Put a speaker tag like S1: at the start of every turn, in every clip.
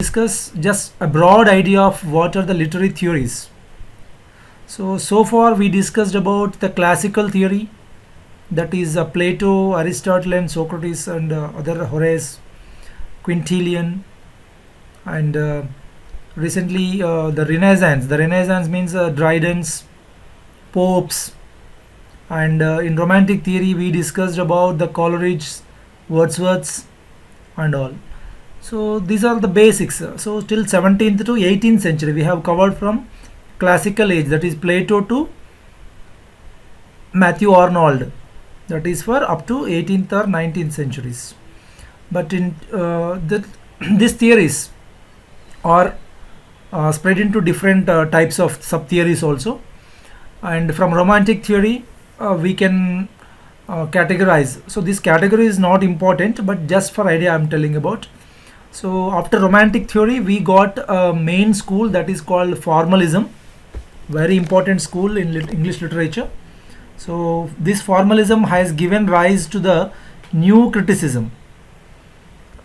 S1: discuss just a broad idea of what are the literary theories. So far we discussed about the classical theory, that is Plato, Aristotle and Socrates and other Horace, Quintilian, and recently the Renaissance. The Renaissance means Dryden's, popes, and in romantic theory we discussed about the Coleridge's, Wordsworth's and all. So these are the basics. So till 17th to 18th century we have covered from classical age, that is Plato to Matthew Arnold, that is for up to 18th or 19th centuries. But in these theories are spread into different types of sub theories also, and from romantic theory we can categorize. So this category is not important, but just for idea I am telling about. So after romantic theory we got a main school that is called formalism, very important school in English literature. So this formalism has given rise to the new criticism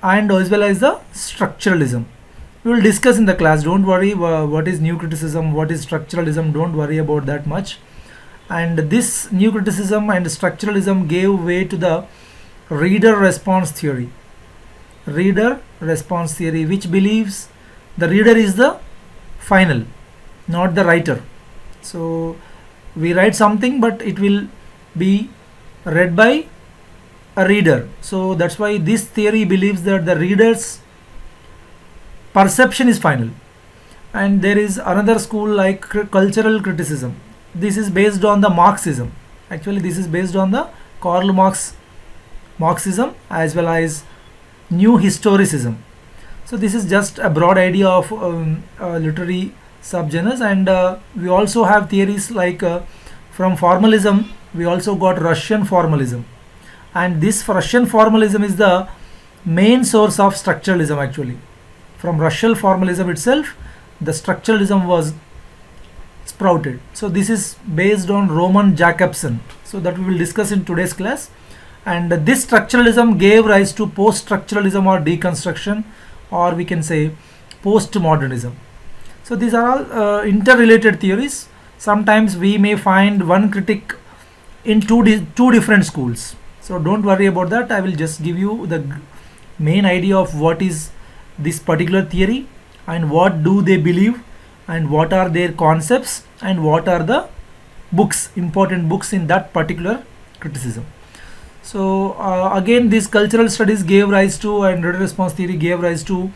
S1: and as well as the structuralism. We will discuss in the class, don't worry. What is new criticism, what is structuralism, don't worry about that much. And this new criticism and structuralism gave way to the reader response theory. Reader response theory, which believes the reader is the final, not the writer. So we write something but it will be read by a reader. So that's why this theory believes that the reader's perception is final. And there is another school like cultural criticism. This is based on the Marxism. Actually this is based on the Karl Marxism as well as new historicism. So this is just a broad idea of literary subgenres, and we also have theories like from formalism we also got Russian formalism, and this Russian formalism is the main source of structuralism. Actually from Russian formalism itself the structuralism was sprouted. So this is based on Roman Jakobson, so that we will discuss in today's class. And this structuralism gave rise to post-structuralism or deconstruction, or we can say postmodernism. So these are all interrelated theories. Sometimes we may find one critic in two different schools. So don't worry about that. I will just give you the main idea of what is this particular theory and what do they believe and what are their concepts and what are the books, important books in that particular criticism. So again this cultural studies gave rise to, and reader response theory gave rise to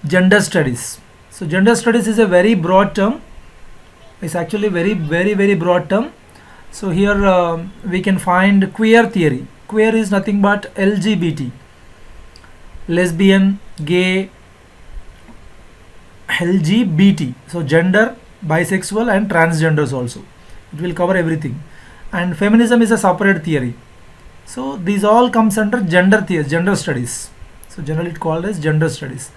S1: gender studies. So gender studies is a very broad term. It's actually very broad term. So here we can find queer theory. Queer is nothing but LGBT, lesbian, gay, LGBT. So gender, bisexual and transgenders also. It will cover everything. And feminism is a separate theory. So these all comes under gender theory, gender studies. So generally it called as gender studies.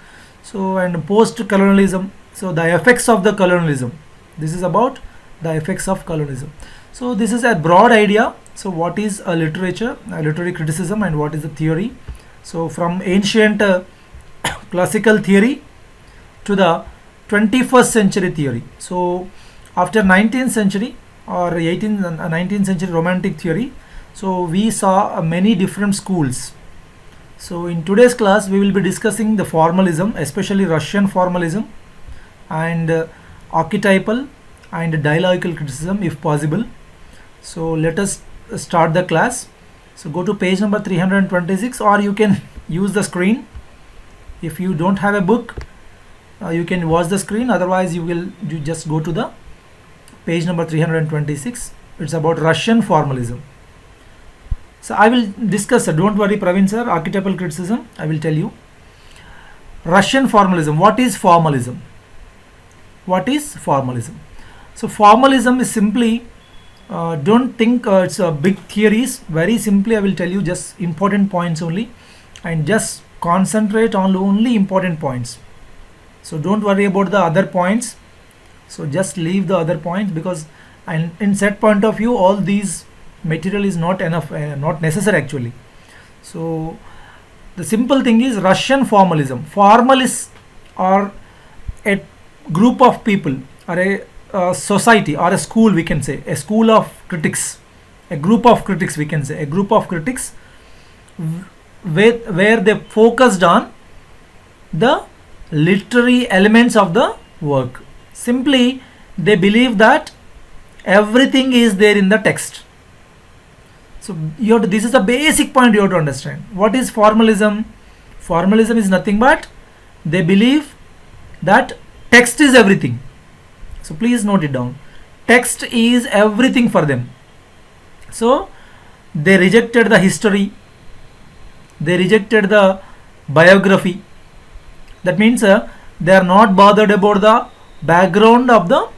S1: So and post-colonialism. So the effects of the colonialism. This is about the effects of colonialism. So this is a broad idea. So what is a literature, a literary criticism, and what is the theory? So from ancient classical theory to the 21st century theory. So after 19th century or 18th and 19th century romantic theory, so we saw many different schools. So in today's class we will be discussing the formalism, especially Russian formalism, and archetypal and dialogical criticism if possible. So let us start the class. So go to page number 326, or you can use the screen. If you don't have a book, you can watch the screen, otherwise you just go to the page number 326. It's about Russian formalism. So I will discuss, don't worry Praveen sir, archetypal criticism I will tell you. Russian formalism. What is formalism? What is formalism? So formalism is simply, don't think it's a big theories. Very simply I will tell you just important points only, and just concentrate on only important points. So don't worry about the other points. So just leave the other points, because and in set point of view all these material is not enough, not necessary actually. So The simple thing is Russian formalism. Formalists are a group of people, or a society, or a school, we can say, a school of critics, a group of critics, we can say, a group of critics where they focused on the literary elements of the work. Simply, they believe that everything is there in the text. So this is a basic point you have to understand. What is formalism? Formalism is nothing but they believe that text is everything. So please note it down. Text is everything for them. So they rejected the history, they rejected the biography. That means they are not bothered about the background of the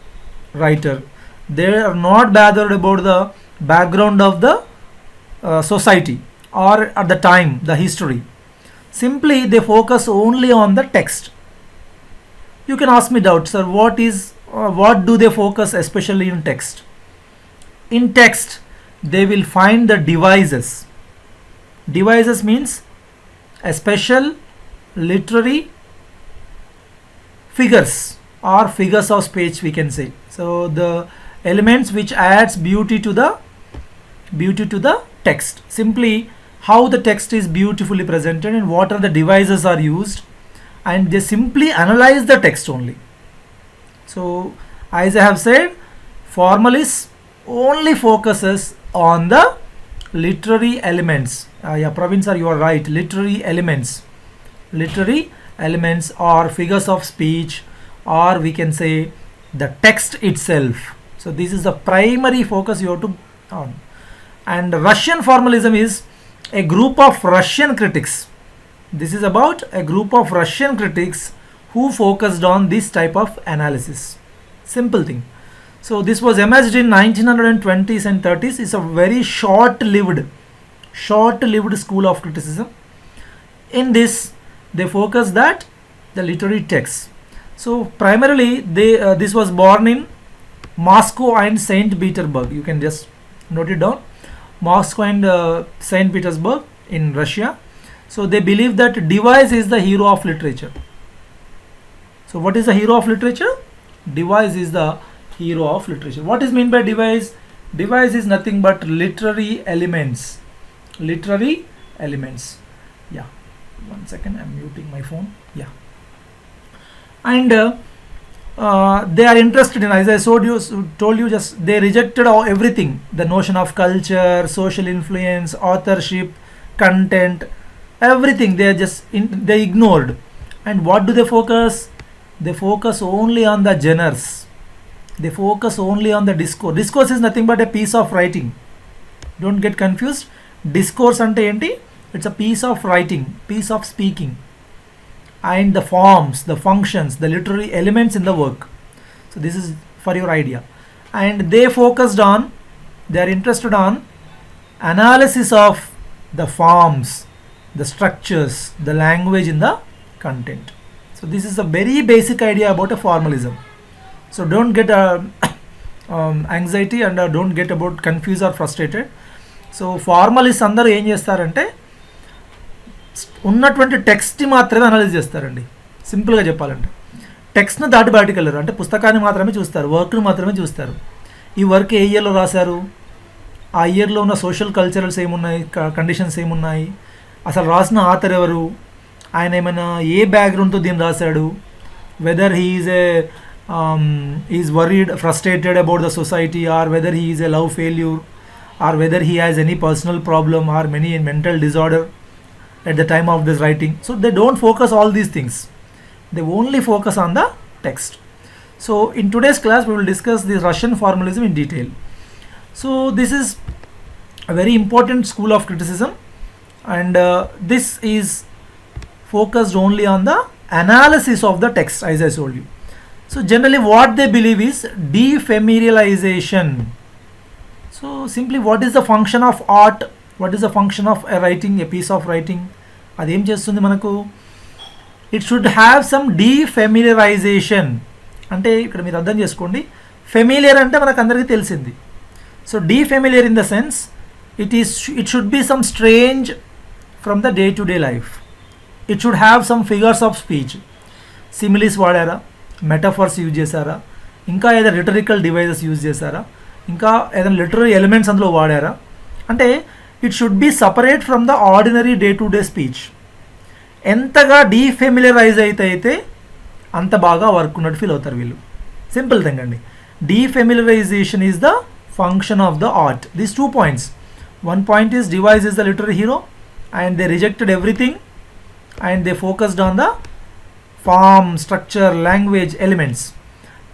S1: writer. They are not bothered about the background of the society or at the time, the history. Simply they focus only on the text. You can ask me doubt, sir, what do they focus especially in text? In text they will find the devices. Devices means a special literary figures or figures of speech, we can say. So the elements which adds beauty to the text. Simply how the text is beautifully presented and what are the devices are used, and they simply analyze the text only. So as I have said, formalist only focuses on the literary elements. Praveen sir, you are right. Literary elements or figures of speech, or we can say the text itself. So this is the primary focus you have to on. And Russian formalism is a group of Russian critics. This is about a group of Russian critics who focused on this type of analysis. Simple thing. So this was emerged in 1920s and 30s. It's a very short-lived school of criticism. In this, they focus that the literary text. So primarily, this was born in Moscow and Saint Petersburg. You can just note it down. Moscow and Saint Petersburg in Russia. So they believe that device is the hero of literature. So what is the hero of literature? Device is the hero of literature. What is meant by device? Device is nothing but literary elements. Literary elements. Yeah. 1 second, I'm muting my phone. Yeah. And they are interested in, as I told you just, they rejected everything. The notion of culture, social influence, authorship, content, everything they they ignored. And what do they focus? They focus only on the genres. They focus only on the discourse. Discourse is nothing but a piece of writing. Don't get confused. Discourse ante enti? It's a piece of writing, piece of speaking, and the forms, the functions, the literary elements in the work. So this is for your idea. And they are interested on analysis of the forms, the structures, the language in the content. So this is a very basic idea about a formalism. So don't get anxiety and don't get about confused or frustrated. So formalists అందరూ ఏం చేస్తారంటే ఉన్నటువంటి text మాత్రమే analyse చేస్తారండి. సింపుల్గా చెప్పాలంటే టెక్స్ట్ను దాటి బయటకు వెళ్ళరు. అంటే పుస్తకాన్ని మాత్రమే చూస్తారు, వర్క్ను మాత్రమే చూస్తారు. ఈ వర్క్ ఏ ఇయర్లో రాశారు, ఆ ఇయర్లో ఉన్న సోషల్ కల్చరల్స్ ఏమున్నాయి, కండిషన్స్ ఏమున్నాయి, అసలు రాసిన ఆథర్ ఎవరు, ఆయన ఏమైనా ఏ బ్యాక్గ్రౌండ్తో దీన్ని రాశాడు, whether he is worried, frustrated about the society, or whether he is a love failure, or whether he has any personal problem or many mental disorder at the time of this writing. So they don't focus all these things. They only focus on the text. So in today's class we will discuss this Russian formalism in detail. So this is a very important school of criticism, and this is focused only on the analysis of the text, as I told you. So generally what they believe is defamiliarization. So simply, what is the function of art? What is the function of a writing, a piece of writing? అదేం చేస్తుంది మనకు? It should have some defamiliarization. అంటే ఇక్కడ మీరు అర్థం చేసుకోండి, familiar అంటే మనకు అందరికీ తెలిసింది. So defamiliar in the sense it should be some strange from the day to day life. It should have some figures of speech, similes వాడారా, మెటాఫర్స్ యూజ్ చేశారా, ఇంకా ఏదైనా రిటరికల్ డివైజెస్ యూజ్ చేశారా, ఇంకా ఏదైనా లిటరరీ ఎలిమెంట్స్ అందులో వాడారా, అంటే it should be separate from the ordinary day to day speech. ఎంతగా డీఫెమిలరైజ్ అయితే అంత బాగా వర్క్ ఉన్నట్టు ఫీల్ అవుతారు వీళ్ళు. సింపుల్ థింగ్ అండి. Defamiliarization is the function of the art. These 2 points. One point is device is the literary hero and they rejected everything and they focused on the form, structure, language, elements.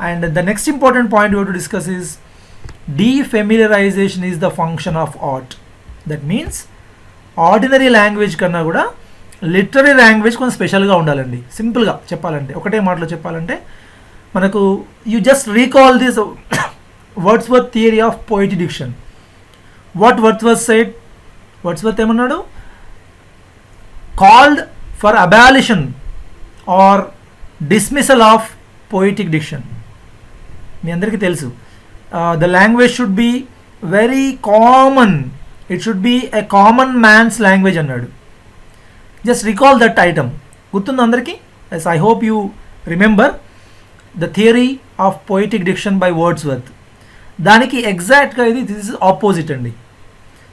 S1: And the next important point we have to discuss is defamiliarization is the function of art. That means ordinary language కన్నా కూడా literary language కొంచెం స్పెషల్గా ఉండాలండి. సింపుల్గా చెప్పాలంటే, ఒకటే మాటలో చెప్పాలంటే, మనకు you just recall this Wordsworth theory of poetic diction. What Wordsworth said? Wordsworth ఏమన్నాడు? Called for abolition or dismissal of poetic diction. మీ అందరికీ తెలుసు, the language should be very common, it should be a common man's language అన్నాడు. Just recall that item. గుర్తుంది అందరికీ? Yes, I hope you remember the theory of poetic diction by Wordsworth. దానికి ఎగ్జాక్ట్గా ఇది this is opposite అండి.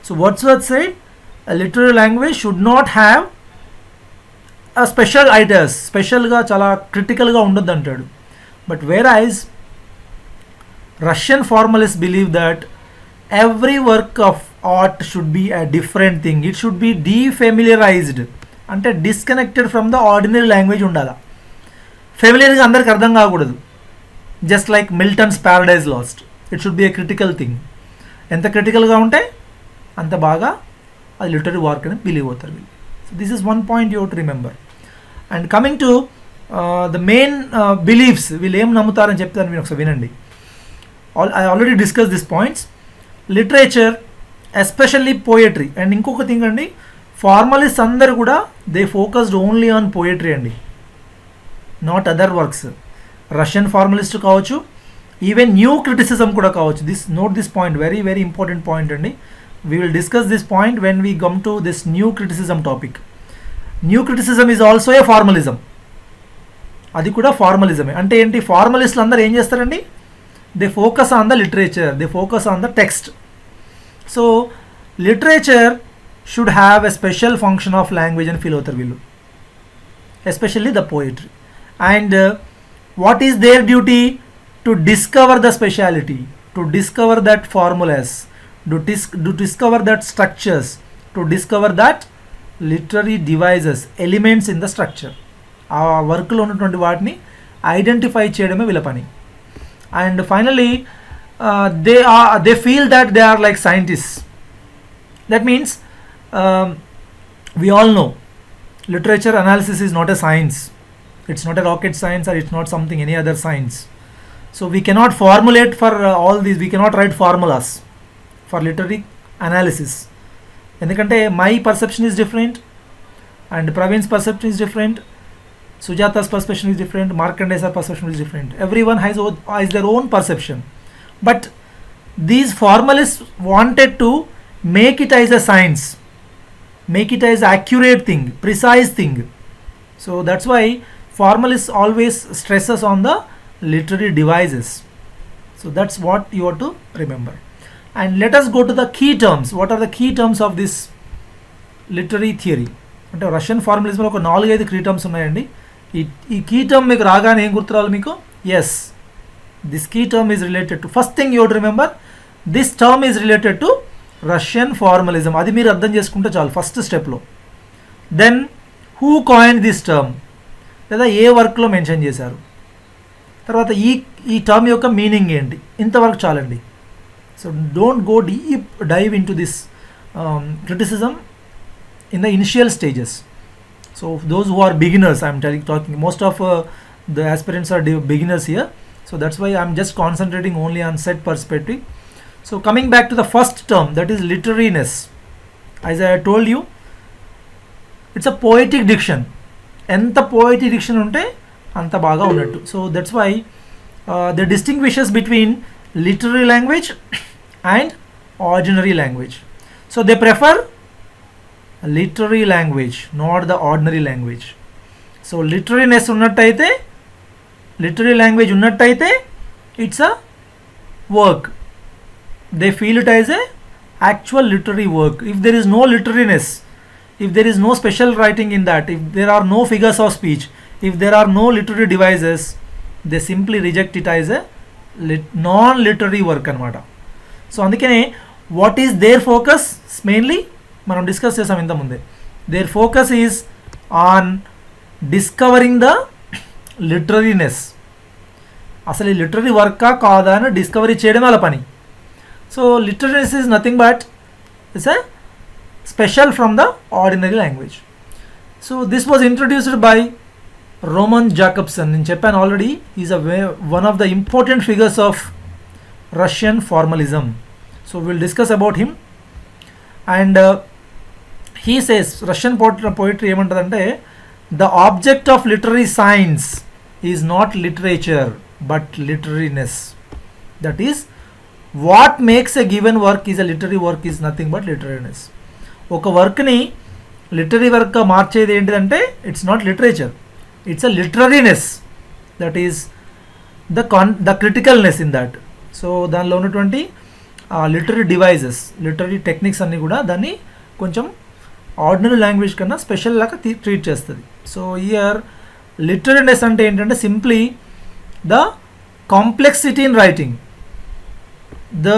S1: So Wordsworth said literary language should not have special items, స్పెషల్గా చాలా క్రిటికల్గా ఉండొద్దు అంటాడు. But whereas Russian formalist believe that every work of art should be a different thing. It should be defamiliarized, అంటే disconnected from the ordinary language ఉండాలి. ఫెమిలియర్గా అందరికి అర్థం కాకూడదు. Just like Milton's Paradise Lost, it should be a critical thing. ఎంత క్రిటికల్గా ఉంటే అంత బాగా అది లిటరీ వర్క్ అని బిలీవ్ అవుతారు వీళ్ళు. So this is one point you to remember. And coming to the main believes, వీళ్ళు ఏం నమ్ముతారని చెప్తాను, మీరు ఒకసారి వినండి. I already discussed these points. Literature, especially poetry. And ఇంకొక థింగ్ అండి, ఫార్మలిస్ట్ అందరు కూడా they focused only on poetry అండి, not other works. Russian formalist కావచ్చు, ఈవెన్ న్యూ క్రిటిసిజం కూడా కావచ్చు. Note this point, very very important point అండి. We will discuss this point when we come to this new criticism topic. New criticism is also a formalism. అది కూడా ఫార్మలిజమే. అంటే ఏంటి, ఫార్మలిస్టులు అందరూ ఏం చేస్తారండి, they focus on the literature, they focus on the text. So literature should have a special function of language and feel outar villu, especially the poetry. And what is their duty? To discover the speciality, to discover that formulas, to discover that structures, to discover that literary devices, elements in the structure. ఆ వర్క్లో ఉన్నటువంటి వాటిని identify చేయడమే వీళ్ళ పని. And finally they feel that they are like scientists. That means we all know literature analysis is not a science, it's not a rocket science, or it's not something any other science. So we cannot formulate for all these, we cannot write formulas for literary analysis, ఎందుకంటే my perception is different and Praveen's perception is different, Sujata's perception is different, Markande's perception is different. Everyone has their own perception. But these formalists wanted to make it as a science, make it as accurate thing, precise thing. So that's why formalists always stresses on the literary devices. So that's what you have to remember. And let us go to the key terms. What are the key terms of this literary theory? అంటే Russian ఫార్మలిజంలో ఒక 4-5 key terms ఉన్నాయండి. ఈ key term మీకు రాగానే ఏం గుర్తురావాలి మీకు? Yes, this key term is related to, first thing you would remember, this term is related to Russian formalism. అది మీరు అర్థం చేసుకుంటే చాలు ఫస్ట్ స్టెప్లో. Then who coin this term, లేదా ఏ వర్క్లో మెన్షన్ చేశారు, తర్వాత ఈ టర్మ్ యొక్క మీనింగ్ ఏంటి, ఇంతవరకు చాలండి. So don't go dive into this criticism in the initial stages. So those who are beginners, I'm talking, most of the aspirants are beginners here, so that's why I'm just concentrating only on set perspective. So coming back to the first term, that is literariness. As I told you, it's a poetic diction. Enta poetic diction unte anta baga unnattu. So that's why they distinguishes between literary language and ordinary language. So they prefer literary language, not the ordinary language. So literariness ఉన్నట్టయితే, literary language ఉన్నట్టయితే it's a work. They feel it as a actual literary work. If there is no literariness, if there is no special writing in that, if there are no figures of speech, if there are no literary devices, they simply reject it as a non-literary work anamata. So andukane what is their focus? Mainly మనం discuss చేసాం ఇంత ముందే, their focus is on discovering the literariness. అసలు ఈ literary వర్కా కాదా అని discovery చేయడమే వాళ్ళ పని. So literariness is nothing but it's a special from the ordinary language. So this was introduced by Roman Jakobson. In Japan already, he is one of the important figures of Russian formalism. So we'll discuss about him. And he says, Russian poetry ఏమంటదంటే, the object of literary science is not literature but literariness. That is, what makes a given work is a literary work is nothing but literariness. ఒక వర్క్ని literary వర్క్గా మార్చేది ఏంటిదంటే, it's not literature, it's a literariness. That is the criticalness in that. So దానిలో ఉన్నటువంటి literary devices, literary techniques అన్నీ కూడా దాన్ని కొంచెం ఆర్డినరీ లాంగ్వేజ్ కన్నా స్పెషల్ లాగా ట్రీట్ చేస్తుంది. సో ఇయర్ లిటరరీనెస్ అంటే ఏంటంటే simply the complexity in writing, the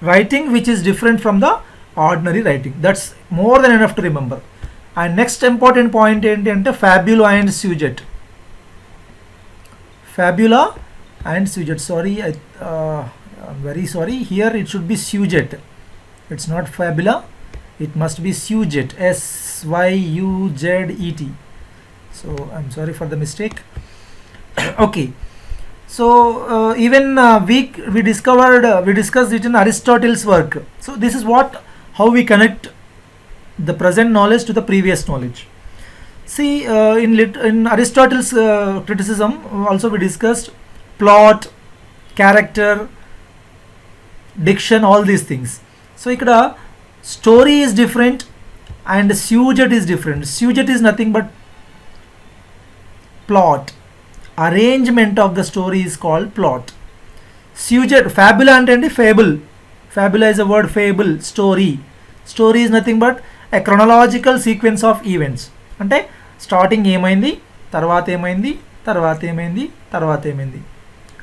S1: writing which is different from the ordinary writing. That's more than enough to remember. And next important point enti ante fabula and sujet. Fabula and sujet. Sorry, I'm very sorry. Here it should be sujet. It's not fabula. It must be sujet. SYUZET. So I'm sorry for the mistake. Okay. So even we discussed it in Aristotle's work. So this is how we connect the present knowledge to the previous knowledge. See, in Aristotle's criticism also we discussed plot, character, diction, all these things. So ikkada story is different and sujet is different. Sujet is nothing but plot. Arrangement of the story is called plot. Sujet, fabula ante fable. Fabula is a word, fable, story. Story is nothing but a chronological sequence of events. Ante starting ఏమైంది, తర్వాత ఏమైంది, తర్వాత ఏమైంది, తర్వాత ఏమైంది,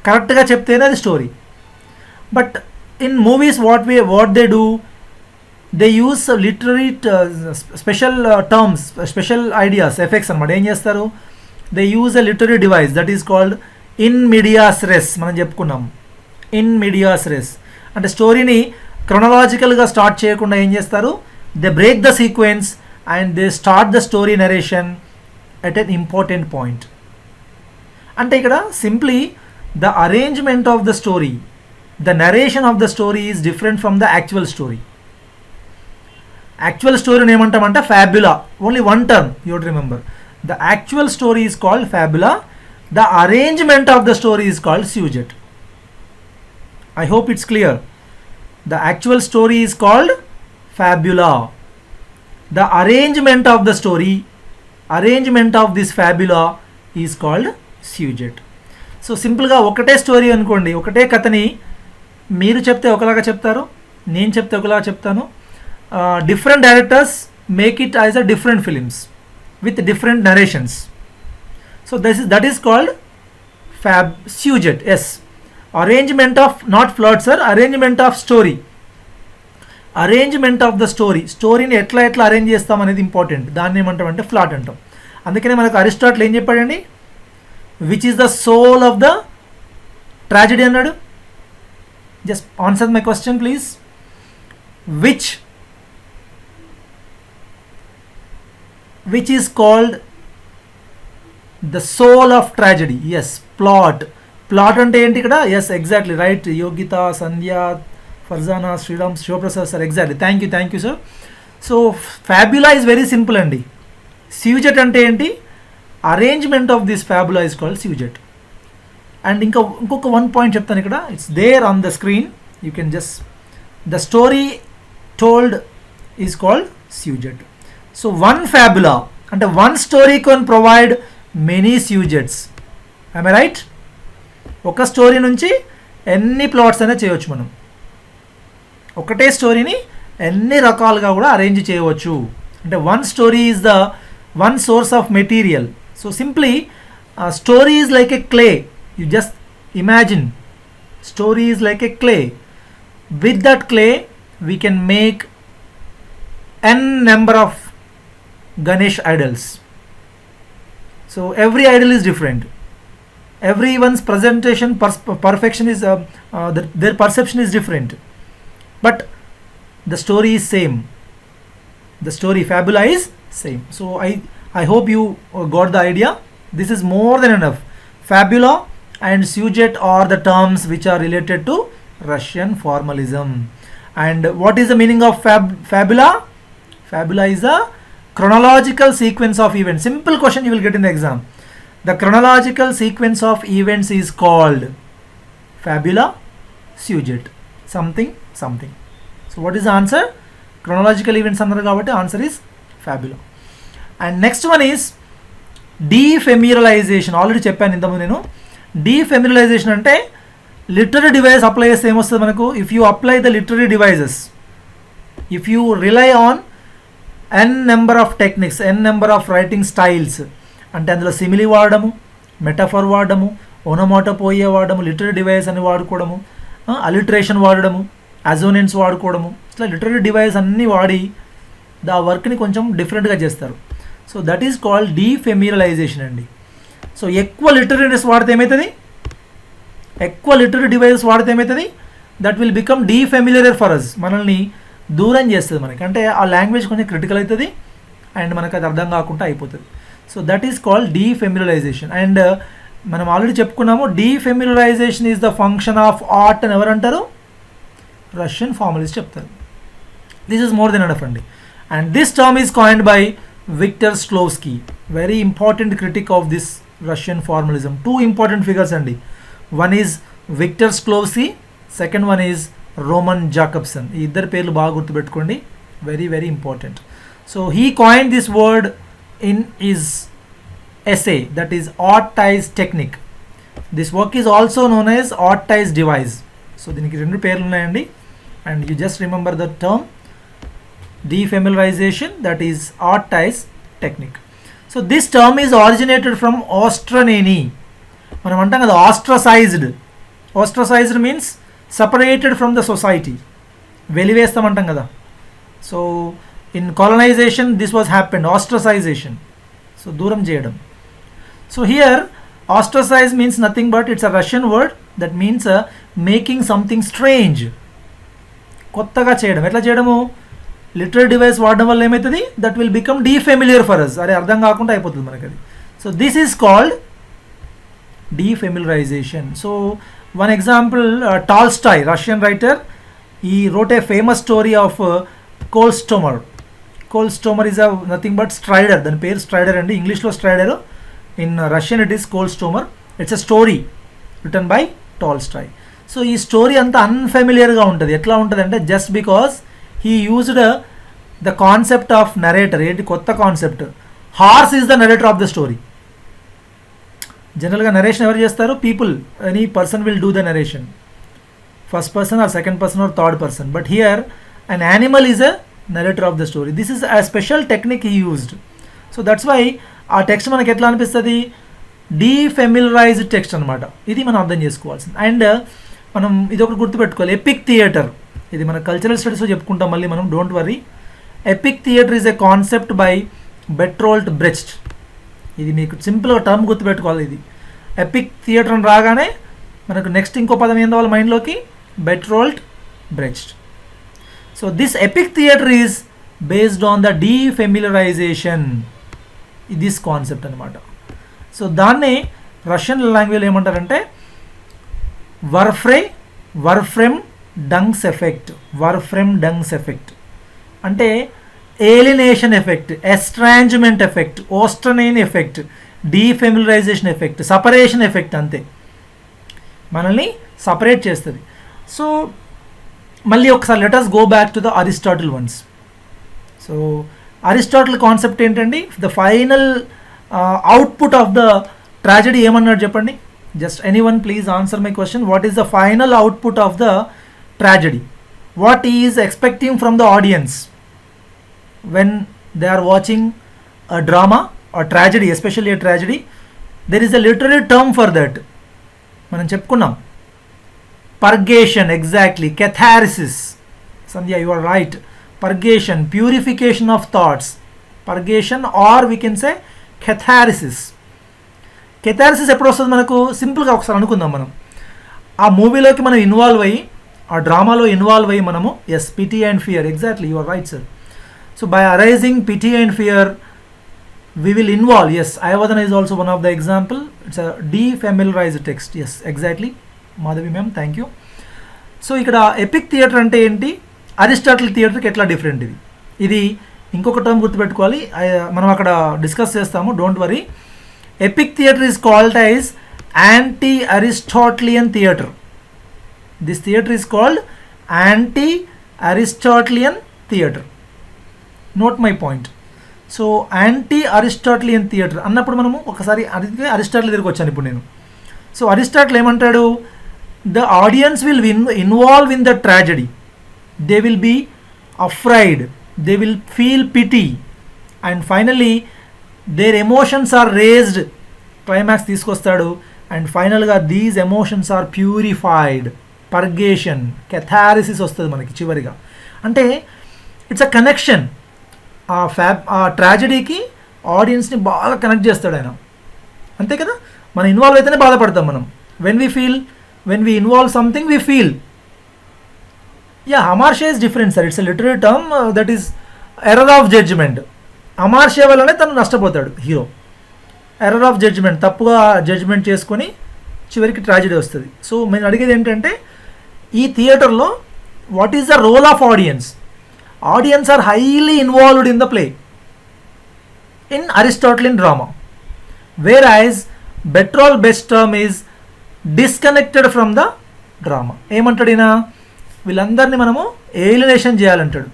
S1: కరెక్ట్గా చెప్తేనే అది story. But in movies what they do, they use literary special terms, special ideas, effects అనమాట. ఏం చేస్తారు, they use a literary device that is called in medias res. మనం చెప్పుకున్నాం in medias res అంటే స్టోరీని క్రొనలాజికల్గా స్టార్ట్ చేయకుండా ఏం చేస్తారు, they break the sequence and they start the story narration at an important point. అంటే ఇక్కడ simply the arrangement of the story, the narration of the story is different from the actual story. Actual స్టోరీని ఏమంటామంటే fabula, only one term you would remember. The actual story is called fabula. The arrangement of the story is called sujet. I hope it's clear. The actual story is called fabula. The arrangement of the story, arrangement of this fabula is called sujet. So simple గా ఒకటే story అనుకోండి, ఒకటే కథని మీరు చెప్తే ఒకలాగా చెప్తారు, నేను చెప్తే ఒకలాగా చెప్తాను. Different directors make it as a different films with different narrations. So that is called sujet. Yes, arrangement of, not plot sir, arrangement of story. Arrangement of the story, స్టోరీని ఎట్లా అరేంజ్ చేస్తాం అనేది ఇంపార్టెంట్. దాన్ని ఏమంటామంటే plot అంటాం. అందుకనే మనకు Aristotle ఏం చెప్పాడండి, which is the soul of the tragedy అన్నాడు. Just answer my question please. which is called the soul of tragedy? Yes, plot. Plot ante enti ikkada? Yes, exactly right. Yogita, Sandhya, Farzana, Sriram, Shivprasad sir, exactly. Thank you sir. So fabula is very simple andi. Sujet ante enti? Arrangement of this fabula is called sujet. And inkoka one point cheptanu ikkada, it's there on the screen, you can just, the story told is called sujet. So one fabula అంటే one story can provide many subjects. I am right? ఒక story నుంచి ఎన్ని plots అయినా చేయవచ్చు మనం. ఒకటే స్టోరీని ఎన్ని రకాలుగా కూడా అరేంజ్ చేయవచ్చు. అంటే one story is the one source of material. So simply story is like a clay. You just imagine story is like a clay. With that clay we can make n number of Ganesh idols. So every idol is different. Everyone's presentation perfection is their perception is different, but the story is same. The story fabula is same. So I hope you got the idea. This is more than enough. Fabula and sujet are the terms which are related to Russian formalism. And what is the meaning of fabula? Fabula is a chronological sequence of events. Simple question you will get in the exam. The chronological sequence of events is called fabula, sujet, something something. So what is the answer? Chronological events annaru kabatti answer is fabula. And next one is defamiliarization. Already cheppanu intamu nenu. Defamiliarization ante literary device apply chesthe em ostadi manaku. If you apply the literary devices, if you rely on n number of techniques, n number of writing styles, అంటే అందులో simile వాడము, metaphor వాడము, ఓనోమాటోపోయియా వాడము, literary device అని వాడుకోవడము, alliteration వాడడము, అజోనెంట్స్ వాడుకోవడము, ఇట్లా literary device అన్నీ వాడి ఆ వర్క్ని కొంచెం డిఫరెంట్గా చేస్తారు. సో దట్ ఈస్ కాల్డ్ డీఫెమిరలైజేషన్ అండి. సో ఎక్కువ లిటరీనెస్ వాడితే ఏమవుతుంది, ఎక్కువ లిటరీ డివైసెస్ వాడితే ఏమవుతుంది, that will become defamiliar for us. మనల్ని దూరం చేస్తుంది మనకి. అంటే ఆ లాంగ్వేజ్ కొంచెం క్రిటికల్ అవుతుంది అండ్ మనకు అది అర్థం కాకుండా అయిపోతుంది. So that is called defamiliarization. And మనం ఆల్రెడీ చెప్పుకున్నాము, defamiliarization is the function of art అని ఎవరు అంటారు? రష్యన్ ఫార్మలిస్ట్ చెప్తారు. This is more than enough అండి. And this term is coined by Victor Shklovsky, very important critic of this Russian formalism. Two important figures అండి. One is Victor Shklovsky, second one is Roman Jakobson. ఈ ఇద్దరు పేర్లు బాగా గుర్తుపెట్టుకోండి, very very important. So he coined this word in his essay, that is Ortiz's technique. This work is also known as Ortiz's device. So దీనికి రెండు పేర్లు ఉన్నాయండి. And you just remember the term defamiliarization, that is Ortiz's technique. So this term is originated from Ostraneni. మనం అంటాం కదా ostracized. Ostracized means separated from the society. వెలివేస్తాం అంటాం కదా. So in colonization this was happened, ostracization. So దూరం చేయడం. So here ostracize means nothing but it's a Russian word that means making something strange. కొత్తగా చేయడం. ఎట్లా చేయడము? లిటరీ డివైస్ వాడడం వల్ల ఏమవుతుంది, that will become defamiliar for us. అరే అర్థం కాకుండా అయిపోతుంది మనకి అది. So this is called defamiliarization. So one example, Tolstoy, Russian writer, he wrote a famous story of Kholstomer. Kholstomer is nothing but strider. దాని పేరు స్ట్రైడర్ అండి, ఇంగ్లీష్లో strider, in Russian it is Kholstomer. It's a story written by Tolstoy. So ఈ story అంతా అన్ఫెమిలియర్గా ఉంటుంది. ఎట్లా ఉంటుంది అంటే, just because he used the concept of narrator. ఏంటి కొత్త concept? Horse is the narrator of the story. జనరల్గా నరేషన్ ఎవరు చేస్తారు? People, any person will do the narration, first person are second person or third person. But here an animal is a narrator of the story. This is a special technique he used. So that's why ఆ text మనకి ఎట్లా అనిపిస్తుంది, డీఫెమిలరైజ్డ్ text అనమాట. ఇది మనం అర్థం చేసుకోవాల్సింది. And మనం ఇది ఒకటి గుర్తుపెట్టుకోవాలి, ఎపిక్ థియేటర్. ఇది మన కల్చరల్ స్టడీస్లో చెప్పుకుంటాం మళ్ళీ మనం, don't worry. Epic theatre is a concept by Bertolt Brecht. ఇది మీకు సింపుల్గా టర్మ్ గుర్తుపెట్టుకోవాలి. ఇది ఎపిక్ థియేటర్ అని రాగానే మనకు నెక్స్ట్ ఇంకో పదం ఏం రావాలి మైండ్లోకి, బెర్టోల్ట్ బ్రెచ్ట్. So this epic theater is based on the defamiliarization, this concept అనమాట. సో దాన్ని రష్యన్ లాంగ్వేజ్లో ఏమంటారంటే Verfremdungs effect. Verfremdungs effect అంటే alienation effect, estrangement effect, ostranenie effect, defamiliarization effect, separation effect. అంతే, మనల్ని సపరేట్ చేస్తుంది. సో మళ్ళీ ఒకసారి let us go back to the Aristotle ones. So Aristotle concept ఏంటండి? The final output of the tragedy ఏమన్నాడు చెప్పండి? Just anyone please answer my question. What is the final output of the tragedy? What is expecting from the audience when they are watching a drama or tragedy, especially a tragedy? There is a literary term for that. మనం చెప్పుకున్నాం, purgation. Exactly, catharsis. Sandhya, you are right. Purgation, purification of thoughts, purgation, or we can say catharsis. Catharsis ఎప్పుడు వస్తుంది మనకు? సింపుల్గా ఒకసారి అనుకుందాం. మనం ఆ మూవీలోకి మనం ఇన్వాల్వ్ అయ్యి, ఆ డ్రామాలో ఇన్వాల్వ్ అయ్యి మనము, yes, pity and fear. Exactly, you are right sir. So by arising pity and fear, we will involve. Yes, Ayavadana is also one of the example. It's a defamiliarized text. Yes, exactly. Madhavi ma'am, thank you. So ikkada epic theatre ante enti, Aristotle theatre ki etla different ఇది. ఇది ఇంకొక term గుర్తుపెట్టుకోవాలి, మనం అక్కడ discuss చేస్తాము, don't worry. Epic theatre is called as anti Aristotelian theatre. This theatre is called anti Aristotelian theatre. Note my point. So anti Aristotelian theatre అన్నప్పుడు మనము ఒకసారి అరిస్టాటిల్ దగ్గరికి వచ్చాను ఇప్పుడు నేను. సో అరిస్టాటిల్ ఏమంటాడు? The audience will involve in the tragedy, they will be afraid, they will feel pity, and finally their emotions are raised. Climax తీసుకొస్తాడు, and ఫైనల్గా these emotions are purified. Purgation, కెథారిసిస్ వస్తుంది మనకి చివరిగా. అంటే ఇట్స్ అ కనెక్షన్. ఆ ట్రాజెడీకి ఆడియన్స్ని బాగా connect చేస్తాడు ఆయన, అంతే కదా. మనం ఇన్వాల్వ్ అయితేనే బాధపడతాం మనం. When we involve something we feel. Yeah, hamartia is different sir. It's a literary term that is error of judgment. Hamartia వల్లనే తను నష్టపోతాడు హీరో. ఎర్రర్ ఆఫ్ జడ్జ్మెంట్, తప్పుగా జడ్జ్మెంట్ చేసుకొని చివరికి ట్రాజెడీ వస్తుంది. సో నేను అడిగేది ఏంటంటే, ఈ థియేటర్లో what is the role of audience? Audience are highly involved in the play in Aristotelian drama, whereas Betrol best term is disconnected from the drama. ఏమంటాడినా, వీళ్ళందరినీ మనము ఏలినేషన్ చేయాలంటాడు,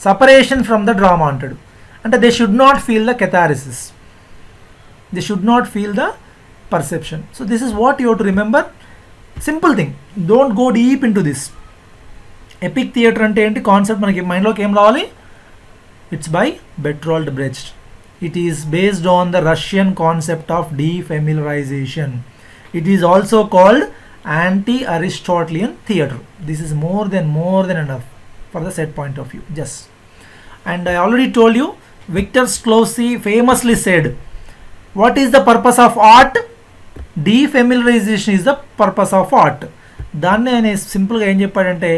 S1: సపరేషన్ ఫ్రమ్ ద డ్రామా అంటాడు. అంటే they should not feel the catharsis, they should not feel the perception. So this is what you have to remember. Simple thing, don't go deep in to this. Epic theatre అంటే ఏంటి concept మనకి మైండ్లోకి ఏం రావాలి? It's by Bertolt Brecht. It is based on the Russian concept of defamiliarization. It is also called anti Aristotelian theatre. This is more than enough for the set point of view. Just and I already told you, Victor Shklovsky famously said, what is the purpose of art? Defamiliarization is the purpose of art. దాన్ని ఆయన సింపుల్గా ఏం చెప్పాడంటే,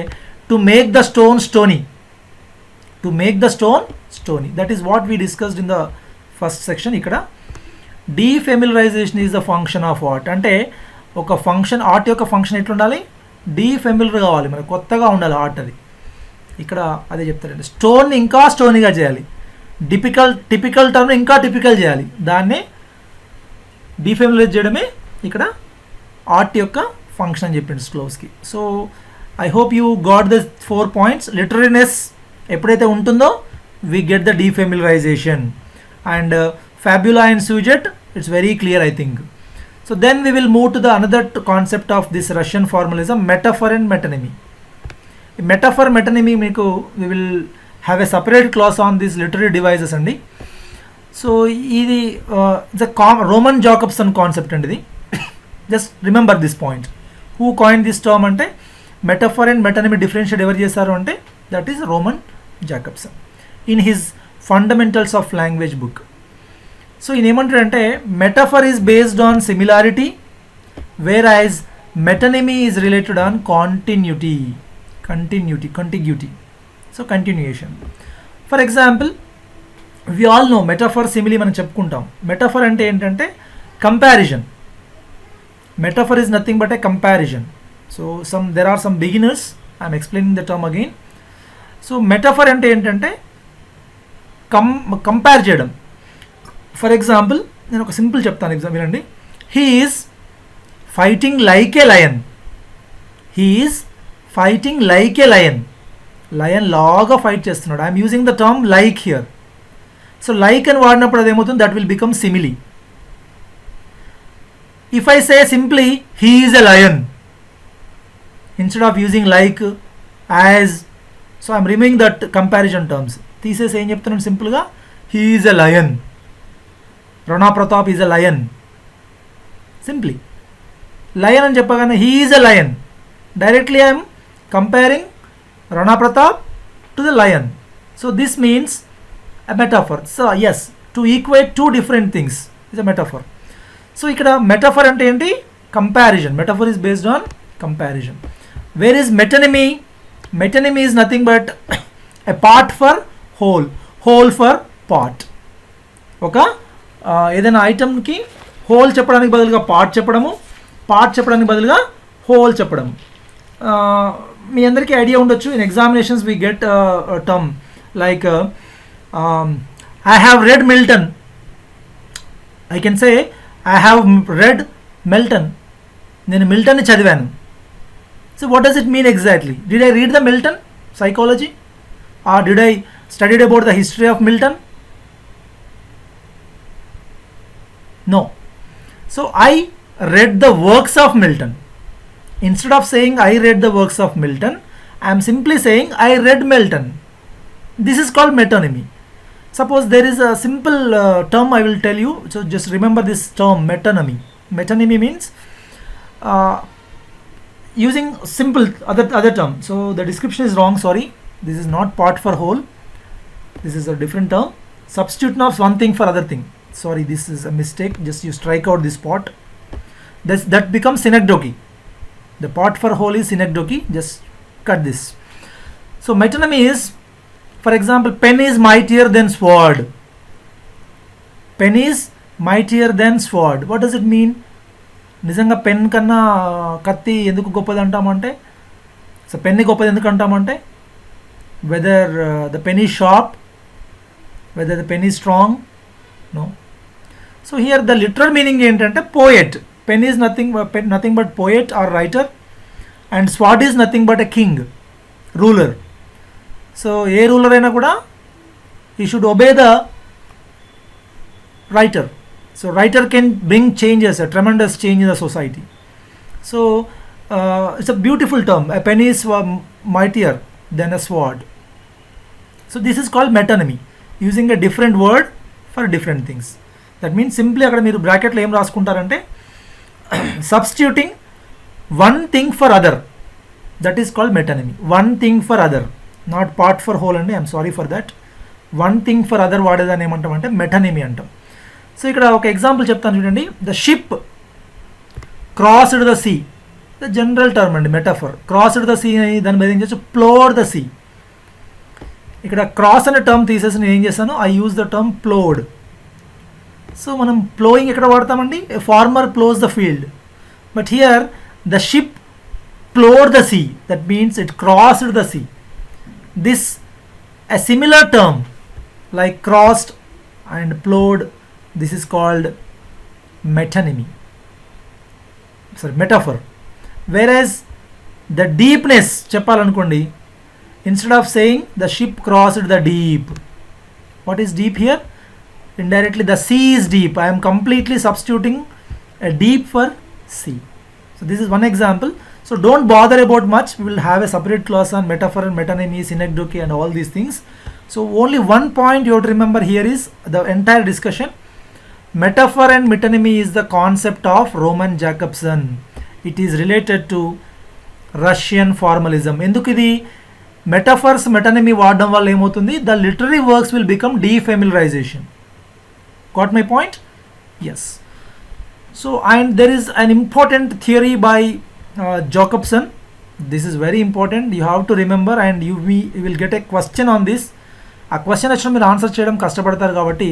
S1: to make the stone stony. To make the stone stony. That is what we discussed in the first section. ఇక్కడ defamiliarization is the function of art. అంటే ఒక function, art యొక్క function ఎట్లుండాలి? డీఫెమిలర్ కావాలి, మనకు కొత్తగా ఉండాలి ఆర్ట్. అది ఇక్కడ అదే చెప్తారండి. స్టోన్ని ఇంకా స్టోనీగా చేయాలి, టిపికల్ టర్మ్ ఇంకా టిపికల్ చేయాలి. దాన్నే డీఫెమిలరైజ్ చేయడమే ఇక్కడ ఆర్ట్ యొక్క ఫంక్షన్ అని చెప్పిండు Shklovsky. So I hope you got the 4 points. Literariness ఎప్పుడైతే ఉంటుందో we get the defamiliarization. And fabula and syuzhet, it's very clear I think. So then we will move to the another concept of this Russian formalism, metaphor and metonymy. Metaphor, metonymy మీకు we will have a separate class on this literary devices అండి. So ఇది Roman Jakobson concept అండి. ఇది just remember this point. Who coin this term అంటే, metaphor and metonymy differentiate ఎవరు చేశారు అంటే, that is Roman Jakobson in his fundamentals of language book. So ఈయన ఏమంటాడంటే, metaphor is based on similarity, whereas metonymy is related on continuity. So continuation. For example, we all know metaphor, simile మనం చెప్పుకుంటాం. Metaphor అంటే ఏంటంటే comparison. Metaphor is nothing but a comparison. So there are some beginners, I am explaining the term again. So metaphor ante entante compare cheyadam. For example, nenu oka simple cheptanu, example andi. He is fighting like a lion. He is fighting like a lion. Lion laga fight chestunnadu. I am using the term like here. So like అని వాడినప్పుడు అదేమవుతుంది, that will become simile. If I say simply he is a lion, instead of using like, as, so I'm removing that comparison terms. తీసేసి ఏం చెప్తున్నాను సింపుల్గా, he is a lion, Rana Pratap is a lion. Simply lion అని చెప్పగానే he is a lion, directly I'm comparing Rana Pratap to the lion. So this means a metaphor. So yes, to equate two different things is a metaphor. So ఇక్కడ metaphor అంటే ఏంటి, comparison. Metaphor is based on comparison. Where is metonymy? Metonymy is nothing but a part for whole, whole for part. ఒక ఏదైనా ఐటమ్కి whole చెప్పడానికి బదులుగా part చెప్పడము, part చెప్పడానికి బదులుగా హోల్ చెప్పడము. మీ అందరికీ ఐడియా ఉండొచ్చు, in examinations we get term like I have read Milton. I can say I have read Milton. నేను మిల్టన్ని చదివాను. So what does it mean exactly? Did I read the Milton psychology? Or did I studied about the history of Milton? No. So I read the works of Milton. Instead of saying I read the works of Milton, I am simply saying I read Milton. This is called metonymy. Suppose there is a simple term I will tell you, so just remember this term, metonymy. Metonymy means using simple other term. So the description is wrong, sorry. This is not part for whole. This is a different term. Substitute of one thing for other thing. Sorry, this is a mistake. Just you strike out this part. That becomes synecdoche. The part for whole is synecdoche. Just cut this. So metonymy is, for example, pen is mightier than sword. Pen is mightier than sword. What does it mean? నిజంగా pen కన్నా కత్తి ఎందుకు గొప్పది అంటామంటే, so పెన్ని గొప్పది ఎందుకు అంటామంటే, whether the pen is sharp, whether the pen is strong, no. So here the literal meaning ఏంటంటే poet. Pen is nothing but poet or writer, and sword is nothing but a king, ruler. So ఏ ruler అయినా కూడా he should obey the writer. So writer can bring changes, a tremendous change in the society. So it's a beautiful term. A pen is mightier than a sword. So this is called metonymy, using a different word for different things. That means simply అక్కడ మీరు బ్రాకెట్లో ఏం రాసుకుంటారంటే substituting one thing for other. That is called metonymy. One thing for other. Not part for whole అండి, I'm sorry for that. One thing for other వాడేదాన్ని ఏమంటాం అంటే మెటనిమీ అంటాం. So ఇక్కడ ఒక ఎగ్జాంపుల్ చెప్తాను చూడండి. The ship crossed the sea, the general term అండి, మెటాఫర్. క్రాస్డ్ ద సీ అని దాని మీద ఏం చేయొచ్చు, ప్లోడ్ ద సీ. ఇక్కడ క్రాస్ అనే టర్మ్ తీసేసి నేను ఏం చేస్తాను, I use the term ploughed. So మనం ప్లోయింగ్ ఎక్కడ వాడతామండి, a farmer ploughs the field. But here the ship ploughed the sea, that means it crossed the sea. This a similar term like crossed and plowed, this is called metonymy, sorry, metaphor. Whereas the deepness చెప్పాలనుకోండి, instead of saying the ship crossed the deep, what is deep here? Indirectly the sea is deep. I am completely substituting a deep for sea. So this is one example. So don't bother about much. We will have a separate class on metaphor and metonymy, synecdoche and all these things. So only one point you have to remember here is the entire discussion. Metaphor and metonymy is the concept of Roman Jakobson. It is related to Russian formalism. ఎందుకు ఇది metaphors metonymy వాడడం వల్ల ఏమవుతుంది, the literary works will become defamiliarization. Got my point? Yes. So and there is an important theory by Jacobson. This is very important, you have to remember, and you will get a question on this. ఆ question వచ్చిన మీరు answer చేయడం కష్టపడతారు కాబట్టి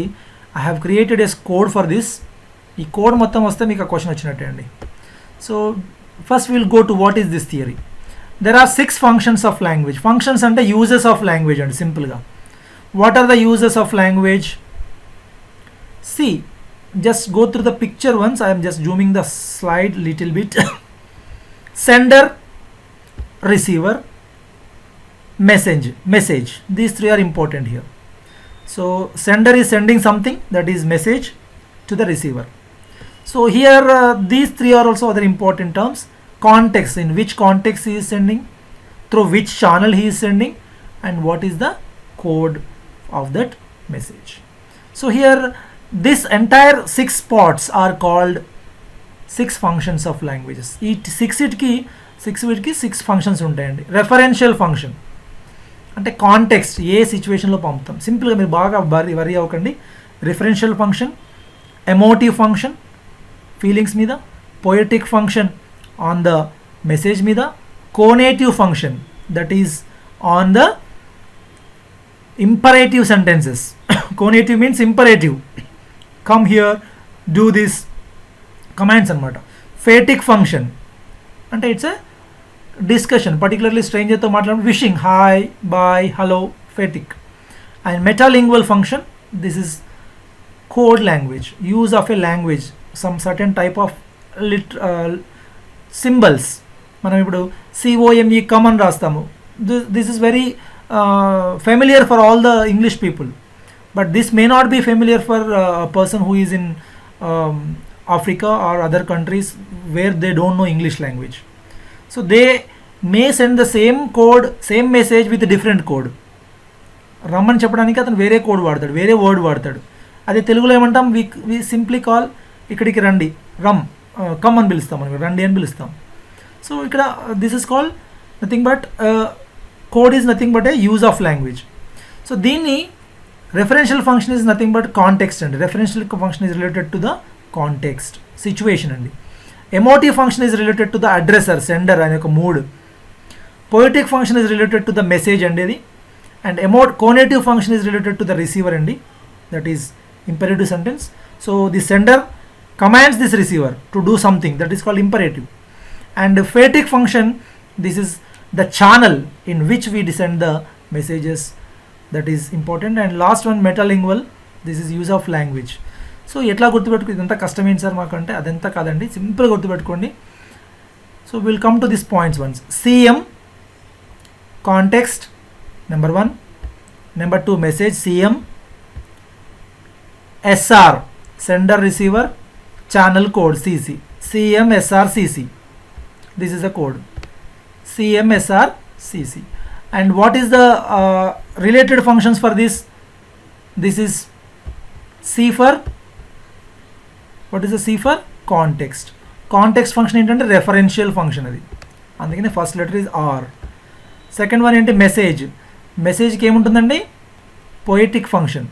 S1: I have created a code for this. ఈ code మొత్తం వస్తే మీకు ఆ క్వశ్చన్ వచ్చినట్టే అండి. So first will go to what is this theory. There are 6 functions of language. Functions అంటే యూజెస్ ఆఫ్ లాంగ్వేజ్ అండి సింపుల్గా. What are the uses of language? See just go through the picture once. I am just zooming the slide little bit. Sender, receiver, message. These three are important here. So sender is sending something, that is message, to the receiver. So here these three are also other important terms. Context, in which context he is sending, through which channel he is sending, and what is the code of that message. So here this entire 6 parts are called 6 functions of languages. ఈ 6 functions ఉంటాయండి. Referential function అంటే context, ఏ సిచ్యువేషన్లో పంపుతాం. సింపుల్గా మీరు బాగా worry అవ్వకండి. Referential function, emotive function feelings మీద, poetic function on the message మీద, conative function that is on the imperative sentences. Conative means imperative, come here, do this, commands anamata. Phatic function ante it's a discussion, particularly stranger tho maatladam, wishing, hi, bye, hello, phatic. And metalingual function, this is code language, use of a language, some certain type of symbols. మనం ఇప్పుడు COME come అని రాస్తాము. This is very familiar for all the English people, but this may not be familiar for a person who is in Africa or other countries where they don't know English language. So they may send the same code, same message with a different code. రమ్మని చెప్పడానికి అతను వేరే code వాడతాడు, వేరే word వాడతాడు. అదే తెలుగులో ఏమంటాం, వి simply call, ఇక్కడికి రండి, కమ్ అని పిలుస్తాం, మనం రండి అని పిలుస్తాం. సో ఇక్కడ this is called nothing but code is nothing but a use of language. So దీన్ని referential function is nothing but context అండి. referential function is related to the context, situation అండి. emotive function is related to the addressor, sender అనే ఒక mood. poetic function is related to the message అండి ఇది. and conative function is related to the receiver అండి, that is imperative sentence. So the sender commands this receiver to do something, that is called imperative. And phatic function, this is the channel in which we send the messages, that is important. And last one, metalingual, this is use of language. So ఎట్లా గుర్తుపెట్టుకో, ఇదంతా కష్టమేంటి sir మాకంటే అదంతా కాదండి, సింపుల్గా గుర్తుపెట్టుకోండి. So will come to this points once. CM context number 1, number 2 message CM, SR sender receiver, channel code CC, CM SR CC, this is the code CM SR CC. And what is the related functions for this? This is C for, what is the C for? Context. Context function ఏంటంటే referential function అది, అందుకనే first letter is R. Second one ఏంటి, message. మెసేజ్కి ఏముంటుందండి, poetic function.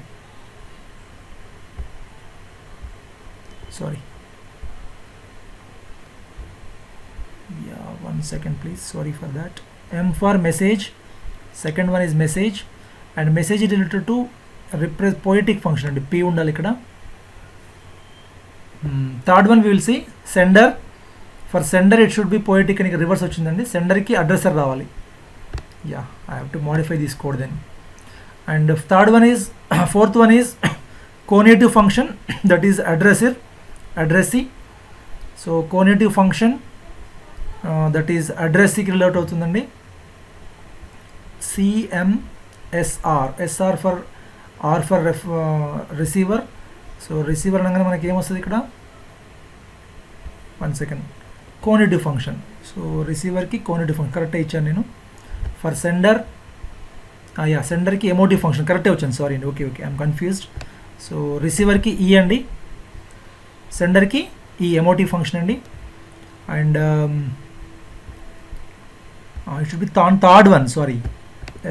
S1: Sorry, yeah, 1 second please, sorry for that. M for message, second one is message, and message is related to poetic function and P undali ikkada. Third one we will see sender. For sender it should be poetic and reverse ochindandi, sender ki addresser ravali. Yeah, I have to modify this code then. And third one is fourth one is conative function, that is addressee. So conative function that is addressee కి relate అవుతుందండి. CMSR, SR for R for receiver. So receiver అనగానే మనకి ఏమొస్తుంది ఇక్కడ, 1 second, conative function. So రిసీవర్కి conative function కరెక్టే ఇచ్చాను నేను. ఫర్ సెండర్, సెండర్కి ఎమోటివ్ ఫంక్షన్ కరెక్టే వచ్చాను, సారీ అండి, ఓకే ఐఎమ్ కన్ఫ్యూజ్డ్. సో రిసీవర్కి ఈ అండి, సెండర్కి ఈ ఎమోటివ్ ఫంక్షన్ అండి. And it should be on third one, sorry,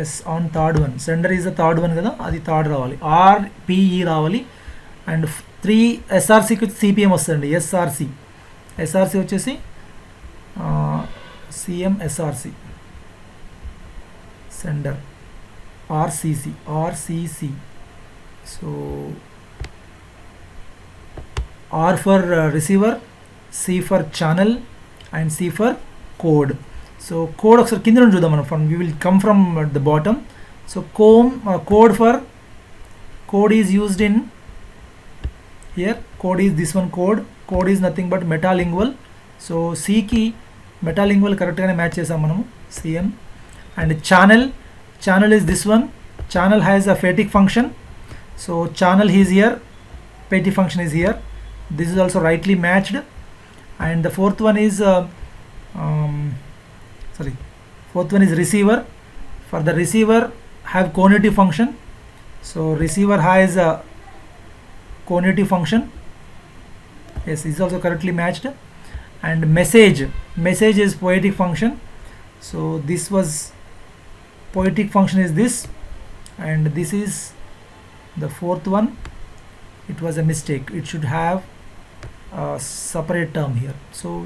S1: yes on third one. Sender is the third one కదా, అది థర్డ్ రావాలి, RPE రావాలి. అండ్ 3 SRCకి వచ్చి CPM వస్తుందండి, SRC వచ్చేసి CM SRC, sender RCC. So R for receiver, C for channel, and C for code. So code ఒకసారి కింద నుంచి చూద్దాం మనం, we will come from the bottom. So code is used in here, code is this one, code is nothing but metalingual. So C కి metalingual కరెక్ట్గానే match చేసాం మనము, CM. And channel is this one, channel has a phatic function. So channel is here, petty function is here. This is also rightly matched. And the fourth one is fourth one is receiver. For the receiver have conative function. So receiver has a conative function. Yes, is also correctly matched. And message is poetic function. So this was poetic function is this, and this is the fourth one. It was a mistake. It should have a separate term here. So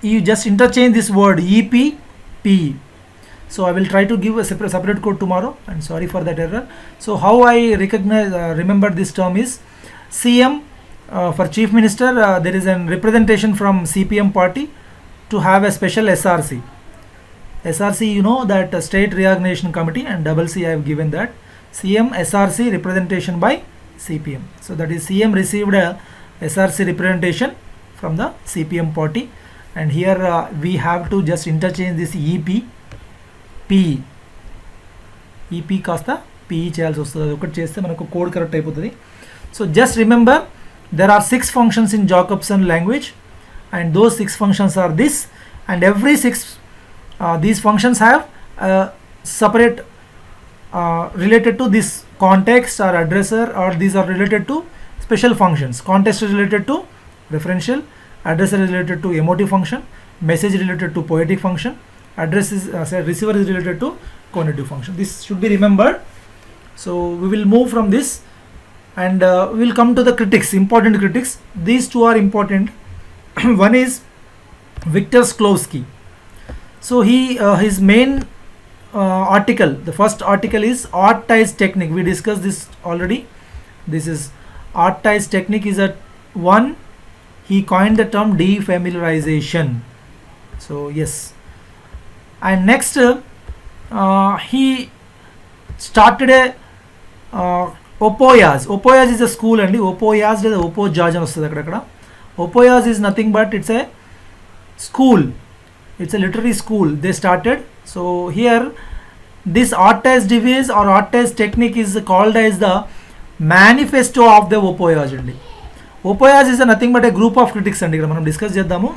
S1: you just interchange this word EP P. So I will try to give a separate code tomorrow, and sorry for that error. So how I remember this term is CM. For Chief Minister, there is a representation from CPM party to have a special SRC. SRC, you know that State Reorganization Committee, and double C I have given that. CM SRC representation by CPM. So that is CM received a SRC representation from the CPM party, and here we have to just interchange this EP P. EP కాస్త PE చేయాల్సి వస్తుంది. అది ఒకటి చేస్తే మనకు code correct అయిపోతుంది. So just remember, there are 6 functions in Jacobson language, and those 6 functions are this, and every 6 these functions have separate related to this context or addressor, or these are related to special functions. Context is related to referential, addressor is related to emotive function, message related to poetic function, address is receiver is related to conative function. This should be remembered. So we will move from this, and we will come to the critics, important critics. These two are important. One is Victor Shklovsky. So his main article, the first article is art ties technique. We discussed this already. This is art ties technique is a one. He coined the term defamiliarization. So yes, and next he started a Opoyas. Opoyas is a school, and Opoyas is Opojaj అని వస్తుంది అక్కడ. Opoyas is nothing but it's a school. It's a literary school they started. So here this art ties device or art ties technique is called as the manifesto of the Opoyas అండి. Opoyas is a nothing but a group of critics అండి. ఇక్కడ మనం discuss చేద్దాము.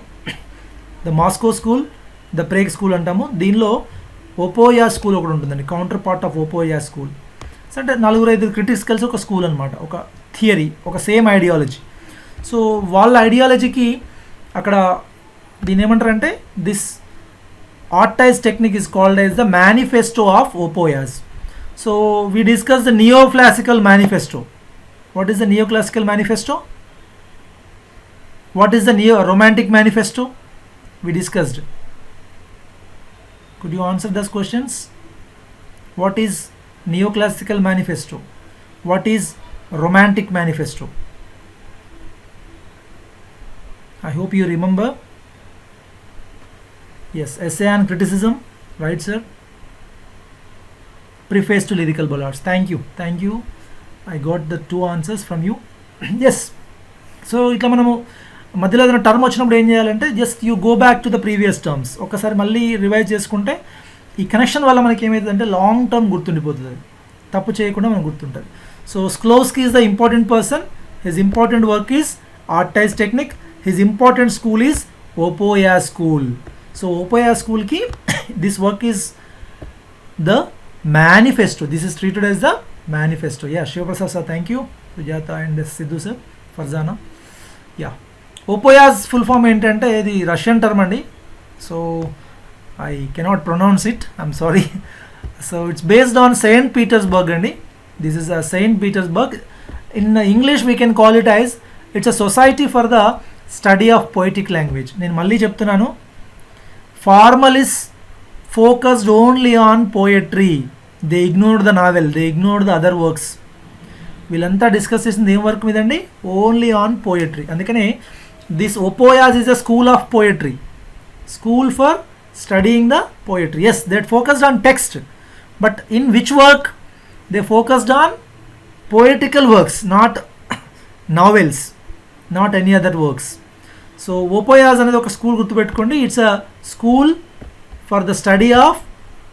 S1: The Moscow school, the Prague school అంటాము. దీనిలో Opoyas school ఒకటి ఉంటుందండి, counter part of Opoyas school. అంటే 4-5 క్రిటిక్స్ కలిసి ఒక స్కూల్ అనమాట, ఒక థియరీ, ఒక సేమ్ ఐడియాలజీ. సో వాళ్ళ ఐడియాలజీకి అక్కడ దీని ఏమంటారంటే this art ties technique is called as the manifesto of Opoyas. So we discussed the neoclassical manifesto. What is the neoclassical manifesto? What is the neo-romantic manifesto? We discussed. Could you answer those questions? What is neoclassical manifesto? What is romantic manifesto? I hope you remember. Yes, essay and criticism, right sir? Preface to lyrical ballads. Thank you. I got the 2 answers from you. Yes. So ఇట్లా మనము మధ్యలో ఏదైనా term వచ్చినప్పుడు ఏం చేయాలంటే just you go back to the previous terms, ఒకసారి మళ్ళీ revise చేసుకుంటే ఈ కనెక్షన్ వల్ల మనకి ఏమవుతుందంటే లాంగ్ టర్మ్ గుర్తుండిపోతుంది, అది తప్పు చేయకుండా మనకు గుర్తుంటుంది. So Shklovsky is the important person. His important work is art ties technique. His important school is Opoyas school. So Opoyas school ki this work is the manifesto. This is treated as the manifesto. Yeah, Shivaprasad sir, thank you. Sujata and Sidhu sir, Farzana. Yeah, Opoyas full form ఏంటంటే ఇది Russian term అండి. So I cannot pronounce it, I'm sorry. So it's based on Saint Petersburg అండి. This is a Saint Petersburg. In English we can call it as it's a society for the study of poetic language. నేను మళ్ళీ చెప్తున్నాను, formalists focused only on poetry. They ignored the novel, they ignored the other works. వీళ్ళంతా discuss చేసింది ఏం work మీదండి? Only on poetry. అందుకనే this Opoyas is a school of poetry, school for studying the poetry. Yes, they focused on text, but in which work? They focused on poetical works, not novels, not any other works. So Opoyas అనేది ఒక school గుర్తుపెట్టుకోండి. It's a school for the study of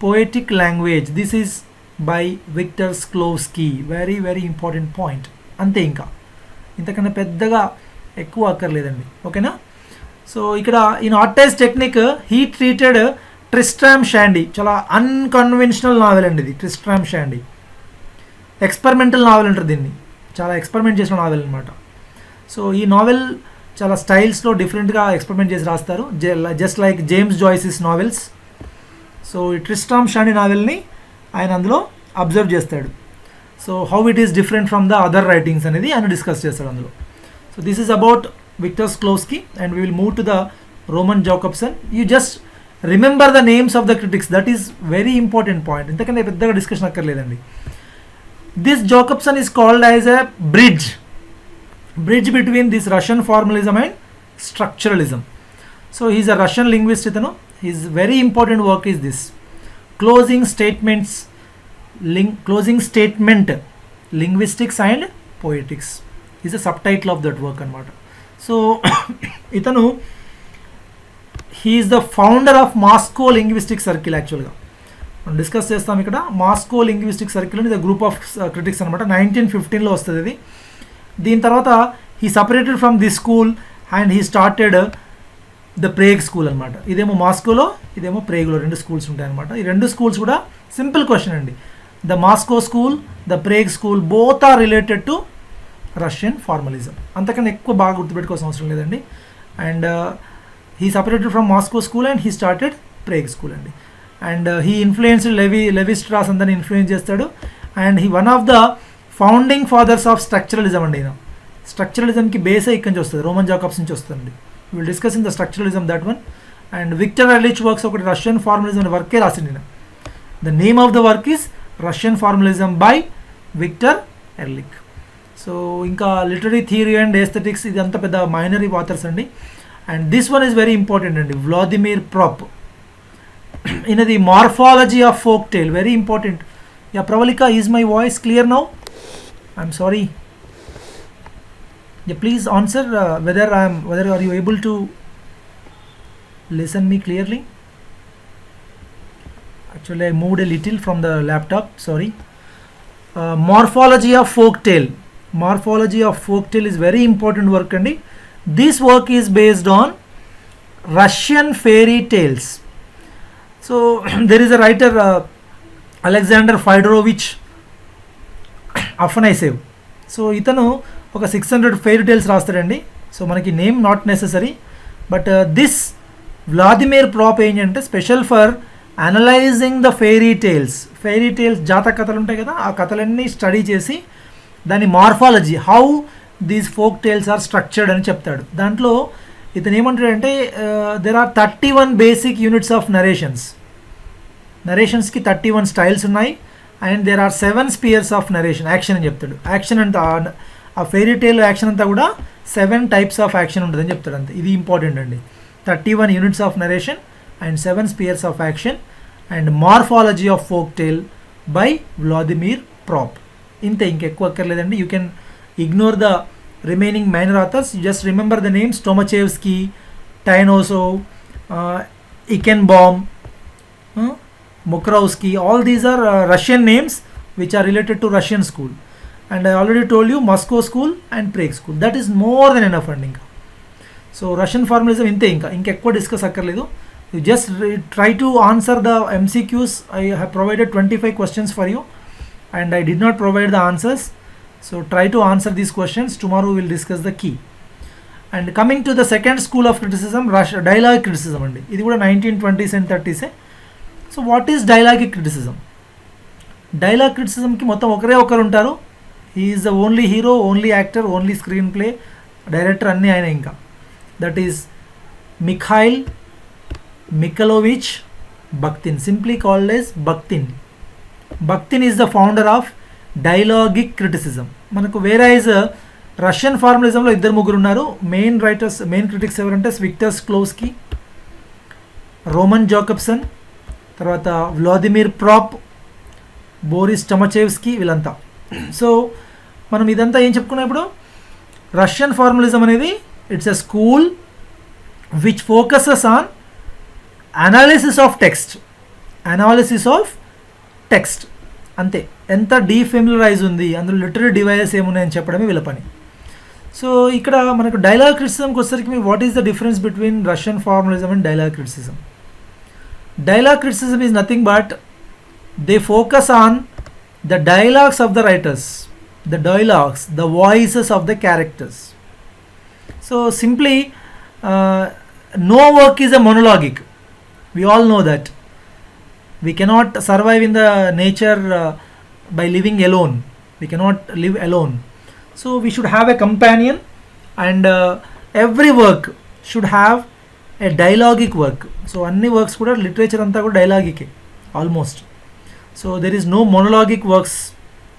S1: poetic language. This is by Victor Shklovsky. Very very important point. అంతే, ఇంకా ఇంతకన్నా పెద్దగా ఎక్కువ అక్కర్లేదండి. ఓకేనా? సో ఇక్కడ in art as technique he treated Tristram Shandy. చాలా అన్కన్వెన్షనల్ నావెల్ అండి ఇది. ట్రిస్ట్రామ్ షాండీ ఎక్స్పెరిమెంటల్ నావెల్ అంటారు దీన్ని. చాలా ఎక్స్పెరిమెంట్ చేసిన నావెల్ అనమాట. సో ఈ నావెల్ చాలా స్టైల్స్లో డిఫరెంట్గా ఎక్స్పెరిమెంట్ చేసి రాస్తారు, just like James Joyce's novels. So ఈ ట్రిస్ట్రామ్ షాండీ నావెల్ని ఆయన అందులో అబ్జర్వ్ చేస్తాడు. So how it is different from the other writings అనేది ఆయన డిస్కస్ చేస్తాడు అందులో. So this is about Victor Shklovsky and we will move to the Roman Jakobson. You just remember the names of the critics, that is very important point. ఇంతకన్నా పెద్దగా discussion అక్కర్లేదండి. This Jakobson is called as a bridge between this Russian formalism and structuralism. So he is a Russian linguist. His very important work is this closing statement linguistics and poetics is a subtitle of that work anamata. So itanu he is the founder of Moscow linguistic circle. Actually మనం discuss చేస్తాం ఇక్కడ. Moscow linguistic circle అనేది group of critics అనమాట. 1915లో వస్తుంది ఇది. దీని తర్వాత he separated from the school and he started the Prague school అనమాట. ఇదేమో మాస్కోలో, ఇదేమో ప్రేగ్లో, 2 స్కూల్స్ ఉంటాయన్నమాట. ఈ 2 స్కూల్స్ కూడా సింపుల్ క్వశ్చన్ అండి. The Moscow school, the Prague school, both are related to Russian formalism. అంతకన్నా ఎక్కువ బాగా గుర్తుపెట్టుకోవాల్సిన అవసరం లేదండి. And he separated from Moscow school and he started Prague school అండి. And he influenced Levi Strauss అందరిని ఇన్ఫ్లుయెన్స్ చేస్తాడు. And he one of the founding fathers of structuralism అండి. ఈయన స్ట్రక్చరలిజంకి బేస్ ఇక్కడి నుంచి వస్తుంది, రోమన్ జాకబ్స్ నుంచి వస్తుంది. Will discuss in the structuralism that one. And Victor Erlich works ఒకటి రష్యన్ ఫార్మలిజం అనే వర్కే రాసింది ఈయన. The name of the work is Russian formalism by Victor Erlich. So ఇంకా లిటరీ థియరీ అండ్ ఎస్థెటిక్స్ ఇదంతా పెద్ద మైనరీ ఆథర్స్ అండి. And this one is very important అండి, వ్లాదిమిర్ ప్రాప్. ఈయనది morphology of folk tale, very important. Yeah Pravallika, is my voice clear now? I'm sorry. Yeah, please answer whether are you able to listen me clearly? Actually, I moved a little from the laptop. Sorry. Morphology of folktale. Morphology of folktale is very important work, and this work is based on Russian fairy tales. So there is a writer Alexander Fyodorowicz Afanasyev. So ఇతను ఒక 600 fairy tales రాస్తాడండి. So మనకి name not necessary, but this Vladimir Propp ఏంటంటే special for analysing the fairy tales. Fairy tales Jataka కథలు ఉంటాయి కదా, ఆ కథలన్నీ స్టడీ చేసి దాని morphology, how these folk tales are structured అని చెప్తాడు. దాంట్లో ఇతను ఏమంటాడంటే there are 31 basic units of నరేషన్స్కి 31 స్టైల్స్ ఉన్నాయి. And there are 7 spheres of narration, action అని చెప్తాడు. యాక్షన్ అంతా ఆ ఫెయిరీ టేల్ యాక్షన్ అంతా కూడా 7 టైప్స్ ఆఫ్ యాక్షన్ ఉంటుందని చెప్తాడు. అంతే, ఇది ఇంపార్టెంట్ అండి. 31 units of narration and 7 spheres of action and morphology of folk tale by Vladimir Propp. ఇంతే, ఇంకెక్కువ అక్కర్లేదండి. You can ignore the remaining minor authors. You just remember the names Tomashevsky, Tynyanov, Eikhenbaum, Mukrowski, all these are Russian names which are related to Russian school. And I already told you Moscow school and Prague school. That is more than enough అండి. ఇంకా so Russian formalism ఇంతే, ఇంకెక్కువ discuss అక్కర్లేదు. You just try to answer the MCQs. I have provided 25 questions for you and I did not provide the answers. So try to answer these questions. Tomorrow we will discuss the key. And coming to the second school of criticism, dialogic criticism అండి. ఇది కూడా 1920s and 30s. So what is dialogic criticism? Dialogue క్రిటిసిజంకి మొత్తం ఒకరు ఉంటారు. He is the only hero, only actor, only screenplay, director అన్నీ ఆయన. ఇంకా that is Mikhail Mikhailovich Bakhtin, simply called as Bakhtin. Bakhtin is the founder of dialogic criticism. మనకు వేరైజ్ Russian ఫార్మలిజంలో 2-3 ఉన్నారు. మెయిన్ క్రిటిక్స్ ఎవరంటే విక్టర్ స్క్లోవ్స్కీ, రోమన్ జాకబ్సన్, తర్వాత Vladimir Propp, Boris Tomashevsky, వీళ్ళంతా. సో మనం ఇదంతా ఏం చెప్పుకున్నాం ఇప్పుడు? రష్యన్ ఫార్మలిజం అనేది it's a school which focuses on analysis of text అంతే. ఎంత డీఫెమిలరైజ్ ఉంది, అందులో లిటరరీ డివైజెస్ ఏమున్నాయని చెప్పడమే వీళ్ళ పని. సో ఇక్కడ మనకు డైలాగ్ క్రిటిసిజంకి వచ్చేసరికి what is the difference between Russian formalism and dialogue criticism? Dialogue criticism is nothing but they focus on the dialogues of the writers, the dialogues, the voices of the characters. So simply, no work is a monologic. We all know that. We cannot survive in the nature by living alone. We cannot live alone. So we should have a companion, and every work should have a dialogic work. So అన్ని works కూడా literature అంతా కూడా డైలాగికే almost. So there is no monologic works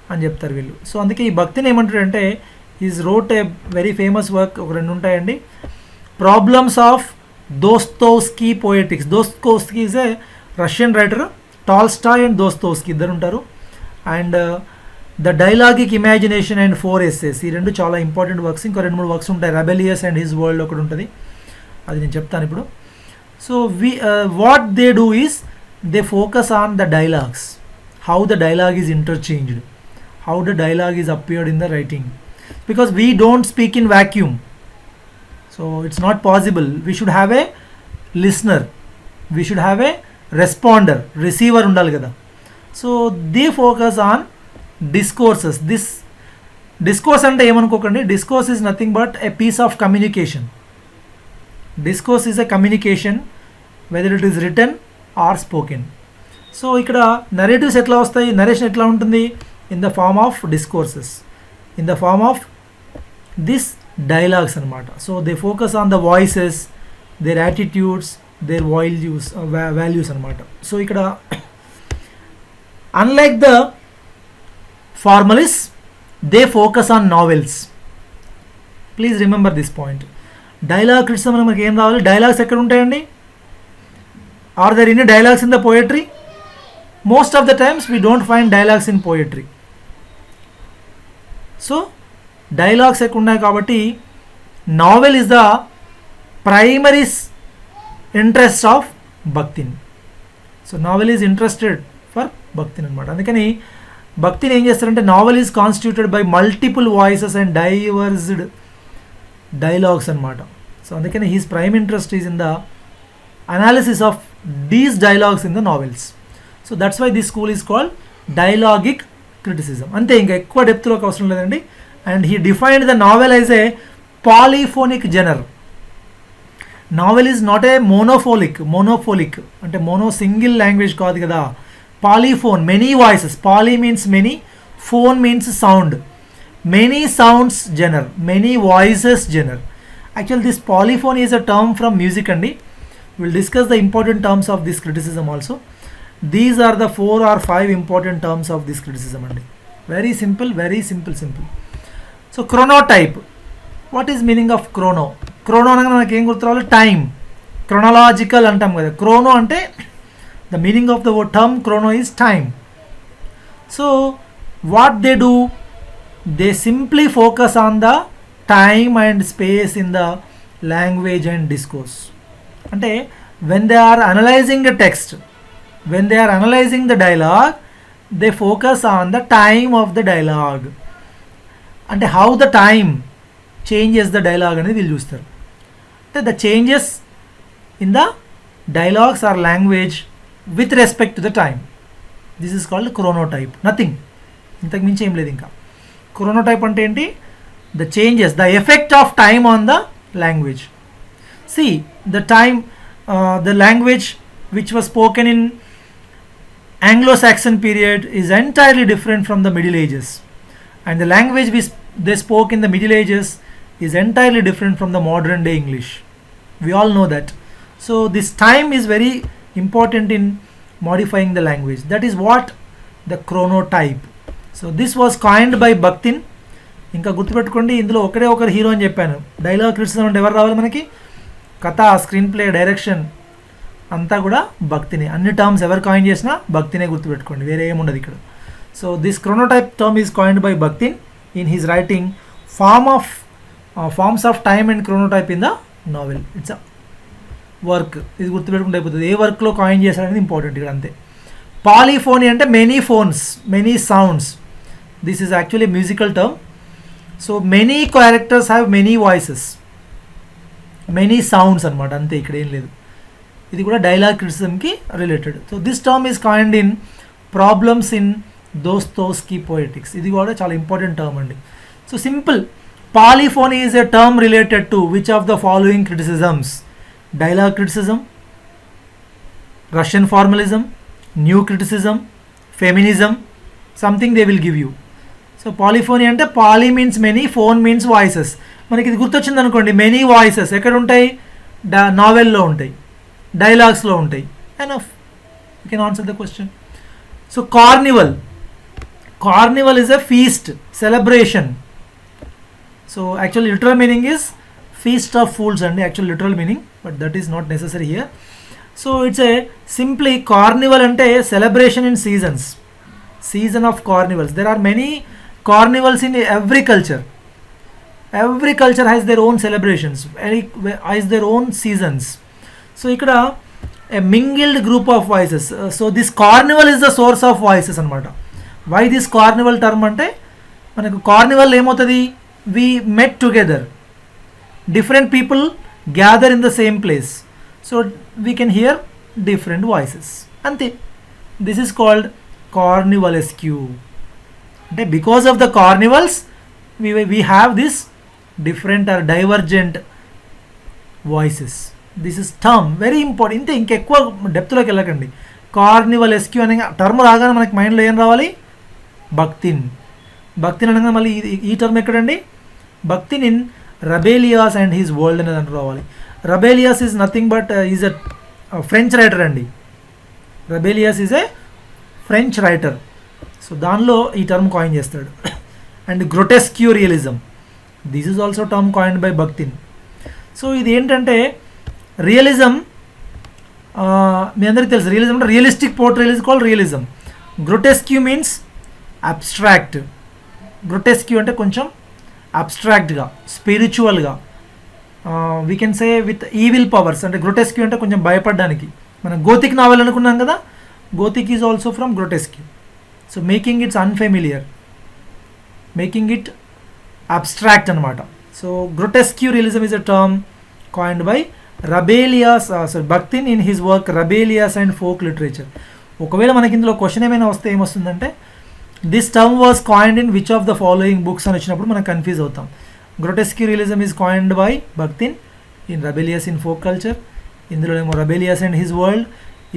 S1: అని చెప్తారు వీళ్ళు. So అందుకే ఈ భక్తిని ఏమంటారంటే is wrote a very famous work, ఒక రెండు ఉంటాయండి. Problems of Dostoevsky poetics. Dostoevsky is a Russian writer. Tolstoy and Dostoevsky ఇద్దరు ఉంటారు. And the dialogic imagination and 4 essays, ఈ రెండు చాలా ఇంపార్టెంట్ వర్క్స్. ఇంకో 2-3 వర్క్స్ ఉంటాయి. రెబెలియస్ అండ్ హిజ్ వరల్డ్ ఒకటి ఉంటుంది, అది నేను చెప్తాను ఇప్పుడు. So what they do is they focus on the dialogues, how the dialogue is interchanged, how the dialogue is appeared in the writing, because we don't speak in vacuum. So it's not possible. We should have a listener, we should have a responder, receiver ఉండాలి కదా. So they focus on discourses. Discourse అంటే ఏమనుకోకండి, discourse is nothing but a piece of communication. Discourse is a communication, whether it is written or spoken. So ఇక్కడ narratives ఎట్లా వస్తాయి, narration ఎట్లా ఉంటుంది, in the form of discourses, in the form of this dialogues అనమాట. So they focus on the voices, their attitudes, their values అనమాట. So ఇక్కడ unlike the formalist, they focus on novels. Please remember this point. Dialogue criticism మనకి ఏం రావాలి, dialogues ఎక్కడ ఉంటాయండి? Are there any dialogues in the poetry? Most of the times we don't find dialogues in poetry. So dialogues ఎక్కువ ఉన్నాయి కాబట్టి novel is the primary interest of Bakhtin. So novel is interested for Bakhtin అనమాట. అందుకని భక్తిని ఏం చేస్తారంటే, novel is constituted by multiple voices and diversed dialogues అనమాట. So అందుకని his prime interest is in the analysis of these dialogues in the novels. So that's why this school is called dialogic criticism. అంతే, ఇంకా ఎక్కువ డెప్త్లోకి అవసరం లేదండి. And he defined the novel as a polyphonic genre. Novel is not a monophonic అంటే mono single language కాదు కదా. Polyphone, many voices. Poly means many, phone means sound. Many sounds genre, many voices genre. Actually this polyphony is a term from music andi. We'll discuss the important terms of this criticism also. These are the 4 or 5 important terms of this criticism andi. Very simple, very simple. So chronotype. What is meaning of chrono? Chrono అనగా మనకి ఏం గుర్తు రావాలి, time. Chronological అంటాం కదా. Chrono అంటే the meaning of the word term chrono is time. So what they do, they simply focus on the time and space in the language and discourse. అంటే when they are analyzing a text, when they are analyzing the dialogue, they focus on the time of the dialogue. అంటే how the time changes the dialogue అనేది వీళ్ళు చూస్తారు. అంటే the changes in the dialogues or language with respect to the time. This is called chronotype. Nothing. ఇంతకు మించి ఏం లేదు ఇంకా. Chronotype అంటే ఏంటి? The changes, the effect of time on the language. See, the time, the language which was spoken in Anglo-Saxon period is entirely different from the Middle Ages, and the language they spoke in the Middle Ages is entirely different from the modern day English. We all know that. So this time is very important in modifying the language. That is what the chronotype. So this was coined by Bakhtin. ఇంకా గుర్తుపెట్టుకోండి, ఇందులో ఒకరు hero అని చెప్పాను. Dialogue criticism అంటే ఎవరు రావాలి మనకి? కథ, స్క్రీన్ ప్లే, డైరెక్షన్ అంతా కూడా భక్తిని. అన్ని టర్మ్స్ ఎవరు కాయిన్ చేసినా భక్తినే గుర్తుపెట్టుకోండి, వేరే ఏముండదు ఇక్కడ. So this chronotype term is coined by Bakhtin in his writing forms of time and chronotype in the novel. It's a work. ఇది గుర్తుపెట్టుకుంటే అయిపోతుంది. ఏ వర్క్లో కాయిన్ చేశారనేది ఇంపార్టెంట్ ఇక్కడ, అంతే. Polyphony అంటే many phones, many sounds. This is actually a musical term. So many characters have many voices, many sounds అనమాట, అంతే, ఇక్కడ ఏం లేదు. ఇది కూడా డైలాగ్ క్రిటిసిజంకి related. So this term is coined in problems in Dostoevsky poetics. ఇది కూడా చాలా ఇంపార్టెంట్ టర్మ్ అండి. So simple, polyphony is a term related to which of the following criticisms? Dialogue criticism, Russian formalism, new criticism, feminism, something they will give you. So polyphony అంటే poly means many, phone means voices. మనకి ఇది గుర్తొచ్చింది అనుకోండి, many voices ఎక్కడ ఉంటాయి? నావెల్లో ఉంటాయి, డైలాగ్స్లో ఉంటాయి. Enough, you can answer the question. So carnival is a feast, celebration. So actual literal meaning is feast of fools అండి, actual literal meaning, but that is not necessary here. So it's a simply carnival అంటే celebration in seasons, season of carnivals. There are many carnivals in every culture. Every culture has their own celebrations, has their own seasons. So ikkada a mingled group of voices. So this carnival is the source of voices anamata. Why this carnival term ante manaku carnival emotadi, we met together, different people gather in the same place, so we can hear different voices. Ante, this is called carnivalesque. అంటే because of the కార్నివల్స్ we have this different or divergent voices. This is term very important. ఇంతే, ఇంకెక్కువ డెప్త్లోకి వెళ్ళకండి. కార్నివలెస్క్యూ అనే term రాగానే మనకి మైండ్లో ఏం రావాలి? భక్తిన్. భక్తిన్ అనగా మళ్ళీ ఈ టర్మ్ ఎక్కడండి? Bakhtin in Rabelais and his world అనేది అంటూ రావాలి. Rabelais is nothing but is a French writer అండి. Rabelais is a French writer. So దానిలో ఈ టర్మ్ కాయిన్ చేస్తాడు. And grotesque realism, this is also term coined by Bakhtin. So ఇది ఏంటంటే realism, మీ అందరికీ తెలుసు రియలిజం అంటే realistic portrayal is called realism. Grotesque means abstract. Grotesque అంటే కొంచెం అబ్స్ట్రాక్ట్గా, స్పిరిచువల్గా, we can say with evil powers. అంటే గ్రొటెస్క్యూ అంటే కొంచెం భయపడడానికి. మనం గోతిక్ నావెల్ అనుకున్నాం కదా, Gothic is also from grotesque. So making it's unfamiliar, making it abstract అనమాట. So grotesque realism is a term coined by Rabelais, Bakhtin in his work Rabelais and folk literature. ఒకవేళ మనకి ఇందులో question ఏమైనా వస్తే ఏమొస్తుందంటే this term was coined in which of the following books అని వచ్చినప్పుడు మనం కన్ఫ్యూజ్ అవుతాం. Grotesque realism is coined by Bakhtin in Rabelais in folk culture. ఇందులో ఏమో రబేలియాస్ అండ్ హిజ్ వరల్డ్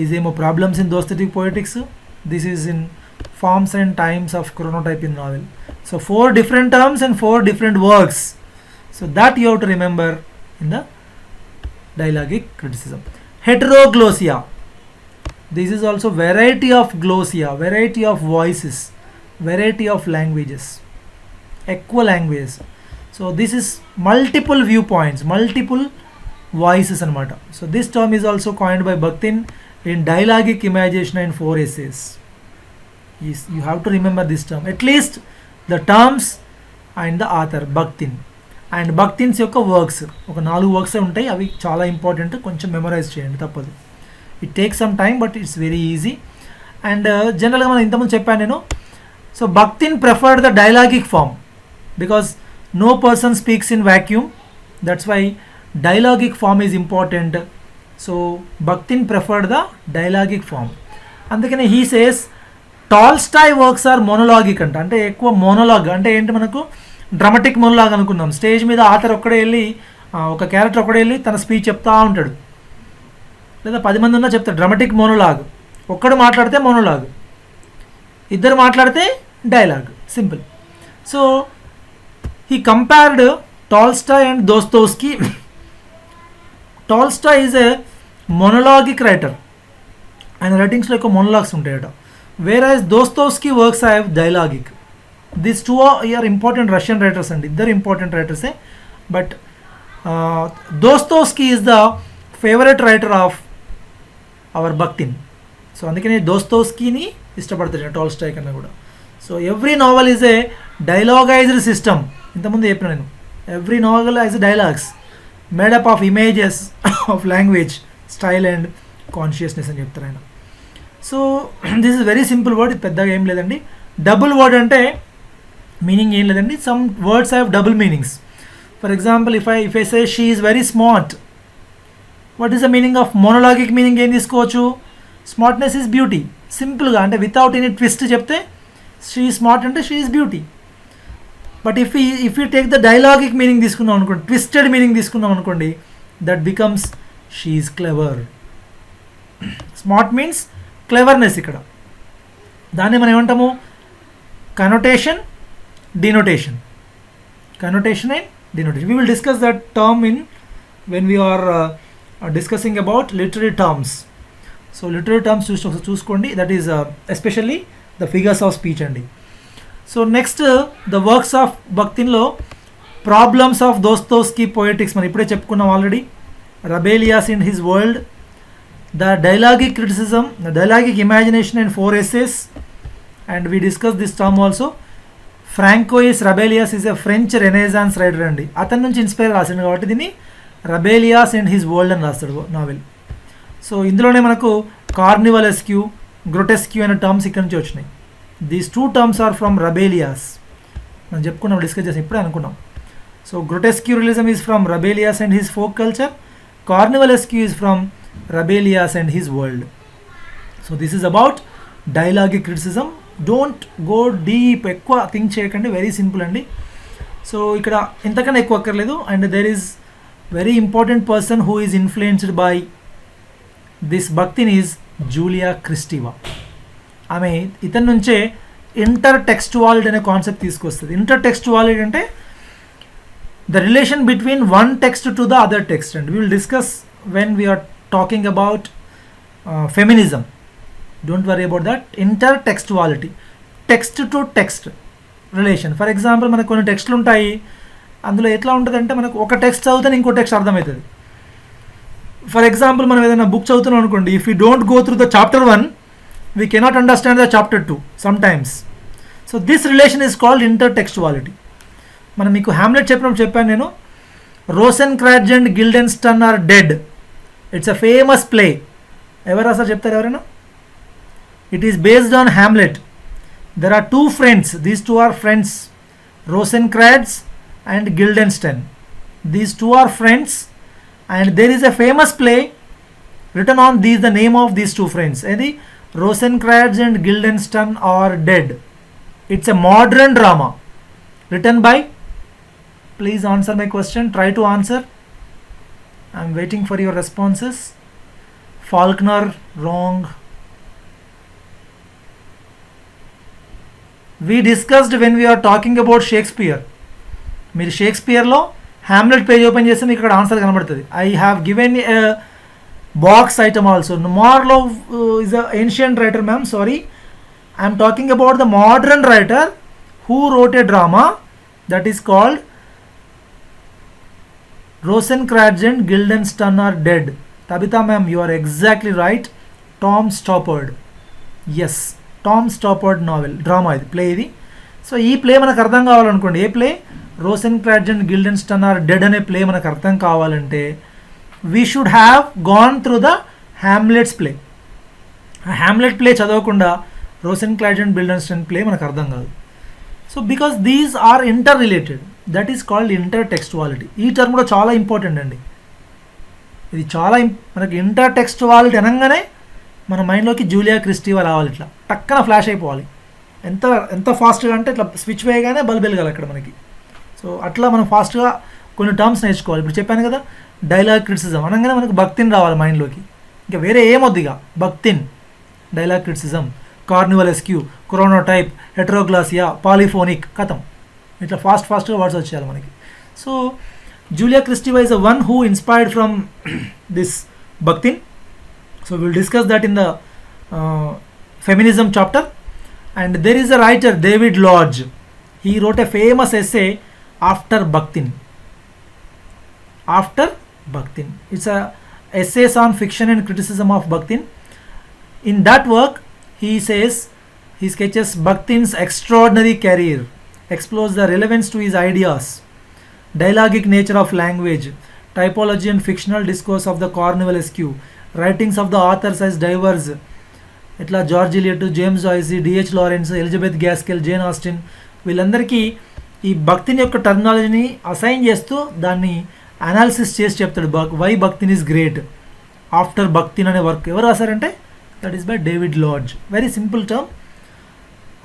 S1: ఈజ్ ఏమో problems in Dostoevsky poetics. This is in forms and times of chronotype in novel. So 4 different terms and 4 different works. So that you have to remember in the dialogic criticism. Heteroglossia, this is also variety of glossia, variety of voices, variety of languages, equal languages. So this is multiple viewpoints, multiple voices anamata. So this term is also coined by Bakhtin in Dialogic Imagination and 4 essays. Yes, you have to remember this term, at least the terms and the author Bakhtin. And Bakhtin's యొక్క works ఒక 4 works ఉంటాయి, అవి చాలా important, కొంచెం memorise చేయండి తప్పదు. It take some time but it's very easy. And జనరల్గా మనం ఇంతకుముందు చెప్పాను నేను. So Bakhtin preferred the dialogic form because no person speaks in vacuum, that's why dialogic form is important. So Bakhtin preferred the dialogic form. అందుకని he says Tolstoy works are monologic అంట. అంటే ఎక్కువ monologue అంటే ఏంటి, మనకు dramatic monologue అనుకుందాం. Stage మీద author ఒక్కడే వెళ్ళి, ఒక క్యారెక్టర్ ఒక్కడే వెళ్ళి తన స్పీచ్ చెప్తా ఉంటాడు, లేదా 10 మంది ఉన్నా చెప్తాడు. Dramatic monologue. ఒక్కడు మాట్లాడితే మోనోలాగ్, ఇద్దరు మాట్లాడితే dialogue, simple. So he compared Tolstoy and Dostoevsky. Tolstoy is a monologic writer, ఆయన రైటింగ్స్లో ఎక్కువ మోనోలాగ్స్ ఉంటాయట. Whereas Dostoevsky works have dialogic. These two are important Russian writers and they're important writers, but Dostoevsky is the favorite writer of our Bakhtin. So అందుకని దోస్తోవ్స్కీని ఇష్టపడతారు Tolstoy కన్నా కూడా. So every novel is a dialogised system. ఇంతకుముందు చెప్పిన నేను, every novel as dialogues made up of images of language, style and consciousness అని చెప్తారు ఆయన. So this is very simple word, పెద్దగా ఏం లేదండి. డబుల్ వర్డ్ అంటే మీనింగ్ ఏం లేదండి, some words have double meanings. For example if I say she is very smart, what is the meaning of monologic meaning ఏం తీసుకోవచ్చు? Smartness is beauty. సింపుల్గా అంటే వితౌట్ ఎనీ ట్విస్ట్ చెప్తే షీ స్మార్ట్ అంటే she is beauty. But if you take the dialogic meaning తీసుకున్నాం అనుకోండి, twisted meaning తీసుకున్నాం అనుకోండి, that becomes she is clever. Smart means cleverness. ఇక్కడ దాన్ని మనం ఏమంటాము? Connotation, denotation. Connotation and denotation. We will discuss that term when we are discussing about literary terms. So literary terms చూసుకోండి, that is especially the figures of speech అండి. So next the works of భక్తిన్లో problems of Dostoevsky poetics మనం ఇప్పుడే చెప్పుకున్నాం already. Rabelais in his world, the dialogic criticism, the dialogic imagination and 4 essays, and we discuss this term also. François Rabelais is a French Renaissance writer అండి. అతని నుంచి inspire రాసాడు కాబట్టి దీన్ని రబేలియాస్ and his world అని రాస్తాడు నావెల్. సో ఇందులోనే మనకు కార్నివలెస్క్యూ, గ్రొటెస్క్యూ అనే టర్మ్స్ ఇక్కడ నుంచి వచ్చినాయి. These 2 terms are from Rabelais. మనం చెప్పుకున్నాం, డిస్కస్ చేసాం, ఇప్పుడే అనుకున్నాం. So grotesque realism is from Rabelais and his folk culture, carnivalesque is from Rabelais and his world. So this is about dialogic criticism. Don't go deep, ఎక్కువ think చేయకండి, very simple అండి. So ఇక్కడ ఇంతకన్నా ఎక్కువ అక్కర్లేదు. And there is very important person who is influenced by this Bakhtin is Julia Kristeva. ఆమె ఇతని నుంచే ఇంటర్ టెక్స్టువాలిటీ అనే కాన్సెప్ట్ తీసుకొస్తుంది. ఇంటర్ టెక్స్టువాలిటీ అంటే the relation between one text to the other text. And we will discuss when we are talking about feminism. Don't worry about that. Intertextuality, text to text relation. For example మనకు కొన్ని టెక్స్ట్లు ఉంటాయి, అందులో ఎట్లా ఉంటుందంటే మనకు ఒక text చదివితే ఇంకో టెక్స్ట్ అర్థమవుతుంది. ఫర్ ఎగ్జాంపుల్ మనం ఏదైనా బుక్ చదువుతున్నాం అనుకోండి, if you don't go through the chapter 1 we cannot understand the chapter 2 sometimes. So this relation is called intertextuality. మనం మీకు హ్యామ్లెట్ చెప్పినప్పుడు చెప్పాను నేను, Rosencrantz and Guildenstern are dead. It's a famous play. ఎవరు అసలు చెప్తారు ఎవరైనా? It is based on Hamlet. There are 2 friends. These 2 are friends, Rosencrantz and Guildenstern. These 2 are friends and there is a famous play written on these, the name of these 2 friends. Edi Rosencrantz and Guildenstern are dead. It's a modern drama written by, please answer my question, try to answer, I'm waiting for your responses. Faulkner, wrong. We discussed when we are talking about Shakespeare. మీరు షేక్స్పియర్లో hamlet page open చేస్తే మీకు ఇక్కడ answer కనబడుతుంది. I have given a box item also. Marlowe is an ancient writer, ma'am, sorry. I am talking about the modern writer who wrote a drama that is called Rosencrantz and Guildenstern are dead. Tabitha ma'am, you are exactly right. Tom Stoppard. Yes, Tom Stoppard novel, drama ఇది, play ఇది. So ఈ play మనకు అర్థం కావాలనుకోండి, ఏ play? Rosencrantz and Guildenstern are dead అనే play మనకు అర్థం కావాలంటే we should have gone through the Hamlet's play. Hamlet play చదవకుండా రోసెన్క్రాట్జ్ అండ్ గిల్డెన్స్టన్ ప్లే మనకు అర్థం కాదు. So because these are interrelated, that is called intertextuality. ఈ term కూడా చాలా ఇంపార్టెంట్ అండి. ఇది చాలా మనకి ఇంటర్ టెక్స్టువాలిటీ అనగానే మన మైండ్లోకి జూలియా క్రిస్టివా రావాలి, ఇట్లా టక్కన ఫ్లాష్ అయిపోవాలి. ఎంత ఫాస్ట్గా అంటే ఇట్లా స్విచ్ వేయగానే బల్బ్ వెలగాలి అక్కడ మనకి. సో అట్లా మనం ఫాస్ట్గా కొన్ని టర్మ్స్ నేర్చుకోవాలి. ఇప్పుడు చెప్పాను కదా, డైలాగ్ క్రిటిసిజం అనగానే మనకు భక్తిన్ రావాలి మైండ్లోకి, ఇంకా వేరే ఏమొద్దిగా. Bakhtin, dialogue criticism, carnivalesque, chronotype, heteroglossia, polyphonic, కథం, ఇట్లా ఫాస్ట్గా వర్డ్స్ వచ్చేయాలి మనకి. So Julia Kristeva is the one who inspired from this Bakhtin. So we will discuss that in the feminism chapter. And there is a writer, David Lodge. He wrote a famous essay after Bhaktin. It's a essays on fiction and criticism of Bhaktin. In that work, he sketches Bhaktin's extraordinary career, explores the relevance to his ideas, dialogic nature of language, typology and fictional discourse of the Cornwalesque, writings of the authors as diverse, ఇట్లా George Eliot, James Joyce, DH Lawrence, Elizabeth Gaskell, Jane Austen వీళ్ళందరికీ ఈ భక్తిని యొక్క టర్మినాలజీని assign చేస్తూ దాన్ని analysis చేసి చెప్తాడు. Why Bakhtin is great after Bakhtin అనే వర్క్ ఎవరు రాశారంటే that is by David Lodge. Very simple term.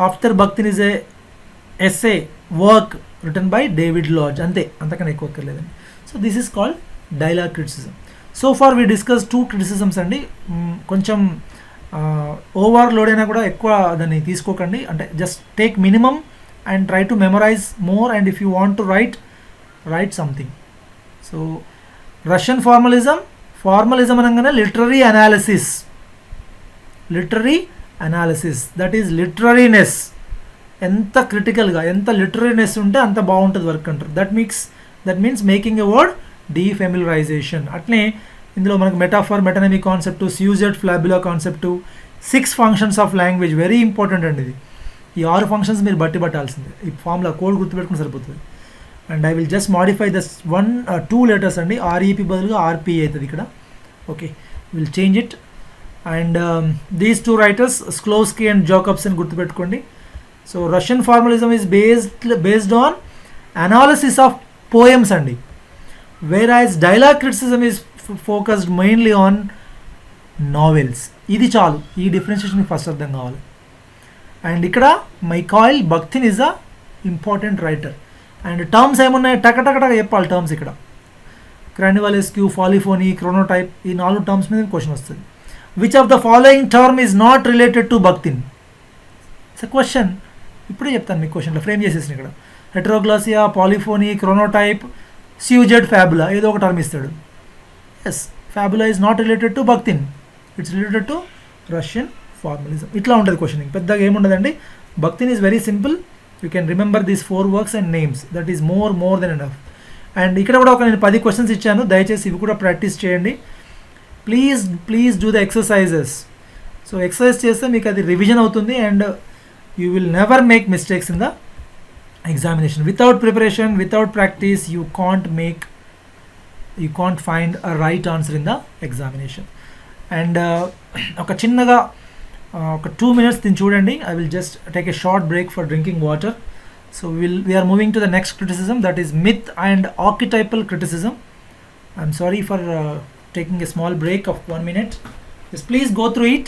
S1: After Bakhtin is a essay work written by David Lodge, అంతే, అంతకన్నా ఎక్కువ అక్కర్లేదండి. So this is called dialogue criticism. So far we discuss 2 criticisms అండి. కొంచెం overload అయినా కూడా ఎక్కువ దాన్ని తీసుకోకండి, అంటే just take minimum and try to memorise more, and if you want to right something. So Russian formalism అనగానే literary analysis, that is literariness. ఎంత క్రిటికల్గా, ఎంత లిటరరీనెస్ ఉంటే అంత బాగుంటుంది వర్క్ అంటారు. That means making a word defamiliarisation. అట్లే ఇందులో మనకు metaphor, metonymy concept, syuzhet, fabula concept, 6 functions of language, very important అండి ఇది. ఈ 6 ఫంక్షన్స్ మీరు పట్టాల్సిందే. ఈ ఫామ్లో కోడ్ గుర్తుపెట్టుకుని సరిపోతుంది. And I will just modify thus 2 letters అండి. ఆర్ఈపి బదులుగా ఆర్పి అవుతుంది ఇక్కడ. Okay, will change it. And these 2 writers Shklovsky and Jakobson గుర్తుపెట్టుకోండి. So Russian formalism is based on analysis of poems అండి, whereas dialogue criticism is focused mainly on novels. ఇది చాలు, ఈ differentiation మీకు ఫస్ట్ అర్థం కావాలి. అండ్ ఇక్కడ Mikhail Bakhtin is a important writer. And terms ఏమున్నాయి టకటకటగా చెప్పాలి. టర్మ్స్ ఇక్కడ క్రానివాలెస్క్యూ, పాలిఫోనీ, క్రోనోటైప్, ఈ 4 టర్మ్స్ మీద క్వశ్చన్ వస్తుంది. Which of the following term is not related to Bakhtin? It's a question. ఇప్పుడే చెప్తాను మీకు క్వశ్చన్లో ఫ్రేమ్ చేసేసిన. ఇక్కడ హెటరోగ్లాసియా, పాలిఫోనీ, క్రోనోటైప్, స్యూజెడ్, ఫ్యాబులా, ఏదో ఒక టర్మ్ ఇస్తాడు. Yes, fabula is not related to Bakhtin, it's related to Russian formalism. ఇట్లా ఉంటుంది క్వశ్చన్, పెద్దగా ఏముండదండి. Bakhtin is very simple. You can remember these 4 works and names, that is more than enough. And ఇక్కడ కూడా నేను 10 questions ఇచ్చాను, దయచేసి ఇవి కూడా ప్రాక్టీస్ చేయండి. Please do the exercises. So exercise చేస్తే మీకు అది రివిజన్ అవుతుంది, and you will never make mistakes in the examination. Without preparation, without practice, you can't find a right answer in the examination. And ఒక చిన్నగా ఒక 2 minutes దీన్ని చూడండి. I will just take a short break for drinking water. So we are moving to the next criticism, that is myth and archetypal criticism. I'm sorry for taking a small break of 1 minute. Just please go through it.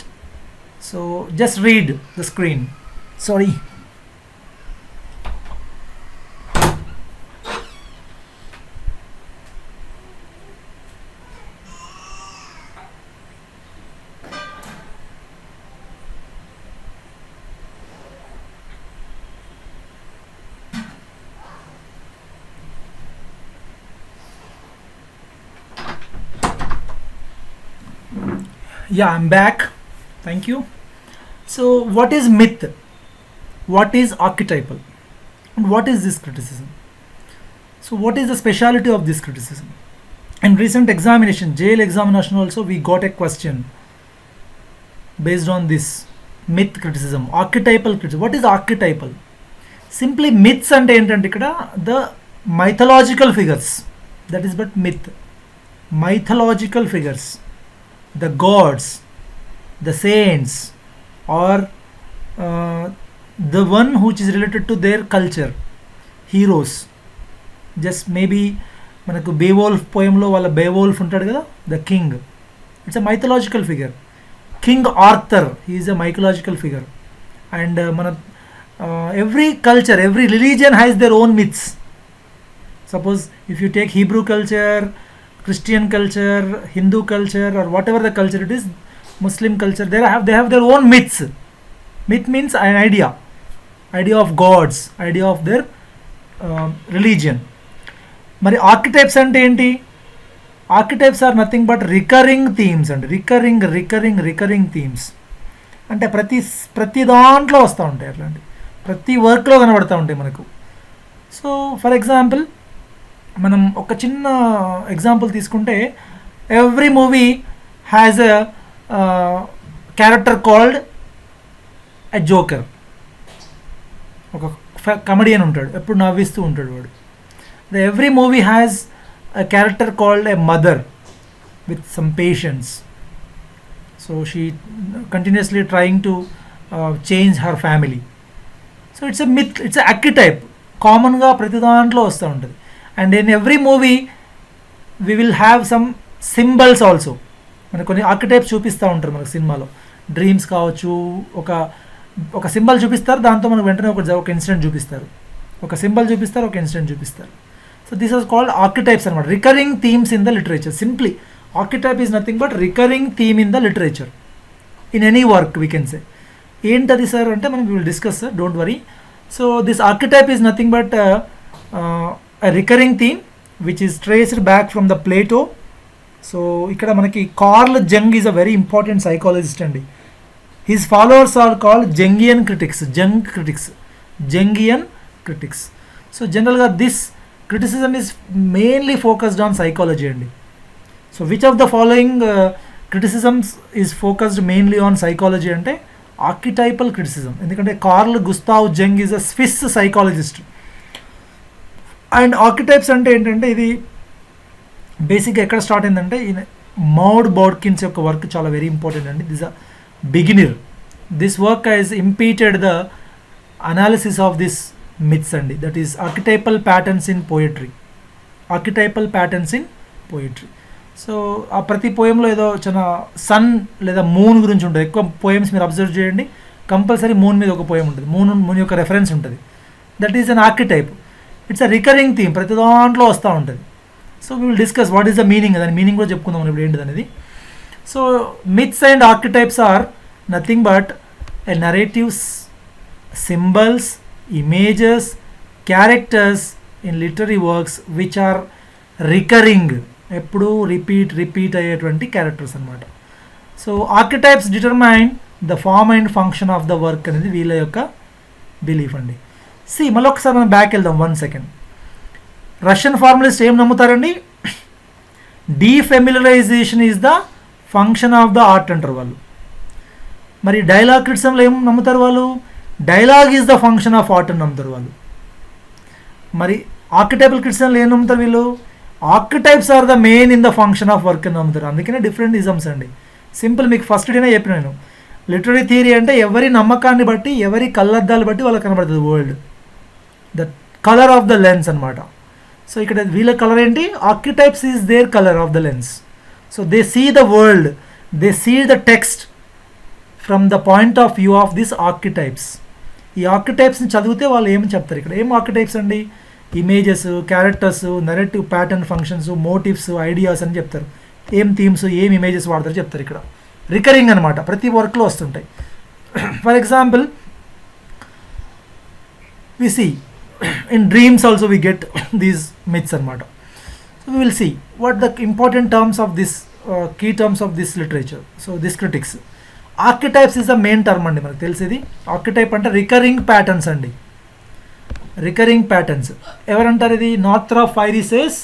S1: So just read the screen. Sorry. Yeah, I'm back. Thank you. So what is myth? What is archetypal? And what is this criticism? So what is the speciality of this criticism? In recent examination, jail examination also, we got a question based on this myth criticism, archetypal criticism. What is archetypal? Simply myths ante entante ikkada the mythological figures, that is but myth, mythological figures, the gods, the saints, or the one which is related to their culture, heroes. Just maybe మనకు బేవోల్ఫ్ పోయంలో వాళ్ళ Beowulf ఉంటాడు కదా, the king, it's a mythological figure. King Arthur, he is a mythological figure. And మన every culture, every religion has their own myths. Suppose if you take Hebrew culture, Christian culture, Hindu culture, or whatever the culture it is, Muslim culture, they have their own myths. Myth means an idea of gods, idea of their religion. Mari archetypes ante enti? Archetypes are nothing but recurring themes and recurring themes. అంటే ప్రతి దాంట్లో వస్తూ ఉంటాయి, అట్లాంటి ప్రతి వర్క్లో కనబడుతూ ఉంటాయి మనకు. సో ఫర్ ఎగ్జాంపుల్ మనం ఒక చిన్న ఎగ్జాంపుల్ తీసుకుంటే, every movie has a character called a joker. ఒక కమెడియన్ ఉంటాడు, ఎప్పుడు నవ్విస్తూ ఉంటాడు వాడు. Every movie has a character called a mother with some patience. So she continuously trying to change her family. So it's a myth, it's a archetype, కామన్గా ప్రతి దాంట్లో వస్తూ ఉంటుంది. And in every movie we will have some symbols also. మనకు కొన్ని archetypes చూపిస్తూ ఉంటారు మనకు సినిమాలో. డ్రీమ్స్ కావచ్చు, ఒక సింబల్ చూపిస్తారు, దాంతో మనకు వెంటనే ఒక ఇన్సిడెంట్ చూపిస్తారు, ఒక సింబల్ చూపిస్తారు, ఒక ఇన్సిడెంట్ చూపిస్తారు. So this is called archetypes అనమాట, recurring themes in the literature. Simply archetype is nothing but recurring theme in the literature, in any work we can say. ఏంటది సార్ అంటే మనం will discuss sir, don't worry. So this archetype is nothing but a recurring theme which is traced back from the Plato. So ఇక్కడ మనకి Carl Jung is a very important psychologist అండి. His followers are called Jungian critics. So జనరల్గా this criticism is mainly focused on psychology అండి. So which of the following criticisms is focused mainly on psychology అంటే archetypal criticism. ఎందుకంటే Carl Gustav Jung is a Swiss psychologist. And archetypes అంటే ఏంటంటే ఇది బేసిక్గా ఎక్కడ start అయిందంటే మౌడ్ బోడ్కిన్స్ యొక్క వర్క్ చాలా వెరీ ఇంపార్టెంట్ అండి. This a beginner. This work has impeded the analysis of this myths అండి. That is archetypal patterns in poetry. So ఆ ప్రతి పోయంలో ఏదో చిన్న సన్ లేదా మూన్ గురించి ఉంటుంది. ఎక్కువ పోయమ్స్ మీరు అబ్జర్వ్ చేయండి, కంపల్సరీ మూన్ మీద ఒక పోయం ఉంటుంది, మూన్ యొక్క రెఫరెన్స్ ఉంటుంది. That is an archetype. It's a recurring theme, ప్రతి దాంట్లో వస్తూ ఉంటుంది. So we will discuss what is the meaning, దాని మీనింగ్ కూడా చెప్పుకుందాం మనం ఇప్పుడు ఏంటిది అనేది. So myths and archetypes are nothing but a narratives, symbols, images, characters in literary works which are recurring, ఎప్పుడు రిపీట్ అయ్యేటువంటి క్యారెక్టర్స్ అనమాట. So archetypes determine the form and function of the work అనేది వీళ్ళ యొక్క బిలీఫ్ అండి. మళ్ళీ ఒకసారి మనం బ్యాక్ వెళ్దాం 1 సెకండ్. రష్యన్ ఫార్మలిస్ట్ ఏం నమ్ముతారండి? Defamiliarisation is the function of the art అంటారు వాళ్ళు. మరి డైలాగ్ క్రిటిసిజంలో ఏం నమ్ముతారు వాళ్ళు? Dialogue is the function of art అని నమ్ముతారు వాళ్ళు. మరి ఆర్కిటైపల్ క్రిటిసిజంలో ఏం నమ్ముతారు వీళ్ళు? Archetypes are the main in the function of work అని నమ్ముతారు. అందుకనే డిఫరెంట్ ఇజమ్స్ అండి. సింపుల్, మీకు ఫస్ట్ డేనే చెప్పిన నేను, లిటరీ థియరీ అంటే ఎవరి నమ్మకాన్ని బట్టి, ఎవరి కళ్ళద్దాలు బట్టి వాళ్ళకి కనబడుతుంది world. The colour of the lens అనమాట. సో ఇక్కడ వీళ్ళ కలర్ ఏంటి? Archetypes is their colour of the lens. So they see the world, they see the text from the point of view of this archetypes. ఈ ఆర్కిటైప్స్ని చదివితే వాళ్ళు ఏమని చెప్తారు? ఇక్కడ ఏం ఆర్కిటైప్స్ అండి? Images, characters, narrative pattern functions, motives, ideas అని చెప్తారు. ఏం థీమ్స్, ఏం ఇమేజెస్ వాడతారు చెప్తారు. ఇక్కడ రికరింగ్ అనమాట, ప్రతి వర్క్లో వస్తుంటాయి. For example we see in dreams also we get these myths anamata. So we will see what the important terms of this key terms of this literature. So this critics, archetypes is the main term andi manaku telisedi. Archetype ante recurring patterns andi, recurring patterns. Ever antaru idi? Northrop Firey says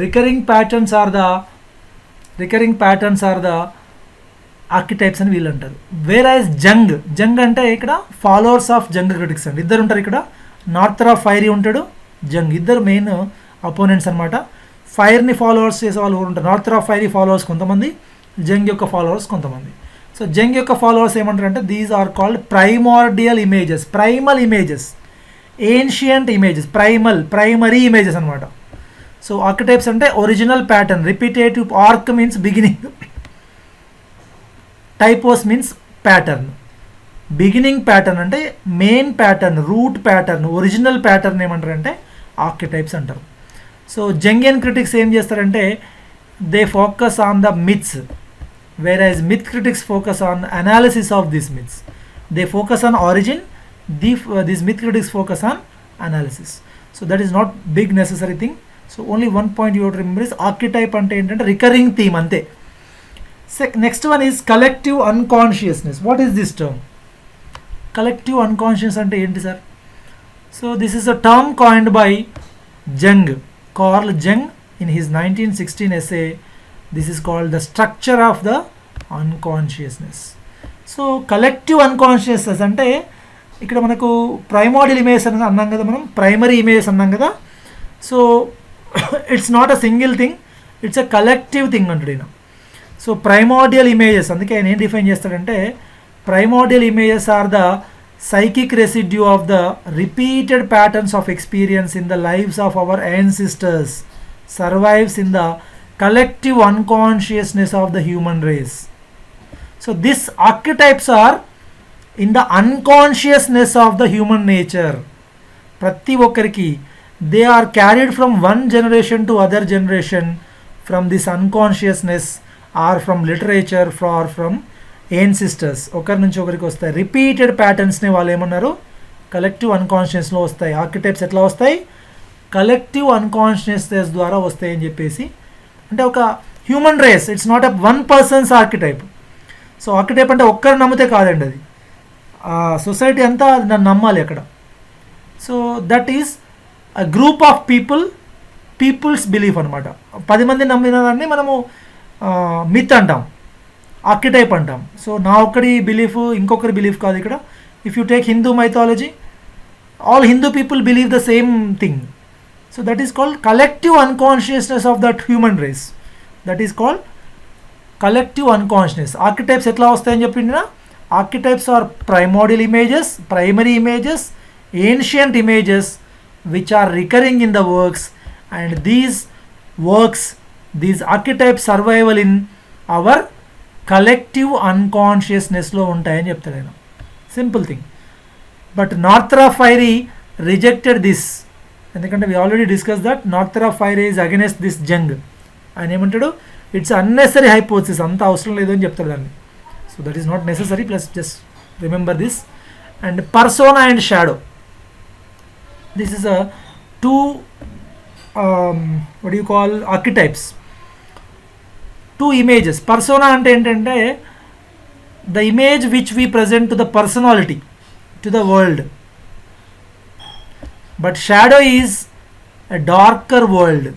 S1: recurring patterns are the archetypes అని వీళ్ళు అంటారు. వేరాజ్ జంగ్ అంటే ఇక్కడ followers of Jung critics అండి. ఇద్దరు ఉంటారు ఇక్కడ, నార్థ్రాప్ fiery ఉంటాడు, జంగ్, ఇద్దరు మెయిన్ అపోనెంట్స్ అనమాట. ఫైర్ని ఫాలోవర్స్ చేసే వాళ్ళు కూడా ఉంటారు. నార్థ్రాప్ ఫైరీ ఫాలోవర్స్ కొంతమంది, జంగ్ యొక్క ఫాలోవర్స్ కొంతమంది. సో జంగ్ యొక్క ఫాలోవర్స్ ఏమంటారు అంటే these are called primordial images, primal images, ancient images, primary images అనమాట. సో ఆర్కిటైప్స్ అంటే original pattern, repetitive, arche means beginning, typos means pattern. Beginning pattern అంటే main pattern, root pattern, original pattern ఏమంటారంటే archetypes అంటారు. So Jungian critics ఏం చేస్తారంటే they focus on the myths, whereas myth critics focus on analysis of these myths. They focus on origin, these myth critics focus on analysis. So that is not big necessary thing. So only one point you have to remember is archetype ante entante recurring theme ante. Next one is collective unconsciousness. What is this term? Collective unconsciousness ante enti sir? So this is a term coined by Carl Jung in his 1916 essay. This is called the structure of the unconsciousness. So collective unconsciousness అంటే ఇక్కడ మనకు primordial image అని అన్నాం కదా, మనం primary images అన్నాం కదా. So it's not a single thing, it's a collective thing అంటాడు ఈయన. సో ప్రైమోడియల్ ఇమేజెస్, అందుకే ఆయన ఏం డిఫైన్ చేస్తాడంటే primordial images are the psychic residue of the repeated patterns of experience in the lives of our ancestors survives in the collective unconsciousness of the human race. So these archetypes are in the unconsciousness of the human nature. Prati okkariki they are carried from one generation to other generation from this unconsciousness or from literature or from ancestors. ఒకరి నుంచి ఒకరికి వస్తాయి. Repeated ప్యాటర్న్స్ని వాళ్ళు ఏమన్నారు, collective అన్కాన్షియస్లో వస్తాయి. Archetypes ఎట్లా వస్తాయి, collective unconsciousness ద్వారా వస్తాయి అని చెప్పేసి. అంటే ఒక human race, it's not a one person's archetype. So archetype అంటే ఒక్కరు నమ్మితే కాదండి, అది సొసైటీ అంతా నన్ను నమ్మాలి అక్కడ. So that is a group of people's belief అనమాట. 10 మంది నమ్మిన దాన్ని మనము మిత్ అంటాం, ఆర్కిటైప్ అంటాం. సో నా ఒక్కడి బిలీఫ్ ఇంకొకరి బిలీఫ్ కాదు ఇక్కడ. If you take Hindu mythology, all Hindu people believe the same thing. So that is called collective unconsciousness of that human race. That is called collective unconscious. Archetypes ఎట్లా వస్తాయని చెప్పిండినా, archetypes are primordial images, primary images, ancient images which are recurring in the works, and these works, these archetypes survival in our collective unconsciousness లో ఉంటాయని చెప్తాడు ఆయన. Simple thing. But Northrop Frye rejected this, ఎందుకంటే we already discuss that Northrop Frye is against this Jung. ఆయన ఏమంటాడు, it's unnecessary hypothesis, అంత అవసరం లేదు అని చెప్తాడు దాన్ని. So that is not necessary, plus just remember this. And persona and shadow, this is a two what do you call archetypes, two images. Persona ante entante the image which we present to the personality, to the world, but shadow is a darker world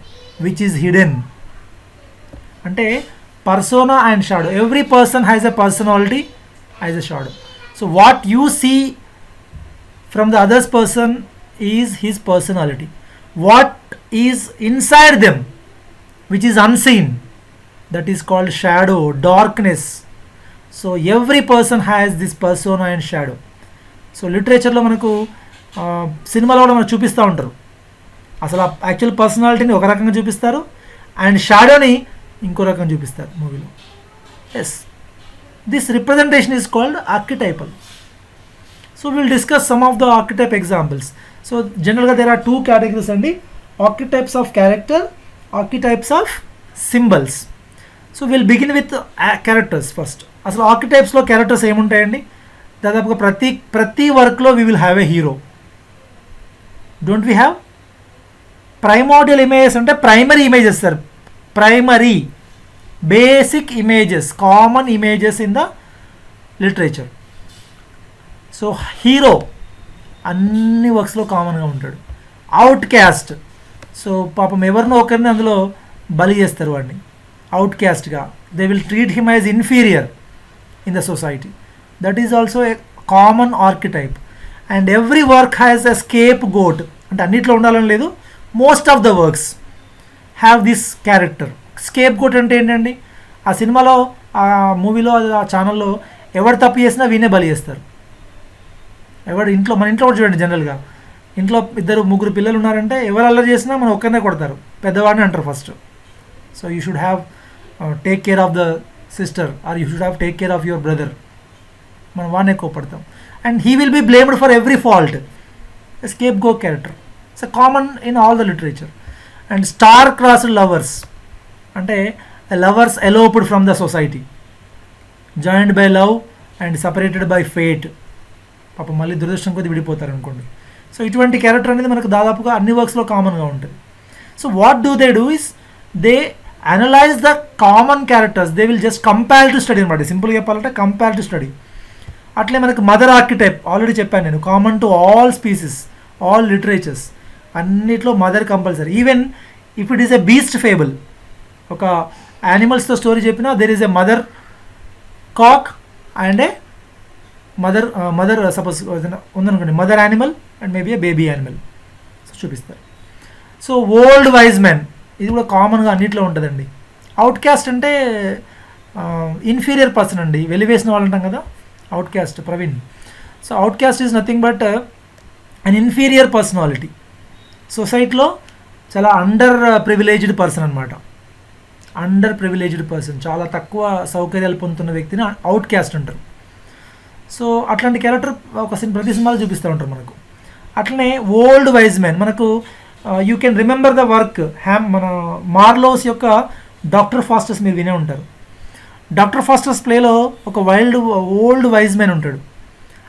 S1: which is hidden. Ante persona and shadow, every person has a personality, has a shadow. So what you see from the other person is his personality. What is inside them, which is unseen, that is called shadow, darkness. So every person has this persona and shadow. So literature లో మనకు సినిమాలో కూడా మనకు చూపిస్తూ ఉంటారు, అసలు actual పర్సనాలిటీని ఒక రకంగా చూపిస్తారు అండ్ షాడోని ఇంకో రకంగా చూపిస్తారు మూవీలో. Yes, this representation is called archetypal. So we'll discuss some of the archetype examples. So generally there are two categories అండి, archetypes of character, archetypes of symbols. So we'll begin with characters first. అసలు ఆర్కిటైప్స్లో characters ఏముంటాయండి, దాదాపుగా ప్రతి వర్క్లో we will have a hero. Don't we have? Primordial images అంటే primary images sir, primary basic images, common images in the literature. So hero అన్ని వర్క్స్లో కామన్గా ఉంటాడు. Out caste, so పాపం ఎవరినో ఒకరిని అందులో బలి చేస్తారు వాడిని అవుట్ క్యాస్ట్గా. They will treat him as inferior in the society. That is also a common archetype. And every work has a scapegoat, అంటే అన్నిట్లో ఉండాలని లేదు, most of the works have this character. Scapegoat అంటే ఏంటండి, ఆ సినిమాలో ఆ మూవీలో ఆ ఛానల్లో ఎవరు తప్పు చేసినా వీనే బలి చేస్తారు. ఎవరు ఇంట్లో, మన ఇంట్లో కూడా చూడండి, జనరల్గా ఇంట్లో 2-3 పిల్లలు ఉన్నారంటే ఎవరు అల్లరి చేసినా మనం ఒక్కరినే కొడతారు, పెద్దవాడిని అంటారు first. So you should have take care of the sister or you should have take care of your brother, మనం వాడిని ఎక్కువ పడతాం. And he will be blamed for every fault. Scapegoat character, it's a common in all the literature. And star crossed lovers అంటే lovers eloped from the society, joined by love and separated by fate. పాపం మళ్ళీ దురదృష్టం కొద్ది విడిపోతారు అనుకోండి. So ఇటువంటి character అనేది మనకు దాదాపుగా అన్ని వర్క్స్లో కామన్గా ఉంటుంది. So what do they do is they analyse the common characters, they will just comparative study అనమాట. సింపుల్గా చెప్పాలంటే కంపారిటివ్ స్టడీ. అట్లే మనకు మదర్ ఆర్కిటైప్ ఆల్రెడీ చెప్పాను నేను, common to all species, all literatures, అన్నిట్లో mother compulsory. Even if it is a beast fable, ఒక యానిమల్స్తో స్టోరీ చెప్పినా there is a mother cock and a mother suppose ఉందనుకోండి, mother animal and maybe a baby animal, so చూపిస్తారు. So old wise men, ఇది కూడా కామన్గా అన్నిట్లో ఉంటుందండి. అవుట్ క్యాస్ట్ అంటే ఇన్ఫీరియర్ పర్సన్ అండి, వెలివేసిన వాళ్ళు అంటాం కదా, outcast Praveen. So outcast is nothing but an inferior personality. సొసైటీలో చాలా అండర్ ప్రివిలేజ్డ్ పర్సన్ అనమాట. అండర్ ప్రివిలేజ్డ్ పర్సన్, చాలా తక్కువ సౌకర్యాలు పొందుతున్న వ్యక్తిని అవుట్ క్యాస్ట్ అంటారు. సో అట్లాంటి క్యారెక్టర్ ఒక ప్రతి సినిమాలో చూపిస్తూ ఉంటారు మనకు. అట్లనే ఓల్డ్ వైజ్ మ్యాన్, మనకు you can remember the work మన మార్లోస్ యొక్క డాక్టర్ ఫాస్టర్స్ మీరు వినే ఉంటారు. డాక్టర్ ఫాస్టర్స్ ప్లేలో ఒక ఓల్డ్ వైజ్ మ్యాన్ ఉంటాడు.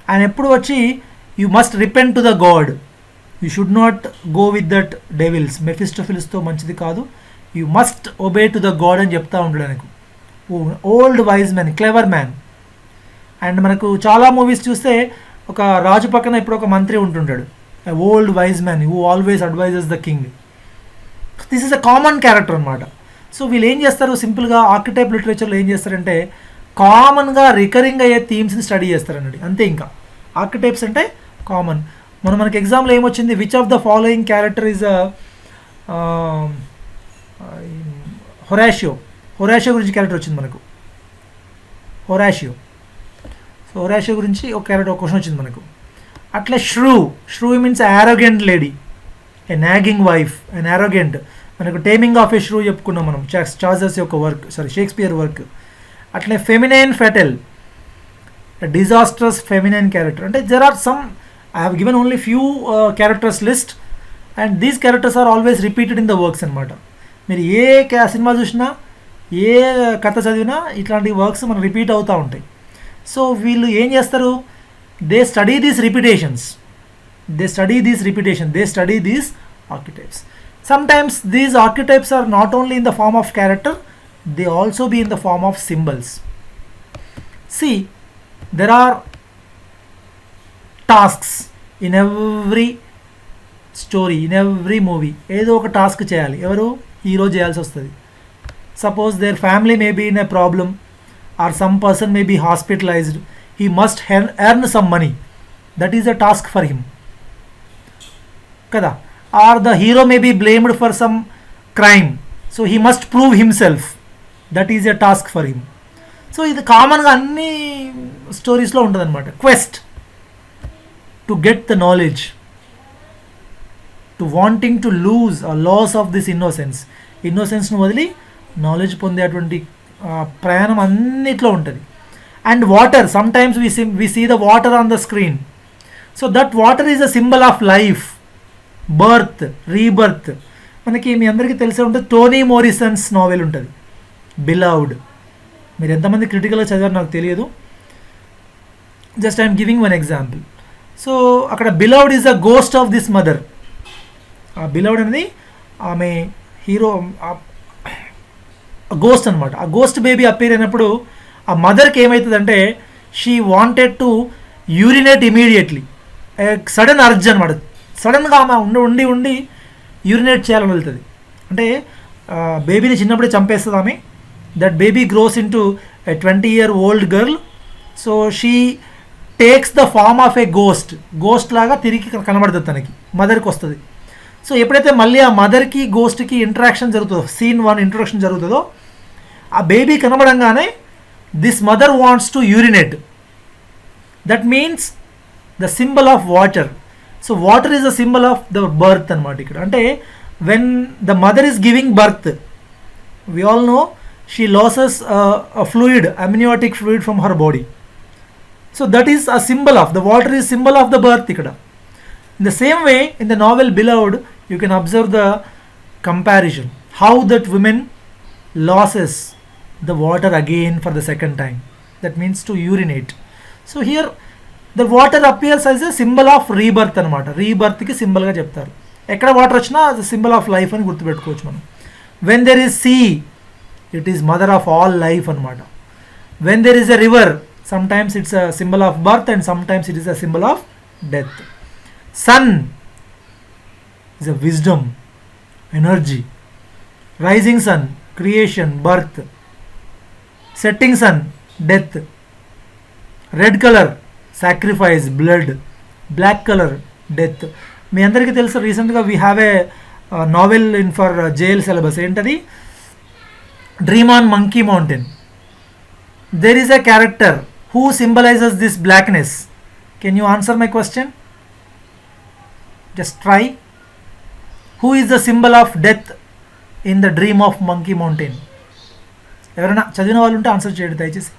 S1: ఆయన ఎప్పుడు వచ్చి you must repent to the God, you should not go with that devils, మెఫిస్టోఫిల్స్తో మంచిది కాదు, you must obey to the God అని చెప్తా ఉంటాడు ఆయనకు. Old wise man, clever man. And మనకు చాలా మూవీస్ చూస్తే ఒక రాజు పక్కన ఇప్పుడు ఒక మంత్రి ఉంటుంటాడు, old wise man who always advises the king. This is a common character అనమాట. సో వీళ్ళు ఏం చేస్తారు, సింపుల్గా ఆర్కిటైప్ లిటరేచర్లో ఏం చేస్తారంటే కామన్గా రికరింగ్ అయ్యే థీమ్స్ని స్టడీ చేస్తారన్నది, అంతే. ఇంకా ఆర్కిటైప్స్ అంటే కామన్. మనకి ఎగ్జామ్లో ఏమొచ్చింది, which of the following character is Horatio గురించి క్యారెక్టర్ వచ్చింది మనకు, హొరాషియో. సో హొరాషియో గురించి ఒక క్వశ్చన్ వచ్చింది మనకు. అట్లా shrew means arrogant lady, a nagging wife, and arrogant. మనకు టేమింగ్ ఆఫ్ ఏ ష్రూ చెప్పుకున్నాం మనం, చార్జర్స్ యొక్క వర్క్, షేక్స్పియర్ వర్క్. అట్లనే feminine fatal, disastrous feminine character. అంటే there are some, I have given only few characters list, and these characters are always repeated in the works అనమాట. మీరు ఏ cinema చూసినా, ఏ కథ చదివినా ఇట్లాంటి వర్క్స్ మనకు రిపీట్ అవుతూ ఉంటాయి. సో వీళ్ళు ఏం చేస్తారు, they study these repetitions, they study these archetypes. Sometimes these archetypes are not only in the form of character, they also be in the form of symbols. See, there are tasks in every story, in every movie. ఏదో ఒక task చేయాలి, ఎవరు hero చేయాల్సి వస్తుంది. Suppose their family may be in a problem, or some person may be hospitalized, he must earn some money. That is a task for him, kada. Or the hero may be blamed for some crime, so he must prove himself. That is a task for him. So ఇది కామన్గా అన్ని స్టోరీస్లో ఉంటుంది అనమాట. Quest to get the knowledge, to wanting to lose a loss of this ఇన్నోసెన్స్ను వదిలి knowledge పొందేటువంటి ప్రయాణం అన్నిట్లో ఉంటుంది. And water, sometimes we see the water on the screen. So that water is a symbol of life, birth, rebirth. మనకి మీ అందరికీ తెలిసే ఉంటుంది, టోనీ మోరిసన్స్ నావెల్ ఉంటుంది బిలవ్డ్. మీరు ఎంతమంది క్రిటికల్గా చదివారు నాకు తెలియదు, just I'm giving one example. So అక్కడ Beloved is the ghost of this mother. ఆ బిలవ్డ్ అనేది ఆమె హీరో గోస్ట్ అనమాట. ఆ గోస్ట్ బేబీ అపీర్ అయినప్పుడు ఆ మదర్కి ఏమవుతుందంటే, she wanted to urinate immediately, sudden urge అనమాట. సడన్గా ఆమె ఉండి యూరినేట్ చేయాలని వెళ్తుంది. అంటే బేబీని చిన్నప్పుడే చంపేస్తుంది ఆమె. That baby grows into a 20-year-old girl. So she takes the form of a ghost లాగా తిరిగి కనబడుతుంది తనకి, మదర్కి వస్తుంది. సో ఎప్పుడైతే మళ్ళీ ఆ మదర్కి గోస్ట్కి ఇంటరాక్షన్ జరుగుతుందో, సీన్ 1 ఇంట్రొడక్షన్ జరుగుతుందో, ఆ బేబీ కనబడంగానే this mother wants to urinate. That means the symbol of water. So water is a symbol of the birth అనమాట ఇక్కడ. అంటే when the mother is giving birth, we all know she loses a fluid, amniotic fluid from her body. So that is a symbol of, the water is symbol of the birth ikkada. In the same way, in the novel Beloved, you can observe the comparison, how that woman loses the water again for the second time. That means to urinate. So here the water appears as a symbol of rebirth అనమాట. రీబర్త్కి సింబల్గా చెప్తారు. ఎక్కడ water వచ్చినా అది symbol of life అని గుర్తుపెట్టుకోవచ్చు మనం. When there is sea, it is mother of all life అనమాట. When there is a river, sometimes it's a symbol of birth and sometimes it is a symbol of death. Sun is a wisdom, energy. Rising sun, creation, birth. Setting sun, death. Red colour, sacrifice, blood. Black colour, death. మీ అందరికీ తెలుసు, రీసెంట్గా we have a novel in for JL syllabus. ఏంటది? Dream on monkey mountain. there is a character who symbolizes this blackness. Can you answer my question? Just try. Who is the symbol of death in the dream of Monkey Mountain? ఎవరైనా చదివిన వాళ్ళు ఉంటే answer చేయండి దయచేసి.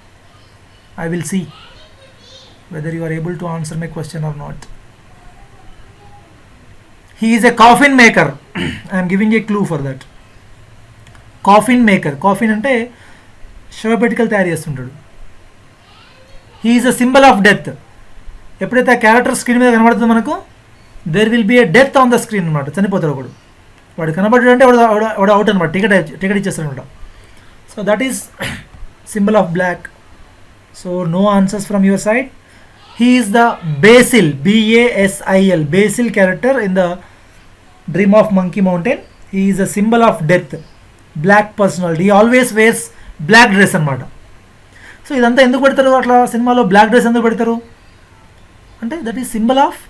S1: I will see whether you are able to answer my question or not. He is a coffin maker. I am giving a clue for that. Coffin maker. Coffin అంటే శవపెట్టికలు తయారు చేస్తుంటాడు. He is a symbol of death. ఎప్పుడైతే ఆ character screen మీద కనబడుతుందో మనకు there will be a death on the screen అనమాట. చనిపోతాడు ఒకడు. వాడు కనబడ్డాడు అంటే వాడు అవుట్ అనమాట. టికెట్ ఇచ్చేస్తాడు అనమాట. So that is symbol of black. So no answers from your side. He is the Basil, Basil, Basil character in the Dream of Monkey Mountain. He is a symbol of death, black personality. He always wears black dress అనమాట. So ఇదంతా ఎందుకు పెడతారు అట్లా సినిమాలో black dress ఎందుకు పెడతారు అంటే that is symbol of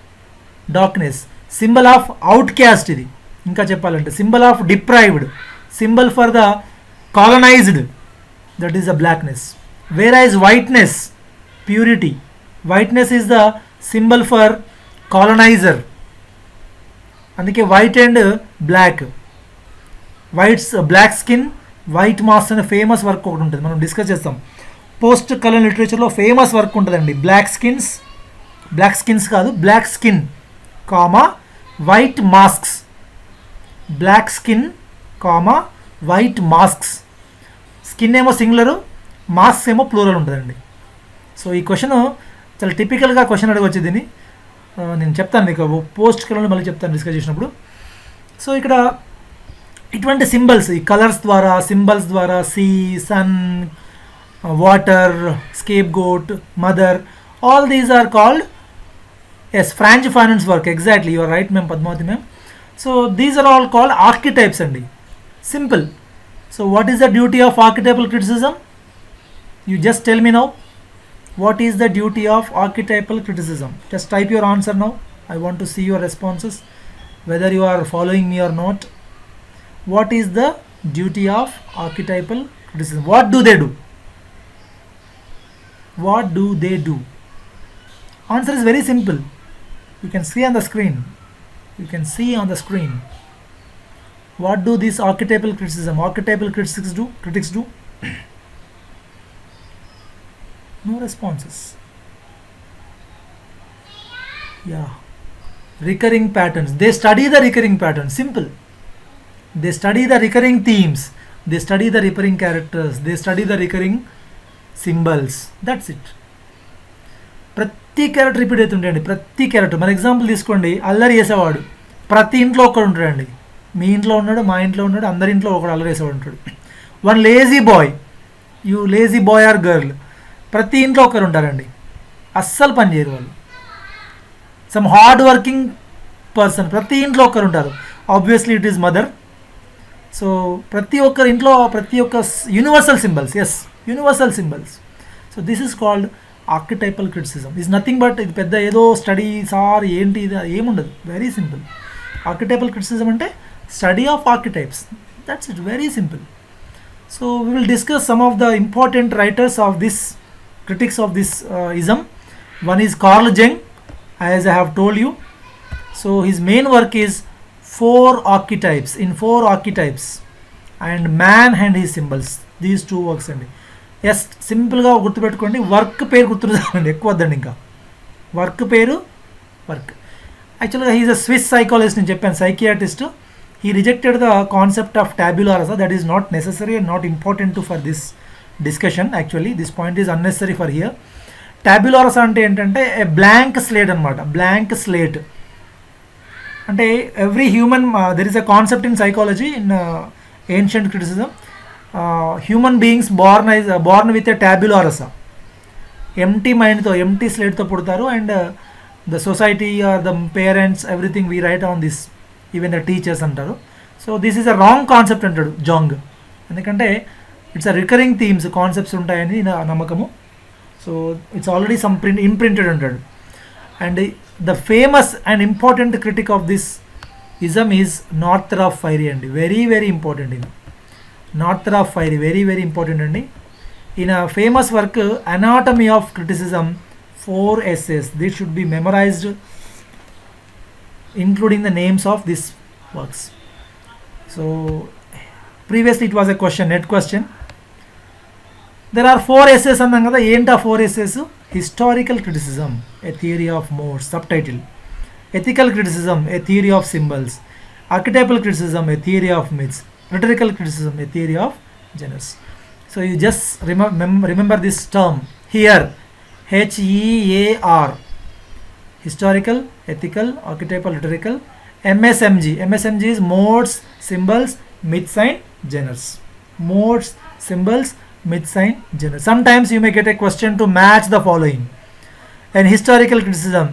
S1: darkness, symbol of outcast. ఇది ఇంకా చెప్పాలంటే symbol of deprived, symbol for the colonized, that is the blackness. Where is whiteness, purity. Whiteness is the symbol for colonizer. అందుకే white and black. Whites black skin, white mask అనే famous work ఒకటి ఉంటుంది, మనం discuss చేస్తాం. Post colour లిటరేచర్లో famous work ఉంటుందండి. Black skins కాదు, black skin comma white masks. Black skin comma white masks. Skin ఏమో సింగులరు, మాస్క్స్ ఏమో ప్లూరల్ ఉంటుందండి. సో ఈ క్వశ్చన్ చాలా టిపికల్గా క్వశ్చన్ అడగవచ్చు. దీన్ని నేను చెప్తాను మీకు పోస్ట్ కలర్లో మళ్ళీ చెప్తాను డిస్కస్ చేసినప్పుడు. సో ఇక్కడ ఇటువంటి సింబల్స్, ఈ కలర్స్ ద్వారా, సింబల్స్ ద్వారా, sea, sun, water, scapegoat, mother, all these are called French finance work. Exactly, your right ma'am, Padmavati ma'am. So these are all called archetypes అండి. Simple. So what is the duty of archetypal criticism? You just tell me now. What is the duty of archetypal criticism? Just type your answer now. I want to see your responses, whether you are following me or not. What is the duty of archetypal criticism? What do they do? What do they do? Answer is very simple. You can see on the screen. You can see on the screen. What do these archetypal critics do? No responses. Yeah. Recurring patterns. They study the recurring patterns. Simple. They study the recurring themes. They study the recurring characters. They study the recurring symbols. That's it. ప్రతి character repeat అవుతుంటాయండి. ప్రతి character. మన example తీసుకోండి, అల్లరి చేసేవాడు ప్రతి ఇంట్లో ఒకడు ఉంటాడండి. మీ ఇంట్లో ఉన్నాడు, మా ఇంట్లో ఉన్నాడు, అందరి ఇంట్లో ఒకడు అల్లరి చేసేవాడు ఉంటాడు. One lazy bye, you lazy boy or girl, ప్రతి ఇంట్లో ఒకరు ఉంటారండి. అస్సలు పని చేయరు వాళ్ళు. సమ్ హార్డ్ వర్కింగ్ పర్సన్, ప్రతి ఇంట్లో ఒకరు ఉంటారు. Obviously it is mother. So ప్రతి ఒక్కరి ఇంట్లో ప్రతి ఒక్క universal symbols. Yes, universal symbols. So this is called archetypal criticism. Is nothing but, ఇది పెద్ద ఏదో స్టడీ సార్ ఏంటి ఇది ఏముండదు. Very simple. ఆర్కిటైపల్ క్రిటిసిజం అంటే study of archetypes. That's it, very simple. So we will discuss some of the important writers of this critics of this ism. One is Carl Jung, as I have told you. So his main work is 4 archetypes and man and his symbols. These 2 works అండి. Yes, సింపుల్గా గుర్తుపెట్టుకోండి. Work పేరు గుర్తుందండి, ఎక్కువ వద్దండి. ఇంకా work పేరు work. యాక్చువల్గా హీఈస్ అ స్విస్ సైకాలజిస్ట్, నేను చెప్పాను, psychiatrist. He rejected the concept of tabula rasa. That is not necessary and not important for this discussion. Actually this point is unnecessary for here. Tabula rasa అంటే ఏంటంటే a blank slate అనమాట. blank slate అంటే every human there is a concept in psychology in ancient criticism. Human beings born with a tabula rasa, empty mind తో, empty slate తో పుడతారు. and the society or the parents, everything we write on this, even the teachers అంటారు. So this is a wrong concept అంటాడు Jung. ఎందుకంటే it's a recurring themes, concepts ఉంటాయని నా నమ్మకము. So it's already some imprinted అంటాడు. And the famous and important critic of this ism is Northrop Frye అండి. Very very important ఇది. Northrop Frye very very important అండి. In a famous work, Anatomy of Criticism, 4 essays. This should be memorized, including the names of these works. So previously it was a question, net question. There are 4 essays అన్నాం కదా, ఏంటి ఆ 4 essays? Historical criticism, a theory of modes, subtitle. Ethical criticism, a theory of symbols. Archetypal criticism, a theory of myths. Rhetorical criticism, a theory of genres. So you just remember this term here, HEAR. Historical, ethical, archetypal, rhetorical. MSMG. MSMG is modes, symbols, myths and genres. Modes, symbols, myths and genres. Sometimes you may get a question to match the following. And historical criticism,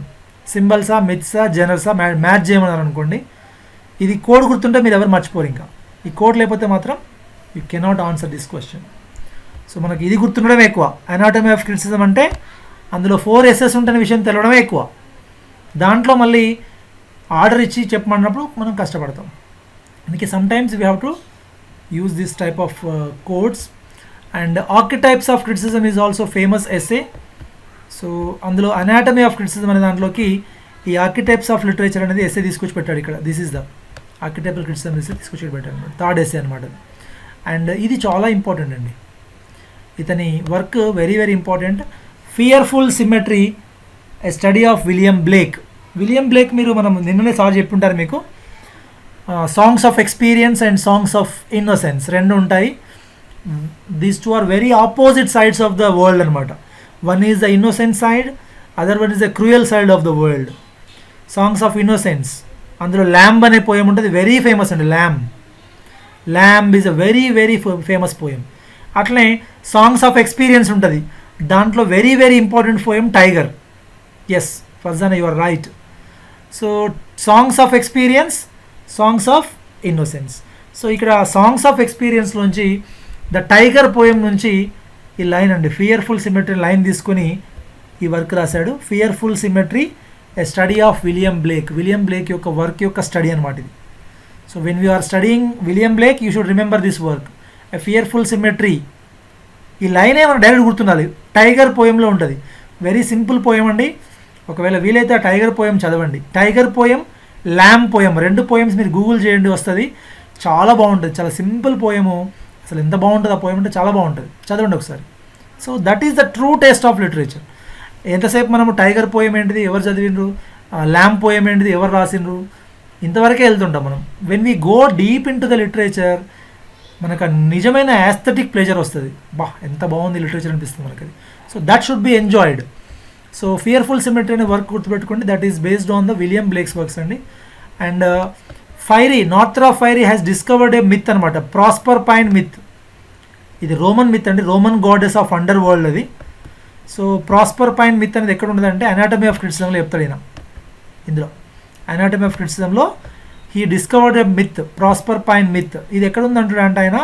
S1: symbols ఆ myths ఆ genres ఆ match చేయమన్నారు అనుకోండి, ఇది code గుర్తుంటే మీరు ఎవరు మర్చిపోరు. ఇంకా ఈ కోడ్ లేకపోతే మాత్రం you cannot answer this question. So మనకి ఇది గుర్తుండడమే ఎక్కువ. అనాటమీ ఆఫ్ క్రిటిసిజం అంటే అందులో 4 ఎస్ఎస్ ఉంటున్న విషయం తెలవడమే ఎక్కువ. దాంట్లో మళ్ళీ ఆర్డర్ ఇచ్చి చెప్పమన్నప్పుడు మనం కష్టపడతాం. అందుకే sometimes we have to use this type of codes. And archetypes of criticism is also famous essay. So అందులో అనాటమీ ఆఫ్ క్రిటిసిజం అనే దాంట్లోకి ఈ ఆర్కిటైప్స్ ఆఫ్ లిటరేచర్ అనేది ఎస్సే తీసుకొచ్చి పెట్టాడు ఇక్కడ. This is the archetypal criticism essay తీసుకొచ్చి పెట్టాడు అనమాట, 3rd ఎస్సే అనమాట. అండ్ ఇది చాలా ఇంపార్టెంట్ అండి, ఇతని work very very important. Fearful symmetry, a study of William Blake. William Blake మీరు మనం నిన్ననే సార్ చెప్పుంటారు మీకు. Songs of experience and songs of innocence 2 ఉంటాయి. These 2 are very opposite sides of the world అనమాట. One is the innocent side, other one is the cruel side of the world. Songs of innocence అందులో lamb అనే poem ఉంటుంది, very famous అండి. Lamb is a very very famous poem. అట్లనే songs of experience ఉంటుంది, దాంట్లో very very important poem tiger. Yes Farzana, you are right. So songs of experience, songs of innocence. So ఇక్కడ songs of experience నుంచి the tiger poem నుంచి ఈ line అండి, fearful symmetry line తీసుకుని ఈ వర్క్ రాశాడు. Fearful symmetry, a study of William Blake. William Blake యొక్క work యొక్క స్టడీ అనమాట ఇది. So when you are studying William Blake you should remember this work, a fearful symmetry. ఈ line ఏమైనా direct గుర్తుండాలి, టైగర్ పోయంలో ఉంటుంది. వెరీ సింపుల్ పోయం అండి. ఒకవేళ వీలైతే ఆ టైగర్ పోయం చదవండి. Tiger poem, lamb poem, 2 poems మీరు గూగుల్ చేయండి, వస్తుంది. చాలా బాగుంటుంది, చాలా సింపుల్ పోయము. అసలు ఎంత బాగుంటుంది ఆ పోయం అంటే, చాలా బాగుంటుంది, చదవండి ఒకసారి. So that is the true taste of literature. ఎంతసేపు మనము టైగర్ పోయం ఏంటిది ఎవరు చదివినరు, ల్యాంబ్ పోయం ఏంటిది ఎవరు రాసిండ్రు, ఇంతవరకే వెళ్తుంటాం మనం. When we go deep in to the literature మనకు నిజమైన యాస్థెటిక్ ప్లెజర్ వస్తుంది. ఎంత బాగుంది లిటరేచర్ అనిపిస్తుంది మనకి. So that should be enjoyed. So fearful symmetry అనే వర్క్ గుర్తుపెట్టుకోండి, that is based on the William Blake's works అండి. And Frye, Northrop Frye has discovered a myth అనమాట, ప్రాస్పర్ పైన్ మిత్. ఇది రోమన్ మిత్ అండి, Roman goddess of underworld అది. So Proserpine myth అనేది ఎక్కడ ఉండదంటే anatomy of క్రిటిసిజంలో చెప్తాడు ఈయన. ఇందులో అనాటమీ ఆఫ్ క్రిటిసిజంలో he discovered a myth, Proserpine myth. ఇది ఎక్కడ ఉందంటాడు అంటే ఆయన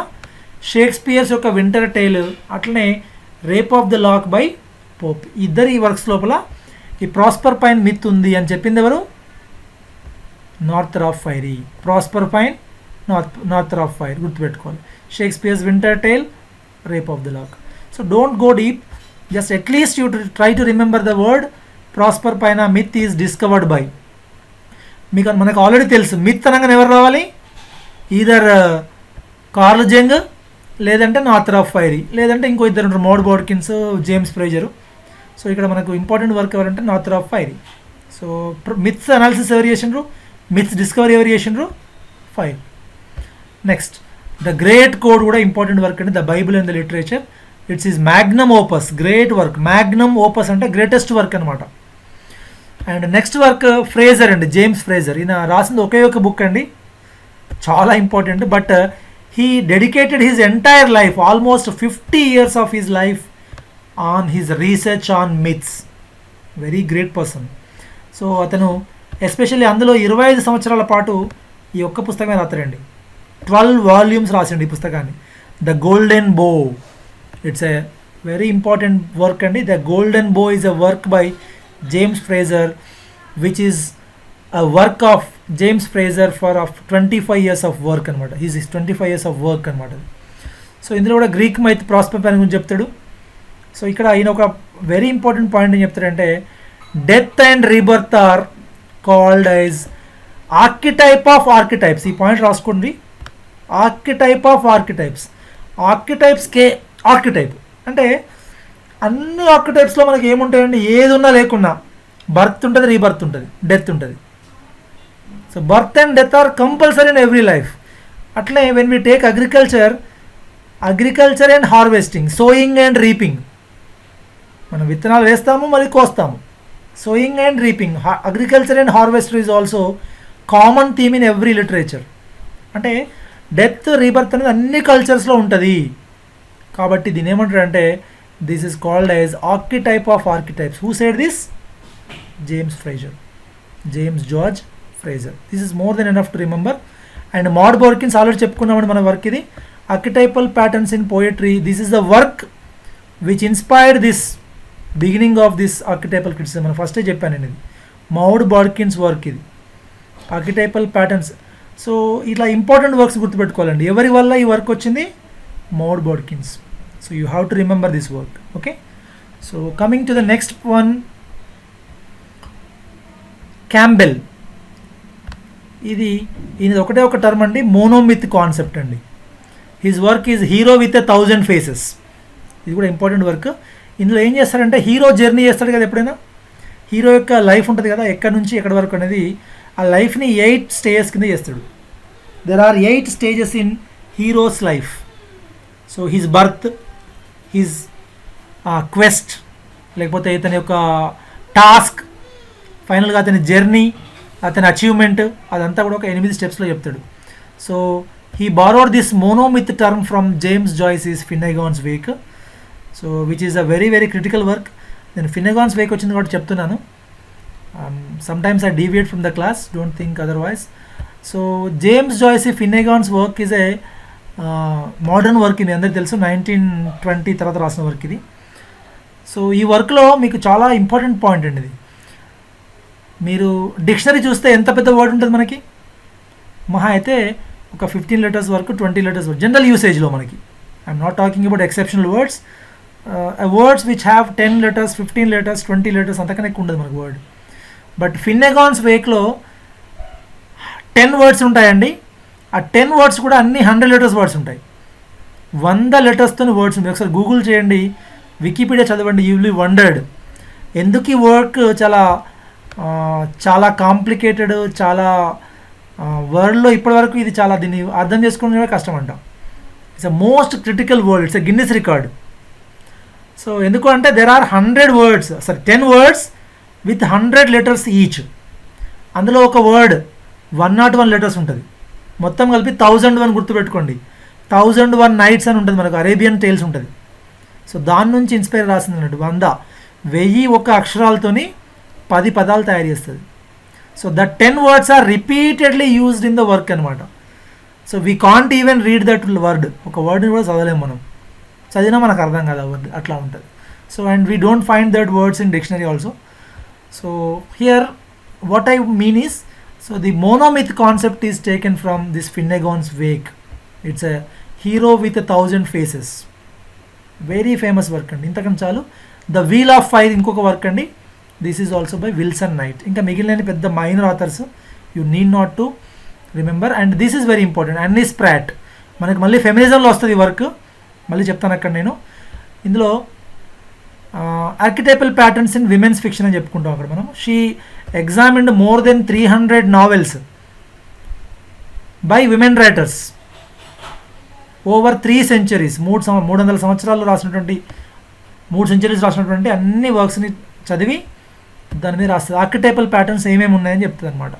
S1: షేక్స్పియర్స్ యొక్క వింటర్ టేల్, అట్లనే rape of the lock by Pope, ఇద్దరు ఈ వర్క్స్ లోపల ఈ ప్రాస్పర్ పైన్ మిత్ ఉంది అని చెప్పింది ఎవరు? Northrop Frye. Proserpine, Northrop Frye గుర్తుపెట్టుకోవాలి. Shakespeare's winter tale, rape of the lock. So don't go deep, just at least you try to remember the word Proserpine myth is discovered by. మనకు already తెలుసు myth అనగానే ఎవరు రావాలి, either curl Jung, లేదంటే నార్తర్ of fiery, లేదంటే ఇంకో ఇద్దరు ఉంటారు, Maud Bodkins, James Frazer. So ఇక్కడ మనకు ఇంపార్టెంట్ వర్క్ ఎవరంటే Northrop Frye. So myths analysis ఎవరు చేసిండ్రు, మిత్స్ డిస్కవరీ ఎవరు చేసిండ్రు, Frye. Next the great code కూడా ఇంపార్టెంట్ వర్క్ అండి, the Bible and the literature. It's is magnum opus, great work. Magnum opus అంటే గ్రేటెస్ట్ వర్క్ అనమాట. And next work Frazer అండి, James Frazer. ఈయన రాసింది ఒకే ఒక బుక్ అండి, చాలా important. But he dedicated his entire life, almost 50 years of his life on his research on myths. Very great person. So అతను ఎస్పెషల్లీ అందులో 25 సంవత్సరాల పాటు ఈ ఒక్క పుస్తకమే రాస్తారండి. 12 volumes రాసిండు ఈ పుస్తకాన్ని. The golden bough, it's a very important work అండి. The golden bough is a work by James Frazer, which is a work of James Fraser for 25 years of work అనమాట. హీస్ 25 years of work అనమాట. So ఇందులో కూడా Greek myth, prosper pine గురించి చెప్తాడు. So ఇక్కడ ఈయన ఒక వెరీ ఇంపార్టెంట్ పాయింట్ ఏం చెప్తారంటే death and rebirth are called as archetype of archetypes. ఈ పాయింట్ రాసుకోండి, ఆర్కిటైప్ ఆఫ్ ఆర్కిటైప్స్. ఆర్కిటైప్స్కే ఆర్కిటైప్ అంటే అన్ని ఆర్కిటైప్స్లో మనకి ఏముంటాయండి, ఏది ఉన్నా లేకున్నా బర్త్ ఉంటుంది, రీబర్త్ ఉంటుంది, డెత్ ఉంటుంది. So birth and death are compulsory in every life. అట్లే when we take agriculture and harvesting, sowing and reaping, మనం విత్తనాలు వేస్తాము మరి కోస్తాము. Sowing and reaping, agriculture and harvester is also common theme in every literature. అంటే death rebirth అనేది అన్ని కల్చర్స్లో ఉంటుంది. కాబట్టి దీని ఏమంటారంటే this is called as archetype of archetypes. Who said this? James George Frazer. This is more than enough to remember. And Maud Bodkins already చెప్పుకున్నామండి మన వర్క్ ఇది. Archetypal patterns in poetry, this is the work which inspired this beginning of this archetypal criticism. మనం ఫస్టే చెప్పాను నేను, ఇది Maud Bodkins work, ఇది archetypal patterns. So ఇట్లా ఇంపార్టెంట్ వర్క్స్ గుర్తుపెట్టుకోవాలండి. ఎవరి వల్ల ఈ వర్క్ వచ్చింది? Maud Bodkins. So you have to remember this work. Okay, so coming to the next one, Campbell. ఇది ఒకటే ఒక టర్మ్ అండి, మోనోమిత్ కాన్సెప్ట్ అండి. His work is hero with 1000 faces. ఇది కూడా ఇంపార్టెంట్ వర్క్. ఇందులో ఏం చేస్తారంటే హీరో జర్నీ చేస్తాడు కదా, ఎప్పుడైనా హీరో యొక్క లైఫ్ ఉంటుంది కదా, ఎక్కడి నుంచి ఎక్కడి వరకు అనేది, ఆ లైఫ్ని 8 స్టేజెస్ కింద చేస్తాడు. There are 8 stages in hero's life. So his birth, his quest, లేకపోతే ఇతని యొక్క టాస్క్, ఫైనల్గా అతని జర్నీ, అతని అచీవ్మెంట్, అదంతా కూడా ఒక 8 స్టెప్స్లో చెప్తాడు. So he borrowed this monomyth term from James Joyce's Finnegan's Wake, so which is a very very critical work. Then Finnegan's Wake వచ్చింది కాబట్టి చెప్తున్నాను. Sometimes I deviate from the class, don't think otherwise. So James Joyce Finnegan's work is a modern work. ఇది అందరికీ తెలుసు, 1920 తర్వాత రాసిన work ఇది. So ఈ వర్క్లో మీకు చాలా ఇంపార్టెంట్ పాయింట్ అండి ఇది. మీరు డిక్షనరీ చూస్తే ఎంత పెద్ద వర్డ్ ఉంటుంది మనకి, మహా అయితే ఒక 15 లెటర్స్ వరకు, 20 లెటర్స్ వరకు జనరల్ యూసేజ్లో మనకి. I'm not talking about exceptional words, words which have 10 letters, 15 letters, 20 letters, అంతకన్నా ఎక్కువ ఉండదు మనకు వర్డ్. బట్ ఫిన్నెగాన్స్ వేక్లో 10 వర్డ్స్ ఉంటాయండి. ఆ 10 వర్డ్స్ కూడా అన్ని 100 లెటర్స్ వర్డ్స్ ఉంటాయి. 100 లెటర్స్తో వర్డ్స్ ఉంటాయి. ఒకసారి గూగుల్ చేయండి, వికీపీడియా చదవండి, యూ విల్ బి వండర్డ్. ఎందుకు ఈ వర్క్ చాలా కాంప్లికేటెడ్, చాలా వరల్డ్లో ఇప్పటివరకు ఇది చాలా, దీన్ని అర్థం చేసుకోవడమే కష్టం అంట. It's a most critical word, it's a Guinness record. So ఎందుకు అంటే there are 100 words, sorry 10 words with 100 letters each. అందులో ఒక వర్డ్ 101 లెటర్స్ ఉంటుంది. మొత్తం కలిపి 1001 గుర్తుపెట్టుకోండి. 1001 నైట్స్ అని ఉంటుంది మనకు, అరేబియన్ టేల్స్ ఉంటుంది. సో దాని నుంచి ఇన్స్పైర్ రాసింది అన్నట్టు. 1001 అక్షరాలతోని 10 పదాలు తయారు చేస్తుంది. So that 10 words are repeatedly used in the work అనమాట. So we can't even read that word. ఒక వర్డ్ని కూడా చదవలేము మనం, చదివినా మనకు అర్థం కాదు ఆ వర్డ్, అట్లా ఉంటుంది. So and we don't find that words in dictionary also. So here what I mean is, so the monomyth concept is taken from this Finnegans Wake. It's a hero with 1000 faces, very famous work అండి. ఇంతకన్నా చాలు. The wheel of fire ఇంకొక work అండి. This is also by Wilson Knight. ఇంకా మిగిలిన పెద్ద minor authors, you need not to remember. And this is very important, అన్నీ sprout. మనకి మళ్ళీ ఫెమినిజంలో వస్తుంది ఈ వర్క్, మళ్ళీ చెప్తాను అక్కడ నేను. ఇందులో ఆర్కిటైపల్ ప్యాటర్న్స్ ఇన్ విమెన్స్ ఫిక్షన్ అని చెప్పుకుంటాం అక్కడ మనం. She examined more than 300 novels by women writers over 3 centuries. 300 సంవత్సరాలు రాసినటువంటి, 3 centuries రాసినటువంటి అన్ని వర్క్స్ని చదివి దాని మీద రాస్తుంది. ఆర్కిటైపల్ ప్యాటర్న్స్ ఏమేమి ఉన్నాయని చెప్తుంది అనమాట.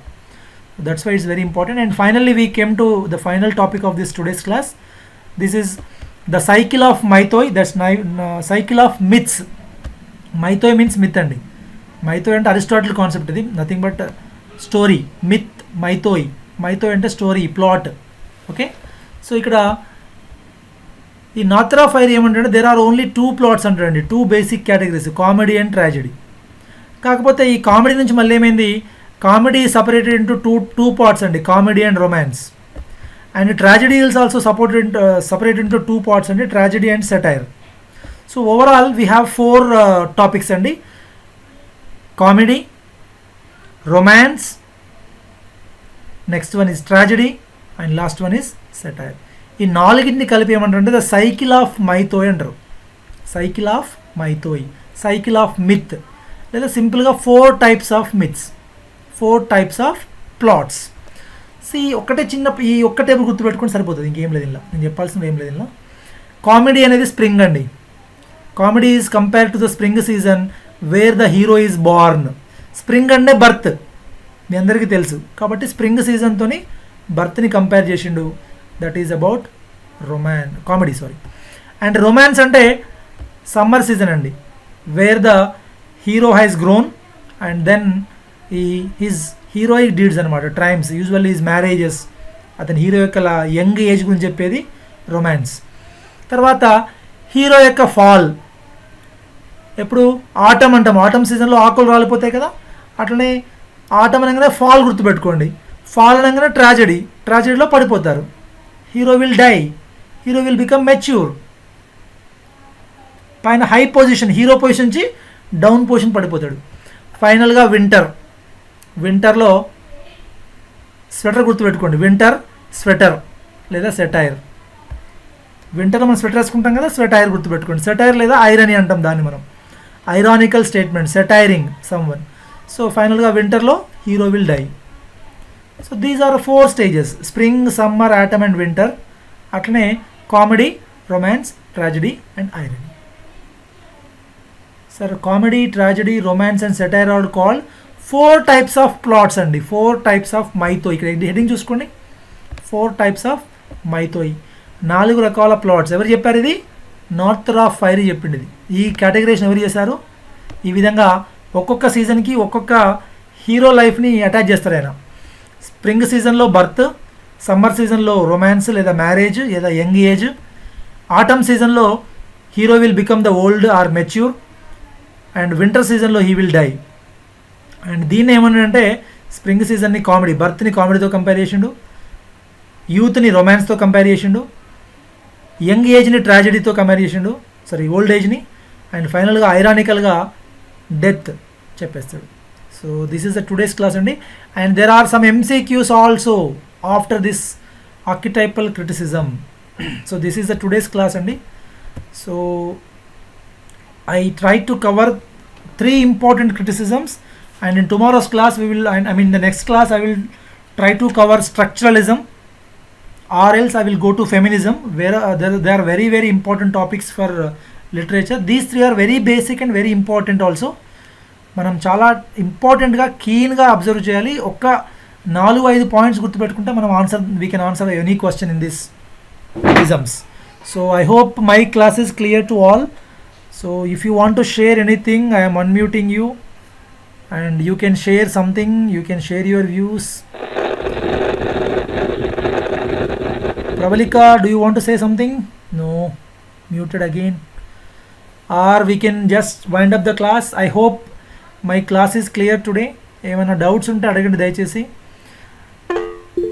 S1: That's why it's very important. And finally we came to the final topic of this today's class. This is the cycle of mythoi, that's cycle of myths. Mythoi means myth అండి. Mythoi అంటే Aristotle concept, ఇది nothing but story. Myth, mythoi. Mythoi అంటే story, plot. Okay, so ఇక్కడ ఈ Northrop Frye ఏమంటే there are only 2 plots అంటారండి, 2 basic categories, comedy and tragedy. కాకపోతే ఈ కామెడీ నుంచి మళ్ళీ ఏమైంది, comedy separated into two parts అండి, comedy and romance. And tragedy is also separated into 2 parts అండి, tragedy and satire. So overall we have 4 topics అండి. Comedy, romance, next one is tragedy and last one is satire. ఈ 4ని కలిపి ఏమంటారంటే the cycle of mythoi అంటారు. Cycle of mythoi, cycle of myth, లేదా సింపుల్గా 4 types of myths, 4 types of plots. ఒకటే చిన్న ఈ ఒక్క టేబుల్ గుర్తుపెట్టుకుంటే సరిపోతుంది, ఇంకేం లేదు ఇలా, నేను చెప్పాల్సింది ఏం లేదు ఇలా. కామెడీ అనేది స్ప్రింగ్ అండి. Comedy is compare to the spring season where the hero is born. Spring అంటే బర్త్, మీ అందరికీ తెలుసు, కాబట్టి స్ప్రింగ్ సీజన్తో బర్త్ని కంపేర్ చేసిండు. That is about comedy. And romance అంటే సమ్మర్ సీజన్ అండి, where the hero has grown and then his heroic deeds అనమాట, ట్రైమ్స్, యూజువల్లీ ఈజ్ మ్యారేజెస్, అతని హీరో యొక్క యంగ్ ఏజ్ గురించి చెప్పేది రొమాన్స్. తర్వాత హీరో యొక్క ఫాల్, ఎప్పుడు ఆటమ్ అంటాం, ఆటమ్ సీజన్లో ఆకులు రాలిపోతాయి కదా, అట్లనే ఆటమ్ అనగానే ఫాల్ గుర్తుపెట్టుకోండి. ఫాల్ అనగానే ట్రాజడీ, ట్రాజడీలో పడిపోతారు. Hero will die, hero will become mature, పైన హై పొజిషన్, హీరో పొజిషన్ నుంచి డౌన్ పొజిషన్ పడిపోతాడు. ఫైనల్గా వింటర్, వింటర్లో స్వెటర్ గుర్తుపెట్టుకోండి, వింటర్ స్వెటర్ లేదా సెటైర్. వింటర్లో మనం స్వెటర్ వేసుకుంటాం కదా, స్వెటైర్ గుర్తుపెట్టుకోండి. సెటైర్ లేదా ఐరనీ అంటాం దాన్ని మనం, ironical statement, satiring someone. So ఫైనల్గా వింటర్లో hero will die. So these are 4 stages, spring, summer, autumn and winter. అట్లనే comedy, romance, tragedy and irony. Sir comedy, tragedy, romance and satire are called 4 types of plots అండి, 4 types of మైథోయ్. ఇక్కడ heading చూసుకోండి, 4 types of మైథోయ్, 4 రకాల plots. ఎవరు చెప్పారు ఇది? Northrop fire చెప్పింది ఇది. ఈ కేటగిరేషన్ ఎవరు చేశారు? ఈ విధంగా ఒక్కొక్క సీజన్కి ఒక్కొక్క హీరో లైఫ్ని అటాచ్ చేస్తారు ఆయన. స్ప్రింగ్ సీజన్లో బర్త్, సమ్మర్ సీజన్లో రొమాన్స్ లేదా మ్యారేజ్ లేదా యంగ్ ఏజ్, ఆటమ్ సీజన్లో hero will become the old or mature, and winter సీజన్లో హీ విల్ డై. అండ్ దీన్ని ఏమన్నాడంటే స్ప్రింగ్ సీజన్ని కామెడీ, బర్త్ని కామెడీతో కంపేర్ చేసిండు, యూత్ని రొమాన్స్తో కంపేర్ చేసిండు, యంగ్ ఏజ్ని ట్రాజడీతో కంపేర్ చేసిండు, ఓల్డ్ ఏజ్ని, అండ్ ఫైనల్గా ఐరానికల్గా డెత్ చెప్పేస్తాడు. So this is the today's class అండి. And there are some MCQs also after this archetypal criticism. So this is the today's class అండి. So I tried to cover 3 important criticisms, and in tomorrow's class we will, the next class I will try to cover structuralism, or else I will go to feminism, where they are very very important topics for literature. These 3 are very basic and very important also. మనం చాలా ఇంపార్టెంట్గా కీన్గా observe చేయాలి. ఒక్క 4-5 points గుర్తుపెట్టుకుంటే మనం we can answer any question in this isms. So I hope my class is clear to all. So if you want to share anything, I am unmuting you and you can share something, you can share your views. Pravalika, do you want to say something? No, muted again. Or we can just wind up the class. I hope my class is clear today. Emana doubts unte adagandi dayachesi.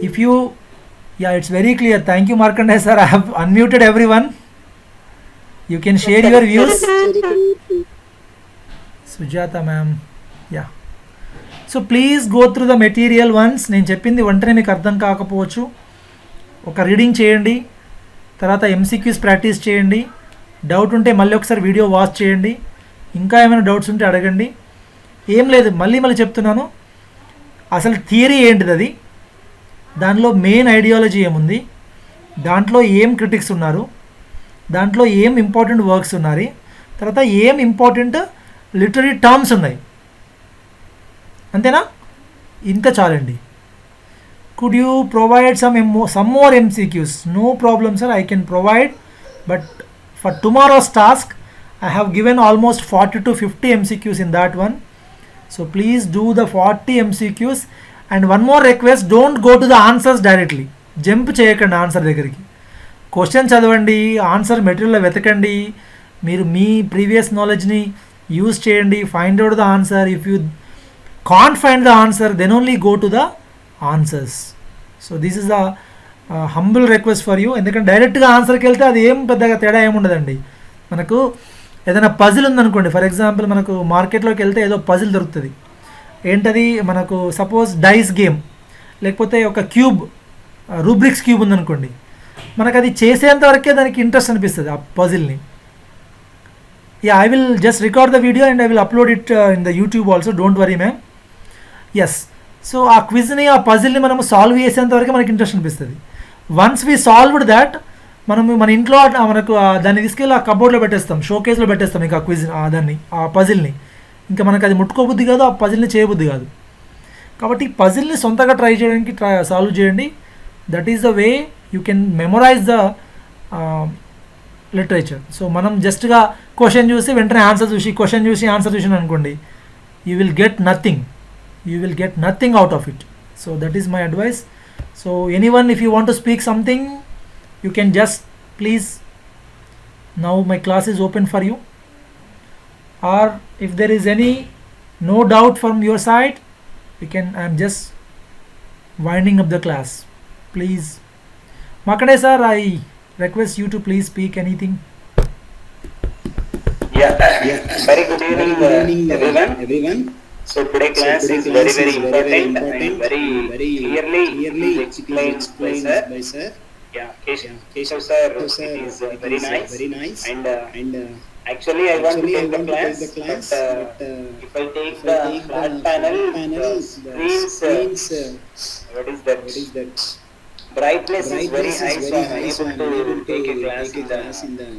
S1: If you, yeah, it's very clear. Thank you Markandeya sir, I have unmuted everyone. You can share your views. Sujata ma'am, yeah. So please go through the material once. నేను చెప్పింది వెంటనే మీకు అర్థం కాకపోవచ్చు. ఒక reading చేయండి, తర్వాత MCQs practice చేయండి. డౌట్ ఉంటే మళ్ళీ ఒకసారి వీడియో వాచ్ చేయండి. ఇంకా ఏమైనా డౌట్స్ ఉంటే అడగండి. ఏం లేదు, మళ్ళీ చెప్తున్నాను, అసలు థియరీ ఏంటిది, అది దానిలో మెయిన్ ఐడియాలజీ ఏముంది, దాంట్లో ఏం క్రిటిక్స్ ఉన్నారు, దాంట్లో ఏం ఇంపార్టెంట్ వర్క్స్ ఉన్నాయి, తర్వాత ఏం ఇంపార్టెంట్ లిటరీ టర్మ్స్ ఉన్నాయి, అంతేనా? ఇంత చాలండి. Could you provide some more MCQs? No problem sir, I can provide, but for tomorrow's task I have given almost 40 to 50 MCQs in that one. So please do the 40 MCQs. And one more request, don't go to the answers directly. Jump చేయకండి answer దగ్గరికి. Question చదవండి, answer మెటీరియల్లో వెతకండి, మీరు మీ previous నాలెడ్జ్ని use చేయండి, find out the answer. If you can't find the answer, then only go to the answers. So this is the humble request for you. ఎందుకంటే డైరెక్ట్గా ఆన్సర్కి వెళ్తే అది ఏం పెద్దగా తేడా ఏముండదండి. మనకు ఏదైనా పజిల్ ఉందనుకోండి, ఫర్ ఎగ్జాంపుల్ మనకు మార్కెట్లోకి వెళ్తే ఏదో పజిల్ దొరుకుతుంది. ఏంటది, మనకు సపోజ్ డైస్ గేమ్, లేకపోతే ఒక క్యూబ్, రూబ్రిక్స్ క్యూబ్ ఉందనుకోండి, మనకు అది చేసేంత వరకే దానికి ఇంట్రెస్ట్ అనిపిస్తుంది ఆ పజిల్ని. Yeah, I will just record the video and I will upload it in the YouTube also, don't worry ma'am. Yes, so ఆ క్విజ్ని, ఆ పజిల్ని మనం సాల్వ్ చేసేంత వరకే మనకి ఇంట్రెస్ట్ అనిపిస్తుంది. వన్స్ వీ సాల్వ్డ్ దాట్, మన ఇంట్లో మనకు దాన్ని తీసుకెళ్ళి ఆ కబోర్డ్లో పెట్టేస్తాం, షోకేస్లో పెట్టేస్తాం. ఇంకా ఆ క్విజ్, దాన్ని, ఆ పజిల్ని ఇంకా మనకు అది ముట్టుకోబుద్ధి కాదు, ఆ పజిల్ని చేయబుద్ధి కాదు. కాబట్టి పజిల్ని సొంతగా ట్రై చేయడానికి సాల్వ్ చేయండి. That is the way you can memorise the literature. So మనం జస్ట్గా క్వశ్చన్ చూసి వెంటనే ఆన్సర్ చూసి, క్వశ్చన్ చూసి ఆన్సర్ చూసిన అనుకోండి, you will get nothing out of it. So that is my advice. So anyone, if you want to speak something, you can just please, now my class is open for you, or if there is any no doubt from your side, you can, I am just winding up the class. Please, Makade sir, I request you to please speak anything.
S2: Yeah. Very good evening, everyone. So today class is very important and very clearly explained by sir. Yeah, Keshava sir, it is very nice. And actually I want to take the class, but if I take the flat panel, the screens, what is that? Brightness is very high, so I am unable to take a class in the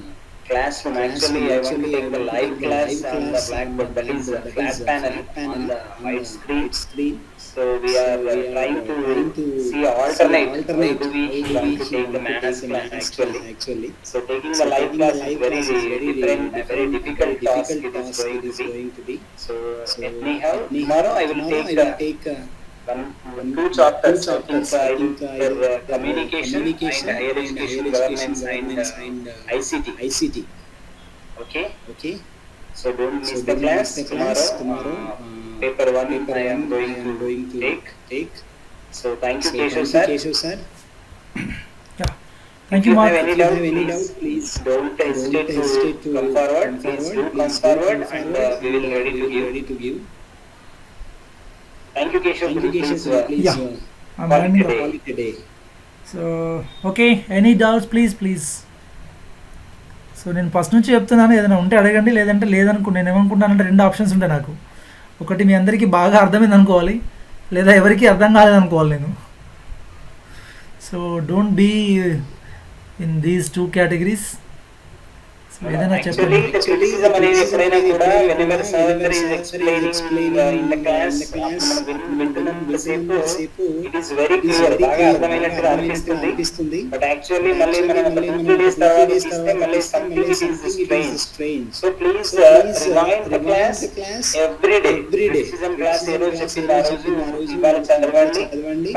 S2: classroom. Actually, I want to take the live class on the blackboard, that is a flat panel on the white screen. So we are trying to see alternate. Why do we want to take the maths class actually? So taking the live class is very different, a very difficult task it is going to be. So anyhow, tomorrow I will take two chapters. I think for communication and higher education governance and ICT. Okay. So don't miss the class tomorrow. Paper 1 I am going to take. So thank you, Keshava sir.
S1: Yeah. Thank you, Mark.
S2: If you have any doubt, please don't hesitate to come forward. Please do come forward, and we will ready to give. Thank you, Keshava. Please.
S1: Yeah. I'm ending the call today. So okay, any doubts, please. So నేను first నుంచి చెప్తున్నాను, ఏదైనా ఉంటే అడగండి, లేదంటే లేదనుకో. నేను ఏమనుకుంటానంటే 2 options ఉంటాయి నాకు. ఒకటి మీ అందరికీ బాగా అర్థమైంది అనుకోవాలి, లేదా ఎవరికి అర్థం కాలేదనుకోవాలి నేను. So don't be in these 2 categories. So ఏదైనా చెప్పండి.
S2: Criticism అనేది ఎప్పుడైనా కూడా whenever sir is explaining in the class, వింటున్నంతసేపు it is very clear, బాగా అర్థమైనట్టుగా అనిపిస్తుంది. బట్ యాక్చువల్లీ మళ్ళీ మనం 2 days తర్వాత తీస్తే మళ్ళీ something is strange. So please rewind the class every day. Criticism class ఏ రోజు చెప్పింది ఆ రోజు ఇవాళ చదవండి.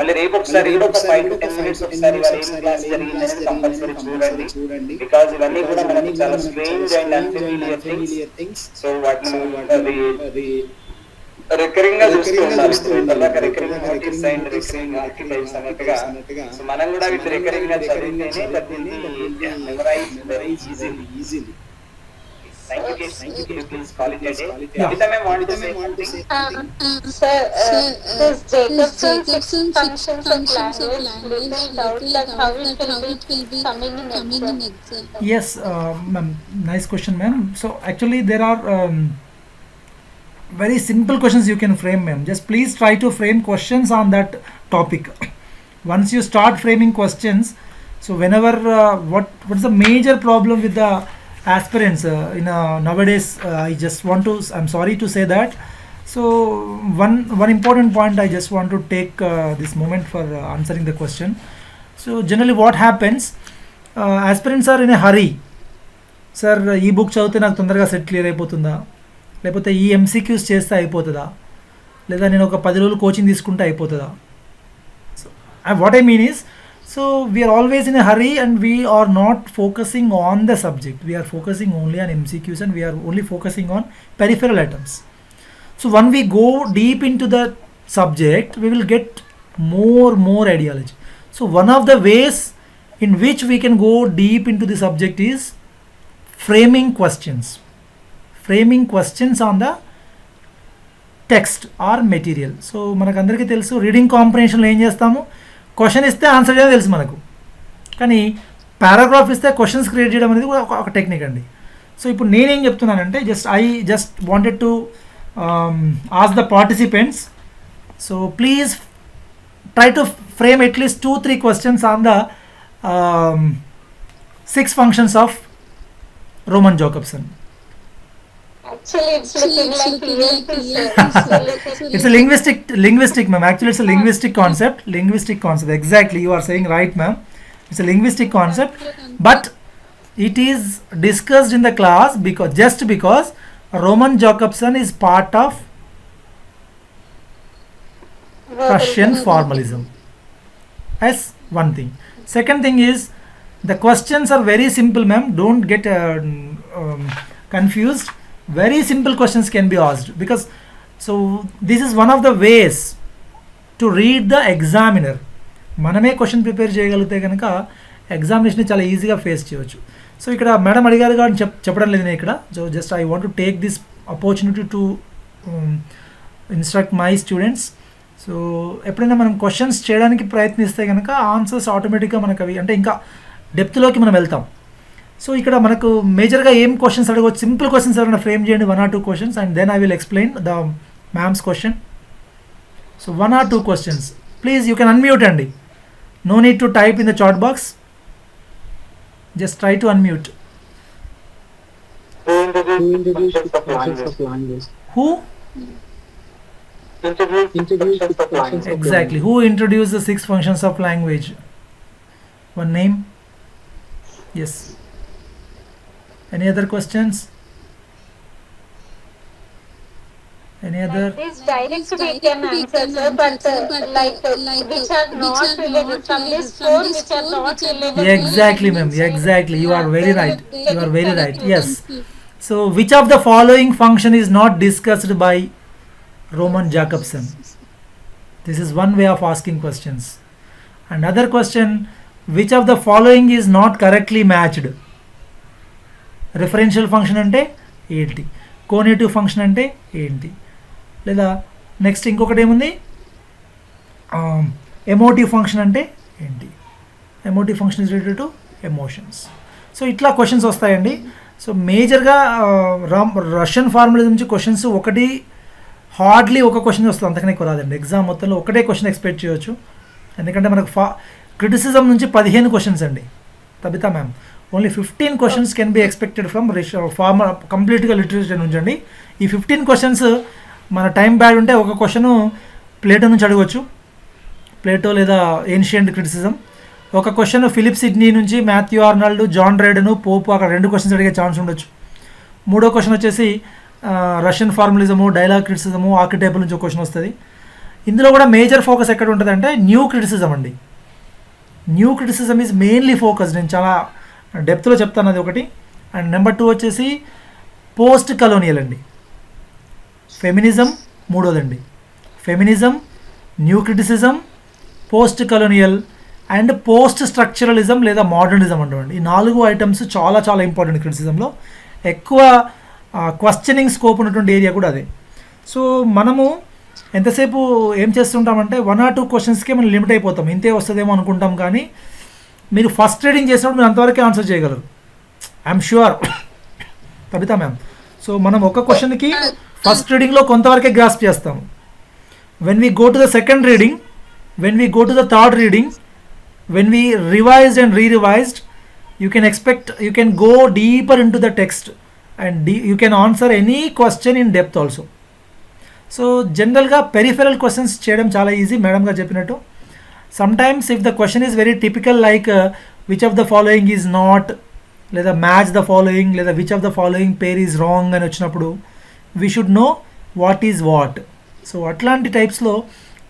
S2: మళ్ళీ రేపు ఒకసారి కూడా ఒక 5 to 10 minutes ఒకసారి ఇవాళ ఏం క్లాస్ జరిగిందని కంపల్సరీ చూడండి. బికాజ్ ఇవన్నీ కూడా మనకు చాలా strange and unfamiliar things. So what we recurring గా చూస్తూ ఉండాలి. recurring motifs and recurring archetypes అన్నట్టుగా. సో మనం కూడా వీటి recurring గా చదివితేనే that will be memorized very easily. Thank you. Please call it a day. Kavita ma'am want to say something?
S3: Sir, this Jacobson's functions of language, little doubt that how it will be coming in exam.
S1: Yes, ma'am, nice question, ma'am. So actually there are very simple questions you can frame, ma'am. Just please try to frame questions on that topic. Once you start framing questions, so whenever what's the major problem with the aspirants in nowadays, I'm sorry to say that. So one important point I just want to take this moment for answering the question. So generally what happens, aspirants are in a hurry. Sir, ఈ book చదివితే నాకు తొందరగా set clear అయిపోతుందా, లేకపోతే ఈ MCQs చేస్తే అయిపోతుందా, లేదా నేను ఒక 10 రోజులు కోచింగ్ తీసుకుంటే అయిపోతుందా. So what I mean is, so we are always in a hurry and we are not focusing on the subject. We are focusing only on MCQs and we are only focusing on peripheral items. So when we go deep into the subject, we will get more ideology. So one of the ways in which we can go deep into the subject is framing questions. Framing questions on the text are material. So మనకు అందరికీ తెలుసు reading కాంప్రిహెన్షన్లో ఏం చేస్తాము, question ఇస్తే answer చేయడం తెలుసు మనకు, కానీ పారాగ్రాఫ్ ఇస్తే క్వశ్చన్స్ క్రియేట్ చేయడం అనేది కూడా ఒక టెక్నిక్ అండి. సో ఇప్పుడు నేనేం చెప్తున్నానంటే I just wanted to ask the participants, so please try to frame at least 2-3 questions on the 6 functions of Roman Jacobson.
S3: Actually, it's looking like ELP, sir.
S1: It's a linguistic, ma'am. Actually, it's a linguistic concept. Exactly, you are saying right, ma'am. It's a linguistic concept, but it is discussed in the class because Roman Jacobson is part of Russian formalism. As one thing. Second thing is the questions are very simple, ma'am. Don't get confused. Very simple questions can be asked because so this is one of the ways to read the examiner. మనమే question prepare చేయగలిగితే కనుక examination చాలా ఈజీగా face చేయవచ్చు. So ఇక్కడ madam అడిగారు కాబట్టి చెప్పడం లేదు నేను ఇక్కడ. So just I want to take this opportunity to instruct my students. So ఎప్పుడైనా మనం క్వశ్చన్స్ చేయడానికి ప్రయత్నిస్తే కనుక ఆన్సర్స్ ఆటోమేటిక్గా మనకు అవి అంటే ఇంకా డెప్త్లోకి మనం వెళ్తాం. సో ఇక్కడ మనకు మేజర్గా ఏం క్వశ్చన్స్ అడగవచ్చు, సింపుల్ క్వశ్చన్స్ ఎవరైనా ఫ్రేమ్ చేయండి 1 or 2 questions and then I will explain the ma'am's question. So 1 or 2 questions. Please, you can unmute అండి. No need to type in the chat box. Just try to unmute.
S2: Who introduced the functions of language?
S1: Who?
S2: Introduced the functions of
S1: Exactly. Who introduced the 6 functions of language? One name? Yes. Any other questions? Any other?
S3: This direct we can answer, sir, but which are not related from this 4, which are not related.
S1: Exactly, ma'am. Exactly. You are very right. You are very right. Yes. So, which of the following function is not discussed by Roman Jacobson? This is one way of asking questions. Another question, which of the following is not correctly matched? Referential function ante ఏంటి, conative function అంటే ఏంటి, లేదా next ఇంకొకటి ఏముంది emotive function అంటే ఏంటి, emotive function is related to emotions. So ఇట్లా questions వస్తాయండి. సో మేజర్గా రష్యన్ ఫార్ములిజం నుంచి క్వశ్చన్స్ ఒకటి హార్డ్లీ ఒక క్వశ్చన్ వస్తుంది, అంతకనే ఎక్కువ రాదండి. ఎగ్జామ్ మొత్తంలో ఒకటే క్వశ్చన్ ఎక్స్పెక్ట్ చేయొచ్చు, ఎందుకంటే మనకు క్రిటిసిజం నుంచి 15 క్వశ్చన్స్ అండి. Tabitha ma'am, only 15 questions can be expected from కంప్లీట్గా లిటరేచర్ నుంచి అండి. ఈ 15 క్వశ్చన్స్ మన టైం బ్యాడ్ ఉంటే ఒక క్వశ్చన్ ప్లేటో నుంచి అడగవచ్చు, ప్లేటో లేదా ఏన్షియంట్ క్రిటిసిజం. ఒక క్వశ్చన్ ఫిలిప్ సిడ్నీ నుంచి, మాథ్యూ ఆర్నాల్డ్, జాన్ రైడను, పోపు, అక్కడ 2 క్వశ్చన్స్ అడిగే ఛాన్స్ ఉండొచ్చు. మూడో క్వశ్చన్ వచ్చేసి రష్యన్ ఫార్మలిజము, డైలాగ్ క్రిటిసిజము, ఆర్కిటైపల్ నుంచి ఒక క్వశ్చన్ వస్తుంది. ఇందులో కూడా మేజర్ ఫోకస్ ఎక్కడ ఉంటుంది అంటే న్యూ క్రిటిసిజం అండి. New criticism is mainly focus. నేను చాలా డెప్త్లో చెప్తాను అది ఒకటి. అండ్ నెంబర్ 2 వచ్చేసి పోస్ట్ కలోనియల్ అండి. ఫెమినిజం మూడోదండి. Feminism, new criticism, post colonial and post structuralism లేదా మోడర్నిజం అంటామండి. ఈ 4 ఐటమ్స్ చాలా చాలా ఇంపార్టెంట్ క్రిటిసిజంలో. ఎక్కువ క్వశ్చనింగ్ స్కోప్ ఉన్నటువంటి ఏరియా కూడా అదే. సో మనము ఎంతసేపు ఏం చేస్తుంటామంటే 1 or 2 క్వశ్చన్స్కే మనం లిమిట్ అయిపోతాం, ఇంతే వస్తుందేమో అనుకుంటాం. కానీ మీరు ఫస్ట్ రీడింగ్ చేసినప్పుడు మీరు అంతవరకే ఆన్సర్ చేయగలరు, I'm sure. Kavitha ma'am, so మనం ఒక క్వశ్చన్కి ఫస్ట్ రీడింగ్లో కొంతవరకే గ్రాస్ప్ చేస్తాము. When we go to the second reading, when we go to the third reading, when we revised and rerevised, you can expect, you can go deeper in to the text and you can answer any question in depth also. So జనరల్గా peripheral questions చేయడం చాలా easy, madam గారు చెప్పినట్టు. Sometimes if the question is very typical like which of the following is not, లేదా match the following, లేదా which of the following pair is wrong అని వచ్చినప్పుడు we should know what is what. So అట్లాంటి టైప్స్లో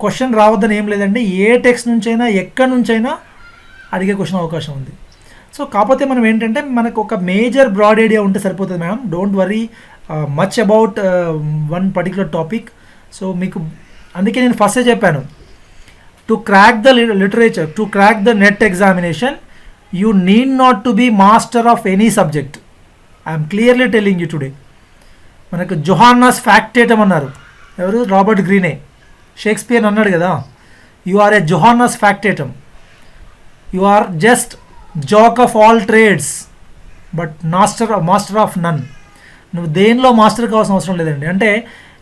S1: question రావద్దని ఏం లేదండి, ఏ text నుంచైనా ఎక్కడి నుంచైనా అడిగే క్వశ్చన్ అవకాశం ఉంది. సో కాకపోతే మనం ఏంటంటే మనకు ఒక మేజర్ బ్రాడ్ ఐడియా ఉంటే సరిపోతుంది madam. Don't worry much about one particular topic. So మీకు అందుకే నేను ఫస్టే చెప్పాను, to crack the literature, to crack the net examination, you need not to be master of any subject. I am clearly telling you today. మనకు జొహాన్నస్ ఫ్యాక్టేటమ్ అన్నారు ఎవరు, Robert గ్రీనే. Shakespeare అన్నాడు కదా, you are a Johannes factotum, you are just jack of all trades but master of none. నువ్వు దేనిలో master కావాల్సిన అవసరం లేదండి. అంటే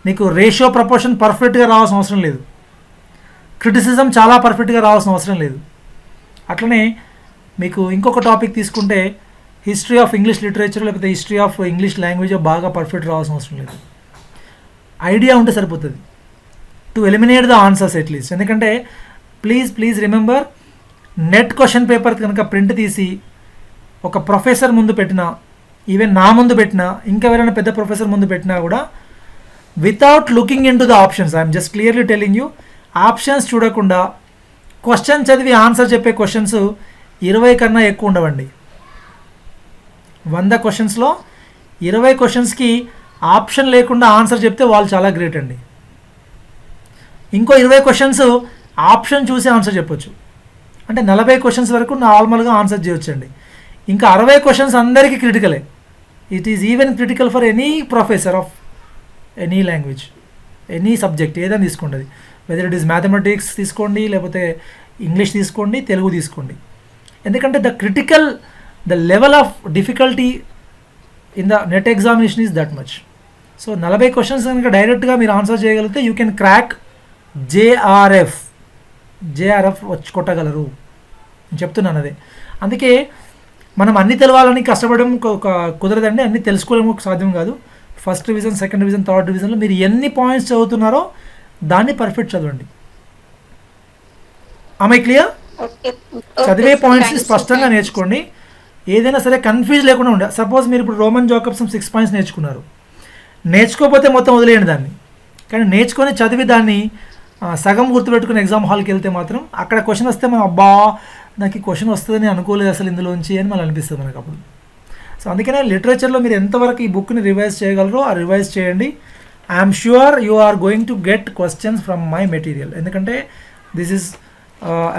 S1: నీకు రేషియో ప్రపోర్షన్ పర్ఫెక్ట్గా రావాల్సిన అవసరం లేదు, క్రిటిసిజం చాలా పర్ఫెక్ట్గా రావాల్సిన అవసరం లేదు. అట్లనే మీకు ఇంకొక టాపిక్ తీసుకుంటే హిస్టరీ ఆఫ్ ఇంగ్లీష్ లిటరేచర్ లేకపోతే హిస్టరీ ఆఫ్ ఇంగ్లీష్ లాంగ్వేజ్ బాగా పర్ఫెక్ట్ రావాల్సిన అవసరం లేదు, ఐడియా ఉంటే సరిపోతుంది to eliminate the answers at least. ఎందుకంటే please remember, NET question paper కనుక ప్రింట్ తీసి ఒక ప్రొఫెసర్ ముందు పెట్టినా, ఈవెన్ నా ముందు పెట్టినా, ఇంకెవరైనా పెద్ద ప్రొఫెసర్ ముందు పెట్టినా కూడా without looking in to the options, I'm just clearly telling you, options చూడకుండా క్వశ్చన్ చదివి ఆన్సర్ చెప్పే క్వశ్చన్స్ 20 కన్నా ఎక్కువ ఉండవండి. 100 క్వశ్చన్స్లో 20 క్వశ్చన్స్కి ఆప్షన్ లేకుండా ఆన్సర్ చెప్తే వాళ్ళు చాలా గ్రేట్ అండి. ఇంకో 20 క్వశ్చన్స్ ఆప్షన్ చూసి ఆన్సర్ చెప్పొచ్చు, అంటే 40 క్వశ్చన్స్ వరకు నార్మల్గా ఆన్సర్ చేయొచ్చండి. ఇంకా 60 క్వశ్చన్స్ అందరికీ క్రిటికలే. It is even critical for any professor of any language, any subject ఏదైనా తీసుకోండి, వెదర్ ఇట్ ఈస్ మ్యాథమెటిక్స్ తీసుకోండి, లేకపోతే ఇంగ్లీష్ తీసుకోండి, తెలుగు తీసుకోండి. ఎందుకంటే the level of difficulty in the net examination is that much. So 40 questions కనుక డైరెక్ట్గా మీరు ఆన్సర్ చేయగలిగితే యూ కెన్ క్రాక్ జేఆర్ఎఫ్ వచ్చి కొట్టగలరు, నేను చెప్తున్నాను అదే. అందుకే మనం అన్ని తెలవాలని కష్టపడడం కుదరదండి, అన్ని తెలుసుకోవడం సాధ్యం కాదు. First division, second division, third డివిజన్లో మీరు ఎన్ని పాయింట్స్ చదువుతున్నారో దాన్ని పర్ఫెక్ట్ చదవండి. ఆమె క్లియర్? చదివే పాయింట్స్ని స్పష్టంగా నేర్చుకోండి. ఏదైనా సరే కన్ఫ్యూజ్ లేకుండా ఉండే. సపోజ్ మీరు ఇప్పుడు రోమన్ జాకబ్సన్ 6 పాయింట్స్ నేర్చుకున్నారు, నేర్చుకోకపోతే మొత్తం వదిలేయండి దాన్ని. కానీ నేర్చుకొని చదివి దాన్ని సగం గుర్తుపెట్టుకుని ఎగ్జామ్ హాల్కి వెళ్తే మాత్రం అక్కడ క్వశ్చన్ వస్తే మనం అబ్బా నాకు ఈ క్వశ్చన్ వస్తుందని అనుకోలేదు అసలు ఇందులోంచి అని మనకు అనిపిస్తుంది మనకు అప్పుడు. సో అందుకనే లిటరేచర్లో మీరు ఎంతవరకు ఈ బుక్ని రివైజ్ చేయగలరో ఆ రివైజ్ చేయండి. I'm sure you are going to get questions from my material. ఎందుకంటే this is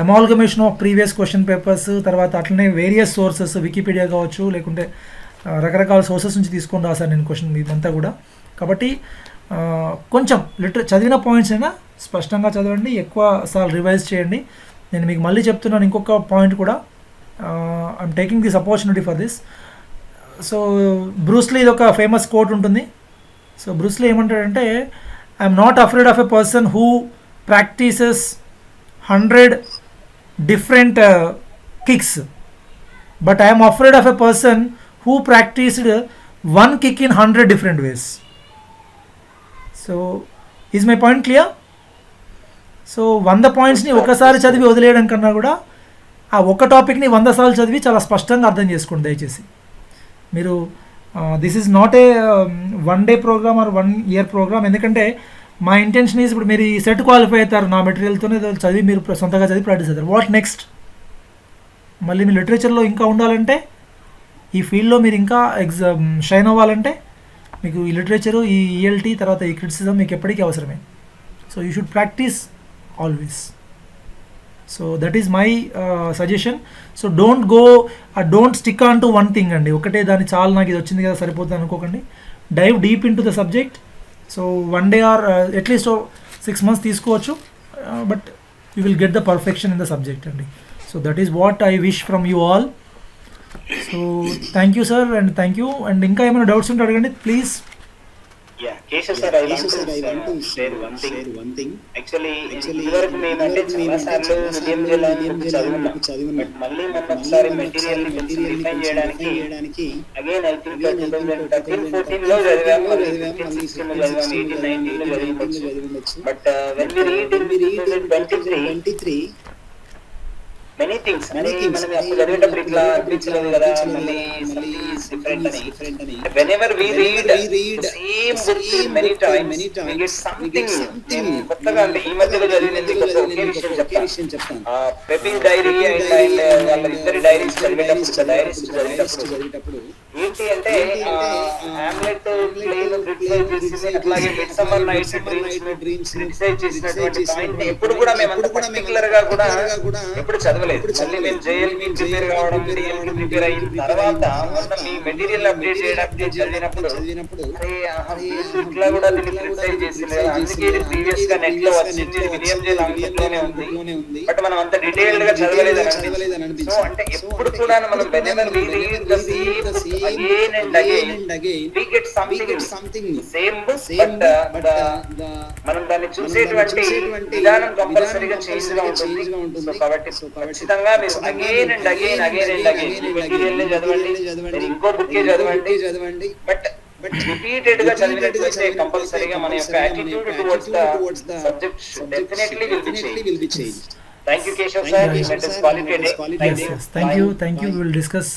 S1: amalgamation of previous question papers, తర్వాత అట్లనే వేరియస్ సోర్సెస్, వికీపీడియా కావచ్చు, లేకుంటే రకరకాల సోర్సెస్ నుంచి తీసుకొని రాశాను నేను క్వశ్చన్ ఇదంతా కూడా. కాబట్టి కొంచెం చదివిన పాయింట్స్ అయినా స్పష్టంగా చదవండి, ఎక్కువ సార్లు రివైజ్ చేయండి. నేను మీకు మళ్ళీ చెప్తున్నాను ఇంకొక పాయింట్ కూడా, I'm taking this opportunity for this. So Bruce Lee ఇది ఒక ఫేమస్ కోట్ ఉంటుంది. సో బ్రూస్లీ ఏమంటాడంటే, I'm not afraid of a person who practices 100 different kicks, but I am afraid of a person who practiced one kick in 100 different ways. So is my point clear? So 100 పాయింట్స్ని ఒకసారి చదివి వదిలేయడం కన్నా కూడా ఆ ఒక్క టాపిక్ని 100 సార్లు చదివి చాలా స్పష్టంగా అర్థం చేసుకోండి దయచేసి. మీరు this is not a 1 day program are 1 year program. ఎందుకంటే మా ఇంటెన్షన్ ఈజ్ ఇప్పుడు మీరు ఈ సెట్ క్వాలిఫై అవుతారు, నా మెటీరియల్తోనే చదివి మీరు సొంతగా చదివి ప్రాక్టీస్ అవుతారు. What next? మళ్ళీ మీ లిటరేచర్లో ఇంకా ఉండాలంటే, ఈ ఫీల్డ్లో మీరు ఇంకా షైన్ అవ్వాలంటే మీకు ఈ లిటరేచరు, ఈ ఈఎల్టీ, తర్వాత ఈ క్రిటిసిజం మీకు ఎప్పటికీ అవసరమే. So you should practice always. So that is my suggestion. So don't stick on to one thing అండి. ఒకటే దాన్ని చాలా నాకు ఇది వచ్చింది కదా సరిపోతుంది అనుకోకండి. Dive deep in to the subject. So 1 day or at least 6 months తీసుకోవచ్చు, but you will get the perfection in the subject అండి. So that is what I wish from you all. So thank you sir, and thank you. And ఇంకా ఏమైనా doubts ఉంటే అడగండి please.
S2: Yeah, Keshava sir, I want to share one thing. Actually, ఇదివరకు మేమంటే చాలా సార్లు విజయం జిల్లాని చదివినాం, బట్ మళ్ళీ మనం ఒకసారి మెటీరియల్ ని కొంచెం రిఫైన్ చేయడానికి అగైన్ ఐ థింక్ 2013-14 లో చదివాము, 15-16 లో చదివాము, 18-19 లో చదివచ్చు. But when we read in 2023 many things మనం అప్పుడు చదివేటప్పుడు ఇట్లా అనిపించలేదు కదా, మళ్ళీ డిఫరెంట్ అని. whenever we read same book many times we get something కొత్తగా. అంటే ఈ మధ్యలో చదివినది ఒకే విషయం చెప్తాను. పెపిల్ డైరీ అండ్ వాళ్ళ ఇద్దరి డైరీస్ చదివేటప్పుడు ఏంటి అంటే హామ్లెట్ ప్లేన్ క్రిటిసైజ్ చేసింది, అట్లాగే mid summer night's dreams criticize చేసినటువంటి పాయింట్ ఎప్పుడు కూడా మేము అంత పర్టికులర్ గా కూడా ఎప్పుడు చదవలేదు. మళ్ళీ మేము జేఎల్కి ప్రిపేర్ కావడం, డిఎల్కి ప్రిపేర్ అయిన తర్వాత మొన్న మీ మెటీరియల్ అప్డేట్ చేయడానికి చదివినప్పుడు ఇట్లా కూడా దీన్ని క్రిటిసైజ్ చేసింది కదా, అందుకే ఇది ప్రీవియస్ గా నెట్ లో వచ్చింది, విలియం జే లాంగ్లోనే ఉంది, బట్ మనం అంత డీటెయిల్డ్ గా చదవలేదని అనిపించింది. సో అంటే ఎప్పుడు కూడా మనం whenever we read the same book again and again, we get something same book, but మనం దాన్ని చూసేటువంటి విధానం కంపల్సరీగా చేంజ్ గా ఉంటుంది. సో కాబట్టి ఖచ్చితంగా మీరు అగైన్ అండ్ అగైన్ ఈ మెటీరియల్ చదవండి, మీరు ఇంకో బుక్కే చదవండి, బట్ రిపీటెడ్ గా చదివినట్లయితే కంపల్సరీగా మన యొక్క attitude towards the subject definitely will be changed. Thank you, Keshava sir. Let us call it a day.
S1: Yes, thank you. We will discuss